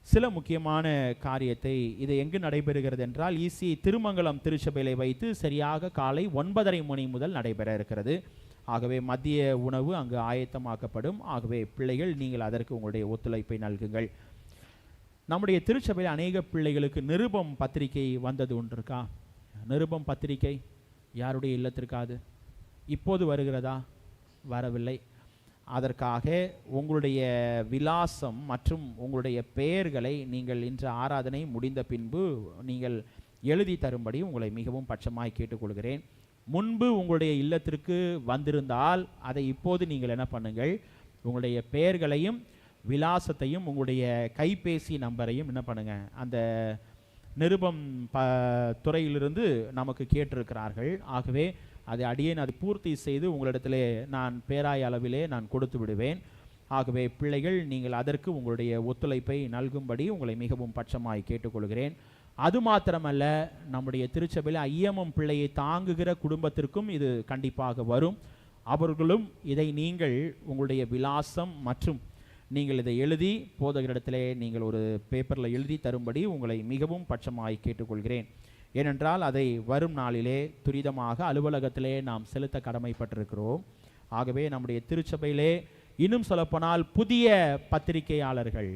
சில முக்கியமான காரியத்தை இது எங்கு நடைபெறுகிறது என்றால் ஈசி திருமங்கலம் திருச்சபையிலே வைத்து சரியாக காலை 9:30 மணி முதல் நடைபெற இருக்கிறது. ஆகவே மதிய உணவு அங்கு ஆயத்தமாக்கப்படும். ஆகவே பிள்ளைகள் நீங்கள் அதற்கு உங்களுடைய ஒத்துழைப்பை நல்குங்கள். நம்முடைய திருச்சபையில் அநேக பிள்ளைகளுக்கு நிருபம் பத்திரிகை வந்தது ஒன்றிருக்கா? நிருபம் பத்திரிகை யாருடைய இல்லத்திற்காது இப்போது வருகிறதா? வரவில்லை. அதற்காக உங்களுடைய விலாசம் மற்றும் உங்களுடைய பெயர்களை நீங்கள் இன்று ஆராதனை முடிந்த பின்பு நீங்கள் எழுதி தரும்படி உங்களை மிகவும் பட்சமாய் கேட்டுக்கொள்கிறேன். முன்பு உங்களுடைய இல்லத்திற்கு வந்திருந்தால் அதை இப்போது நீங்கள் என்ன பண்ணுங்கள், உங்களுடைய பெயர்களையும் விலாசத்தையும் உங்களுடைய கைபேசி நம்பரையும் என்ன பண்ணுங்க, அந்த நிருபம் துறையிலிருந்து நமக்கு கேட்டிருக்கிறார்கள். ஆகவே அதை அடியேன் அதை பூர்த்தி செய்து உங்களிடத்திலே நான் பேராய அளவிலே நான் கொடுத்து விடுவேன். ஆகவே பிள்ளைகள் நீங்கள் அதற்கு உங்களுடைய ஒத்துழைப்பை நல்கும்படி உங்களை மிகவும் பட்சமாய் கேட்டுக்கொள்கிறேன். அது மாத்திரமல்ல, நம்முடைய திருச்சபையில் ஐயமம் பிள்ளையை தாங்குகிற குடும்பத்திற்கும் இது கண்டிப்பாக வரும். அவர்களும் இதை நீங்கள் உங்களுடைய விலாசம் மற்றும் நீங்கள் இதை எழுதி போதகரிடத்திலே நீங்கள் ஒரு பேப்பரில் எழுதி தரும்படி உங்களை மிகவும் பட்சமாய் கேட்டுக்கொள்கிறேன். ஏனென்றால் அதை வரும் நாளிலே துரிதமாக அலுவலகத்திலே நாம் செலுத்த கடமைப்பட்டிருக்கிறோம். ஆகவே நம்முடைய திருச்சபையிலே இன்னும் சொல்லப்போனால் புதிய பத்திரிகையாளர்கள்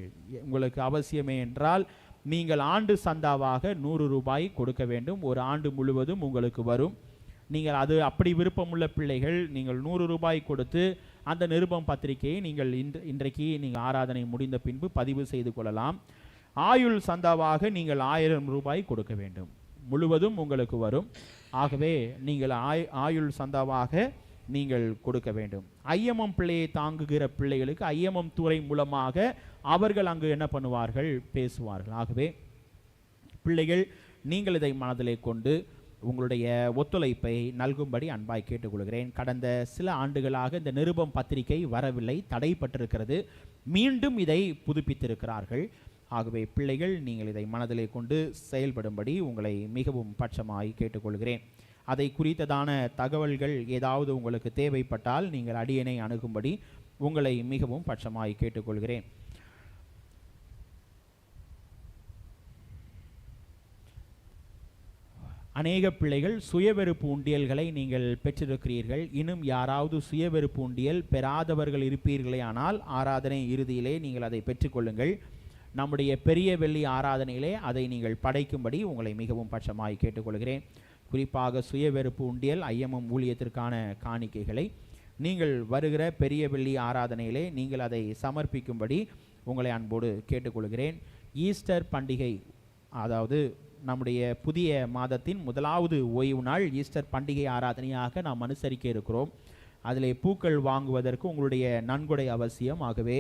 உங்களுக்கு அவசியமே என்றால் நீங்கள் ஆண்டு சந்தாவாக 100 ரூபாய் கொடுக்க வேண்டும். ஒரு ஆண்டு முழுவதும் உங்களுக்கு வரும். நீங்கள் அது அப்படி விருப்பமுள்ள பிள்ளைகள் நீங்கள் 100 ரூபாய் கொடுத்து அந்த நிருபம் பத்திரிகையை நீங்கள் இன்றைக்கு நீங்கள் ஆராதனை முடிந்த பின்பு பதிவு செய்து கொள்ளலாம். ஆயுள் சந்தாவாக நீங்கள் 1000 ரூபாய் கொடுக்க வேண்டும். முழுவதும் உங்களுக்கு வரும். ஆகவே நீங்கள் ஆயுள் சந்தாவாக நீங்கள் கொடுக்க வேண்டும். ஐஎம்எம் பிள்ளையை தாங்குகிற பிள்ளைகளுக்கு ஐஎம்எம் துறை மூலமாக அவர்கள் அங்கு என்ன பண்ணுவார்கள், பேசுவார்கள். ஆகவே பிள்ளைகள், நீங்கள் இதை மனதிலே கொண்டு உங்களுடைய ஒத்துழைப்பை நல்கும்படி அன்பாய் கேட்டுக்கொள்கிறேன். கடந்த சில ஆண்டுகளாக இந்த நிருபம் பத்திரிகை வரவில்லை, தடைப்பட்டிருக்கிறது. மீண்டும் இதை புதுப்பித்திருக்கிறார்கள். ஆகவே பிள்ளைகள், நீங்கள் இதை மனதிலே கொண்டு செயல்படும்படி உங்களை மிகவும் பட்சமாய் கேட்டுக்கொள்கிறேன். அதை குறித்ததான தகவல்கள் ஏதாவது உங்களுக்கு தேவைப்பட்டால் நீங்கள் அடியனை அணுகும்படி உங்களை மிகவும் பட்சமாய் கேட்டுக்கொள்கிறேன். அநேக பிள்ளைகள் சுயவெறுப்பு உண்டியல்களை நீங்கள் பெற்றிருக்கிறீர்கள். இன்னும் யாராவது சுயவெறுப்பு உண்டியல் பெறாதவர்கள் இருப்பீர்களே ஆனால் ஆராதனை இறுதியிலே நீங்கள் அதை பெற்றுக்கொள்ளுங்கள். நம்முடைய பெரிய வெள்ளி ஆராதனையிலே அதை நீங்கள் படைக்கும்படி உங்களை மிகவும் பட்சமாய் கேட்டுக்கொள்கிறேன். குறிப்பாக சுயவெறுப்பு உண்டியல் ஐஎம்எம் ஊழியத்திற்கான காணிக்கைகளை நீங்கள் வருகிற பெரிய வெள்ளி ஆராதனையிலே நீங்கள் அதை சமர்ப்பிக்கும்படி உங்களை அன்போடு கேட்டுக்கொள்கிறேன். ஈஸ்டர் பண்டிகை, அதாவது நம்முடைய புதிய மாதத்தின் முதலாவது ஓய்வு நாள் ஈஸ்டர் பண்டிகை ஆராதனையாக நாம் அனுசரிக்க இருக்கிறோம். அதிலே பூக்கள் வாங்குவதற்கு உங்களுடைய நன்கொடை அவசியம். ஆகவே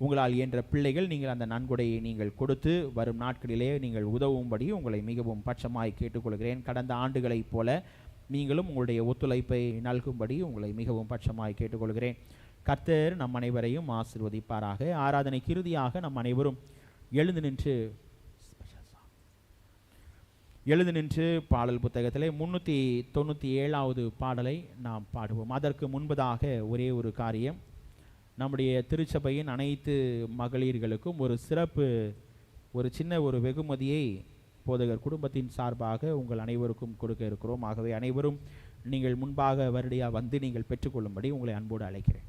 உங்களால் இயன்ற பிள்ளைகள் நீங்கள் அந்த நன்கொடையை நீங்கள் கொடுத்து வரும் நாட்களிலே நீங்கள் உதவும்படி உங்களை மிகவும் பட்சமாய் கேட்டுக்கொள்கிறேன். கடந்த ஆண்டுகளைப் போல நீங்களும் உங்களுடைய ஒத்துழைப்பை நல்கும்படி உங்களை மிகவும் பட்சமாய் கேட்டுக்கொள்கிறேன். கர்த்தர் நம் அனைவரையும் ஆசீர்வதிப்பாராக. ஆராதனைக்கு இறுதியாக நம் அனைவரும் எழுந்து நின்று பாடல் புத்தகத்திலே 397வது பாடலை நாம் பாடுவோம். அதற்கு முன்பதாக ஒரே ஒரு காரியம், நம்முடைய திருச்சபையின் அனைத்து மகளிர்களுக்கும் ஒரு சின்ன வெகுமதியை போதகர் குடும்பத்தின் சார்பாக உங்கள் அனைவருக்கும் கொடுக்க இருக்கிறோம். ஆகவே அனைவரும் நீங்கள் முன்பாக வருடையாக வந்து நீங்கள் பெற்றுக்கொள்ளும்படி உங்களை அன்போடு அழைக்கிறேன்.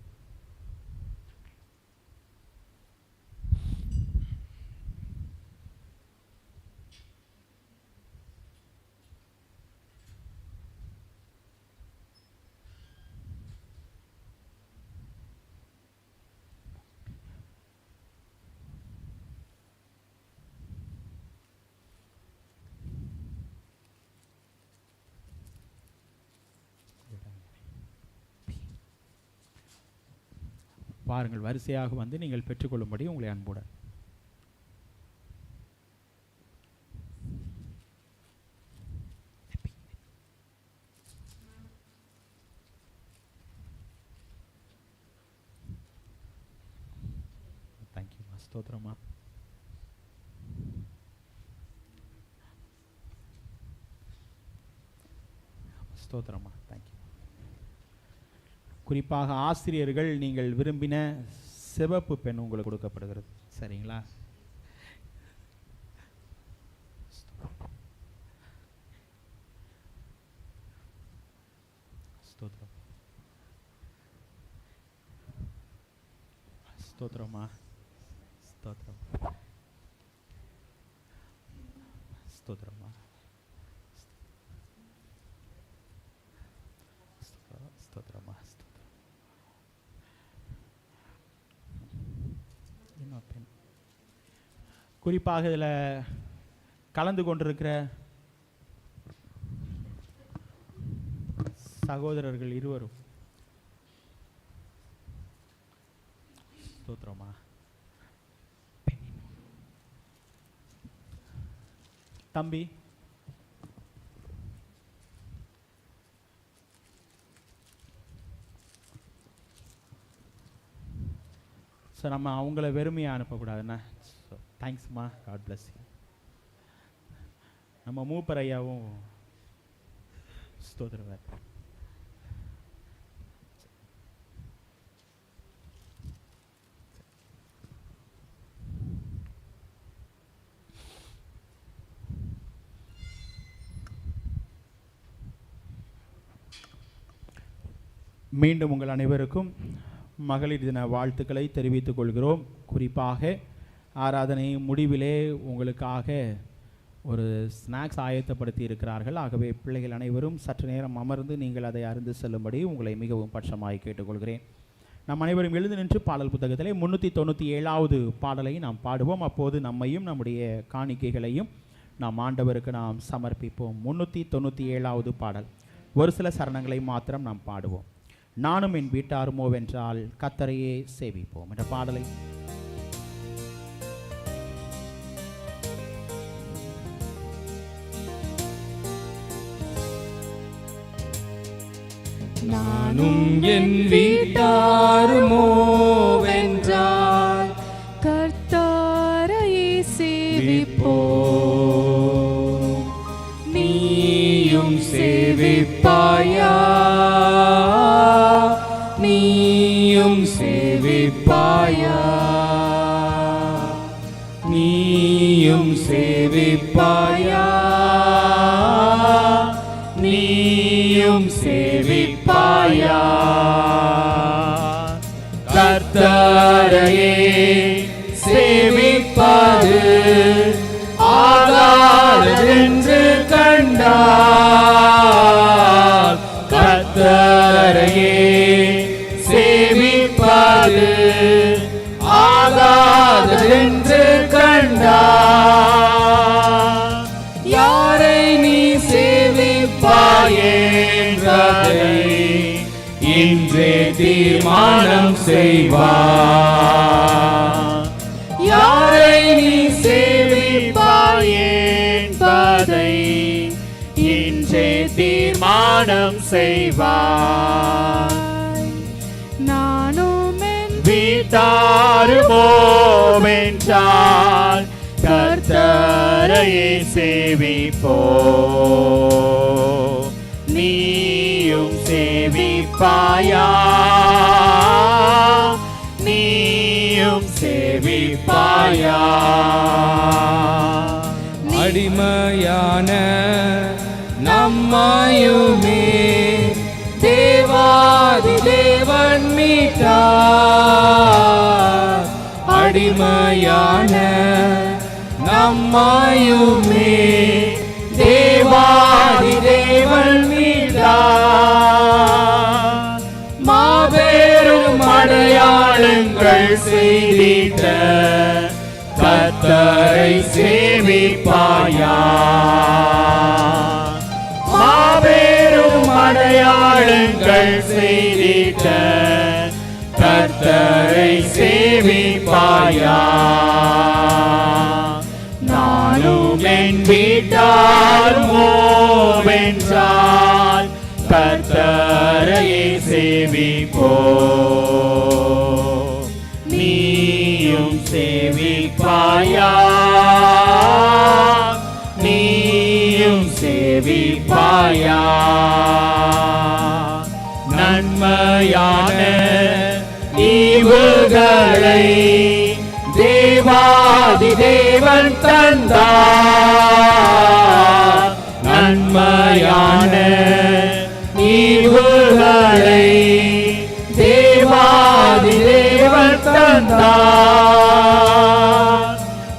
பாருங்கள், வரிசையாக வந்து நீங்கள் பெற்றுக்கொள்ளும்படி உங்களை அன்போடு. தேங்க்யூ, ஸ்தோத்திரமா. ஸ்தோத்திரமா, தேங்க்யூ. குறிப்பாக ஆசிரியர்கள், நீங்கள் விரும்பின சிவப்பு பெண் உங்களுக்கு கொடுக்கப்படுகிறது. சரிங்களா? ஸ்தோத்திரம், ஸ்தோத்திரமா, ஸ்தோத்திரம், ஸ்தோத்திரமா, ஸ்தோத்திரமா. குறிப்பாக இதில் கலந்து கொண்டிருக்கிற சகோதரர்கள் இருவரும் ஸ்தோத்திரமா. தம்பி, ஸோ நம்ம அவங்கள வெறுமையாக அனுப்பக்கூடாதுண்ணா. ஸோ தேங்க்ஸ்மா, காட் பிளஸ் யூ. நம்ம மூப்பர் ஐயாவும் ஸ்தோத்திரவார். மீண்டும் உங்கள் அனைவருக்கும் மகளிர் தின வாழ்த்துக்களை தெரிவித்துக் கொள்கிறோம். குறிப்பாக ஆராதனை முடிவிலே உங்களுக்காக ஒரு ஸ்நாக்ஸ் ஆயத்தப்படுத்தி இருக்கிறார்கள். ஆகவே பிள்ளைகள் அனைவரும் சற்று நேரம் அமர்ந்து நீங்கள் அதை அருந்து செல்லும்படி உங்களை மிகவும் பட்சமாய் கேட்டுக்கொள்கிறேன். நம் அனைவரும் எழுந்து நின்று பாடல் புத்தகத்திலே 397வது பாடலை நாம் பாடுவோம். அப்போது நம்மையும் நம்முடைய காணிக்கைகளையும் நாம் ஆண்டவருக்கு நாம் சமர்ப்பிப்போம். 397வது பாடல். ஒரு சில சரணங்களை மாத்திரம் நாம் பாடுவோம். நானும் என் வீட்டாருமோ வென்றால் கர்த்தரையே சேவிப்போம் என்ற பாடலை நானும் என் வீட்டாருமோ வென்றால் கர்த்தரையே சேவிப்போம். நீயும் சேவிப்பாயா, நீயும் சேவிப்பாயா, நீயும் சேவிப்பாயா, நீயும் சேவிப்பாயா. கர்த்தரையே சேவிப்பது ஆகாதென்று கண்டால், கர்த்தரையே சேவிப்பது ஆகாதென்று கண்டால், யாரை நீ சேவிப்பாயேன்றதை இன்றே தீர்மானம் செய்வார். யாரை நீ சேவிப்பாயேன்பதை இன்றே தீர்மானம் செய்வார். நானும் என் வீட்டாருமோ வென்றால் கர்த்தரையே சேவிப்போம். நீயும் சேவிப்பாயா, நீயும் சேவிப்பாயா. அடிமையான நம்மையுமே தேவாதி தேவன் மீட்டார். அடிமையான நம்மையுமே தேவாதி தேவன் மீட்டார். மாபெரும் அடையாளங்கள் செய்திட்ட கர்த்தரை சேவிப்பாயா. மாபெரும் அடையாளங்கள் செய்திட்ட கர்த்தரை சேவிப்பாயா. நானும் என் வீட்டாருமோ வென்றால் கர்த்தரையே சேவிப்போம். நீயும் சேவிப்பாயா, நீயும் சேவிப்பாயா. நன்மையான ஈவுகளை தேவாதி தேவன் தந்தார். நன்மையான ஈவுகளை தேவாதி தேவன் தந்தார்.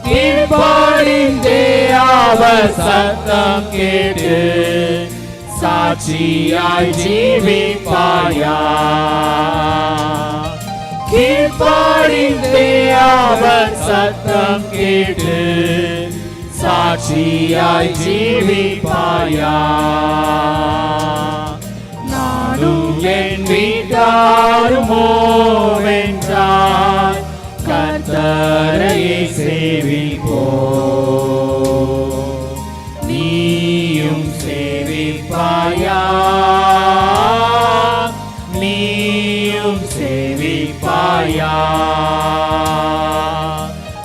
கீழ்ப்படிந்தே அவர் சத்தம் கேட்டு சாட்சியாய் ஜீவிப்பாயா. கீழ்ப்படிந்தே அவர் சத்தம் கேட்டு சாட்சியாய் ஜீவிப்பாயா. நானும் என் வீட்டாருமோ வென்றால் கர்த்தரையே சேவிப்போம். நீயும் சேவிப்பாயா, நீயும் சேவிப்பாயா,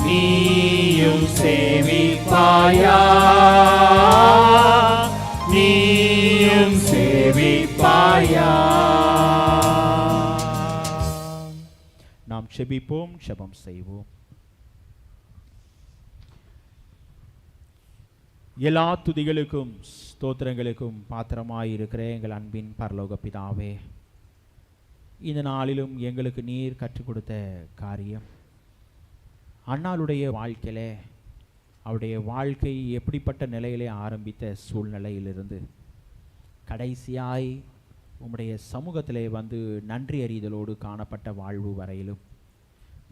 நீயும் சேவிப்பாயா, நீயும் சேவிப்பாயா. நாம் செபிப்போம், செபம் செய்வோம். எல்லா துதிகளுக்கும் ஸ்தோத்திரங்களுக்கும் பாத்திரமாயிருக்கிற எங்கள் அன்பின் பரலோக பிதாவே, இந்த நாளிலும் எங்களுக்கு நீர் கற்றுக் கொடுத்த காரியம், அன்னாளுடைய வாழ்க்கையிலே அவருடைய வாழ்க்கை எப்படிப்பட்ட நிலையிலே ஆரம்பித்த சூழ்நிலையிலிருந்து கடைசியாய் உம்முடைய சமூகத்திலே வந்து நன்றி அறிதலோடு காணப்பட்ட வாழ்வு வரையிலும்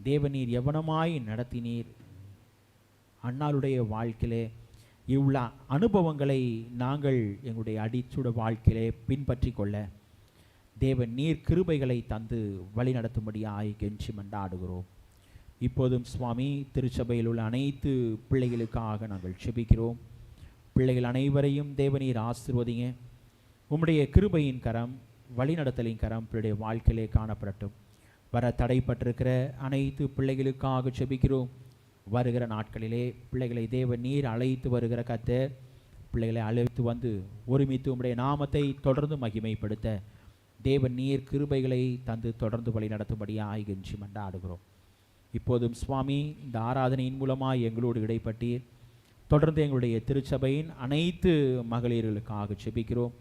தேவநீர் எவனமாய் நடத்தினீர். அன்னாளுடைய வாழ்க்கையிலே இவ்வளோ அனுபவங்களை நாங்கள் எங்களுடைய அடிச்சுட வாழ்க்கையிலே பின்பற்றி கொள்ள தேவன் நீர் கிருபைகளை தந்து வழி நடத்தும்படியாய் கெஞ்சி மன்றாடுகிறோம். இப்போதும் சுவாமி திருச்சபையில் உள்ள அனைத்து பிள்ளைகளுக்காக நாங்கள் செபிக்கிறோம். பிள்ளைகள் அனைவரையும் தேவநீர் ஆசீர்வதிங்க. உம்முடைய கிருபையின் கரம், வழிநடத்தலின் கரம் பிள்ளைடைய வாழ்க்கையிலே காணப்படட்டும். வர தடைப்பட்டிருக்கிற அனைத்து பிள்ளைகளுக்காக செபிக்கிறோம். வருகிற நாட்களிலே பிள்ளைகளை தேவ நீர் அழைத்து வருகிற கர்த்தர், பிள்ளைகளை அழைத்து வந்து ஒருமித்து உம்முடைய நாமத்தை தொடர்ந்து மகிமைப்படுத்த தேவன் நீர் கிருபைகளை தந்து தொடர்ந்து வழி நடத்தும்படியாய் கெஞ்சி மன்றாடுகிறோம். இப்போதும் சுவாமி இந்த ஆராதனையின் மூலமாக எங்களோடு இடைப்பட்டீர். தொடர்ந்து எங்களுடைய திருச்சபையின் அனைத்து மகளிர்களுக்காக செபிக்கிறோம்.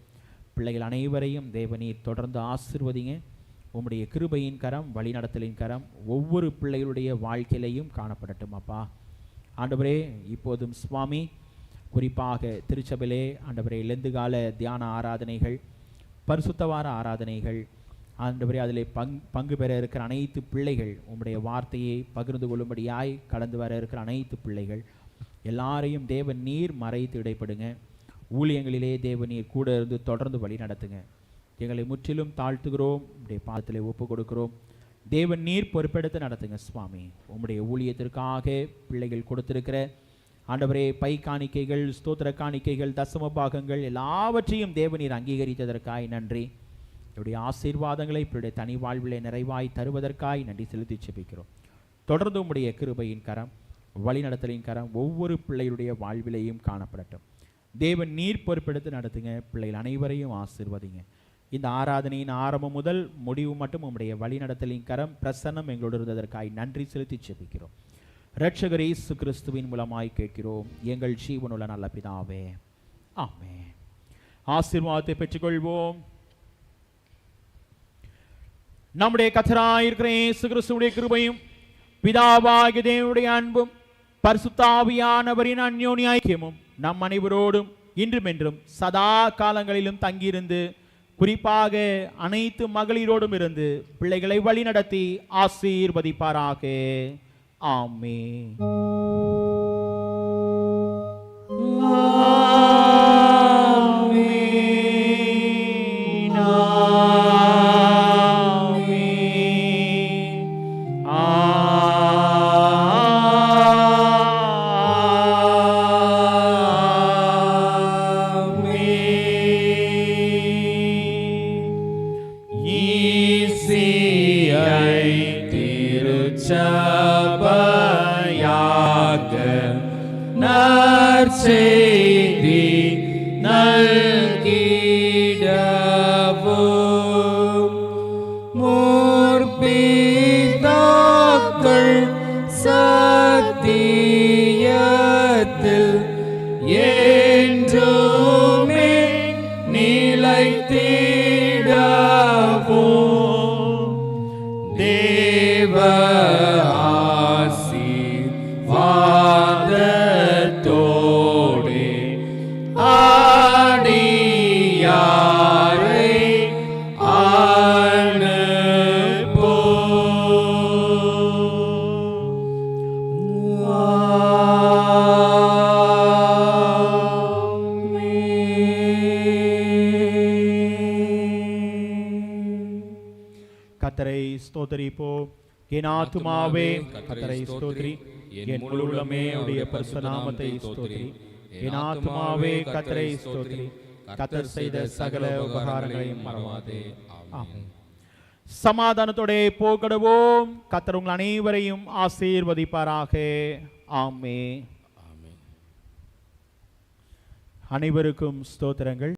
பிள்ளைகள் அனைவரையும் தேவநீர் தொடர்ந்து ஆசீர்வதிங்க. உம்முடைய கிருபையின் கரம், வழிநடத்தலின் கரம் ஒவ்வொரு பிள்ளைகளுடைய வாழ்க்கையிலையும் காணப்படட்டும் அப்பா. ஆண்டவரே, இப்போதும் சுவாமி குறிப்பாக திருச்சபையிலே ஆண்டவரே லெந்துகால தியான ஆராதனைகள், பரிசுத்தவார ஆராதனைகள், ஆண்டவரே அதிலே பங்கு பெற இருக்கிற அனைத்து பிள்ளைகள், உம்முடைய வார்த்தையை பகிர்ந்து கொள்ளும்படியாய் கடந்து வர இருக்கிற அனைத்து பிள்ளைகள் எல்லாரையும் தேவன் நீர் மறைத்து இடைப்படுங்க. ஊழியங்களிலே தேவன் நீர் கூட இருந்து தொடர்ந்து வழி நடத்துங்க. எங்களை முற்றிலும் தாழ்த்துகிறோம், உம்முடைய பாதத்திலே ஒப்பு கொடுக்கிறோம். தேவன் நீர் பொறுப்பெடுத்து நடத்துங்க சுவாமி. உம்முடைய ஊழியத்திற்காக பிள்ளைகள் கொடுத்திருக்கிற ஆண்டவரே பை காணிக்கைகள், ஸ்தோத்திர காணிக்கைகள், தசம பாகங்கள் எல்லாவற்றையும் தேவநீர் அங்கீகரித்ததற்காய் நன்றி. என்னுடைய ஆசீர்வாதங்களை இப்படி தனி வாழ்விலே நிறைவாய் தருவதற்காய் நன்றி செலுத்தி செபிக்கிறோம். தொடர்ந்து உம்முடைய கிருபையின் கரம், வழிநடத்தலின் கரம் ஒவ்வொரு பிள்ளைகளுடைய வாழ்விலையும் காணப்படட்டும். தேவன் நீர் பொறுப்பெடுத்து நடத்துங்க. பிள்ளைகள் அனைவரையும் ஆசீர்வதிங்க. இந்த ஆராதனையின் ஆரம்பம் முதல் முடிவு மட்டும் உம்முடைய வழிநடத்தலின் கரம் பிரசன்னம் எங்களோடு இருந்ததற்காய் நன்றி செலுத்தி செபிக்கிறோம். இரட்சகர் இயேசு கிறிஸ்துவின் மூலமாய் கேட்கிறோம் எங்கள் ஜீவனுள்ள நல்ல பிதாவே, ஆமென். ஆசீர்வாதத்தை பெற்றுக்கொள்வோம். நம்முடைய கர்த்தராயிருக்கிற இயேசு கிறிஸ்துவுடைய கிருபையும், பிதாவாகிய தேவனுடைய அன்பும், பரிசுத்த ஆவியானவரின் அந்யோன்ய ஐக்கியமும் நம் அனைவரோடும் இன்றும் என்றும் சதா காலங்களிலும் தங்கியிருந்து குறிப்பாக அனைத்து மகளிரோடும் இருந்து பிள்ளைகளை வழி நடத்தி ஆசீர்வதிப்பாராக. ஆமென். செய்தி நல்கிடவும் முற்பிதாக்கள் சத்தியத்தில் என்றுமே நிலைத்திடவும் தேவ கர்த்தரை ஸ்தோத்திரிப்போம். என் ஆத்துமாவே கர்த்தரை ஸ்தோத்திரி, என் முழு உள்ளமே உடைய பரிசுத்த நாமத்தை ஸ்தோத்திரி. என் ஆத்துமாவே கர்த்தரை ஸ்தோத்திரி, கர்த்தர் செய்த சகல உபகாரங்களையும் மறவாதே. ஆமென். சமாதானத்தோட போகடுவோம். கர்த்தர் உங்கள் அனைவரையும் ஆசீர்வதிப்பாராக. ஆமென். அனைவருக்கும் ஸ்தோத்திரங்கள்.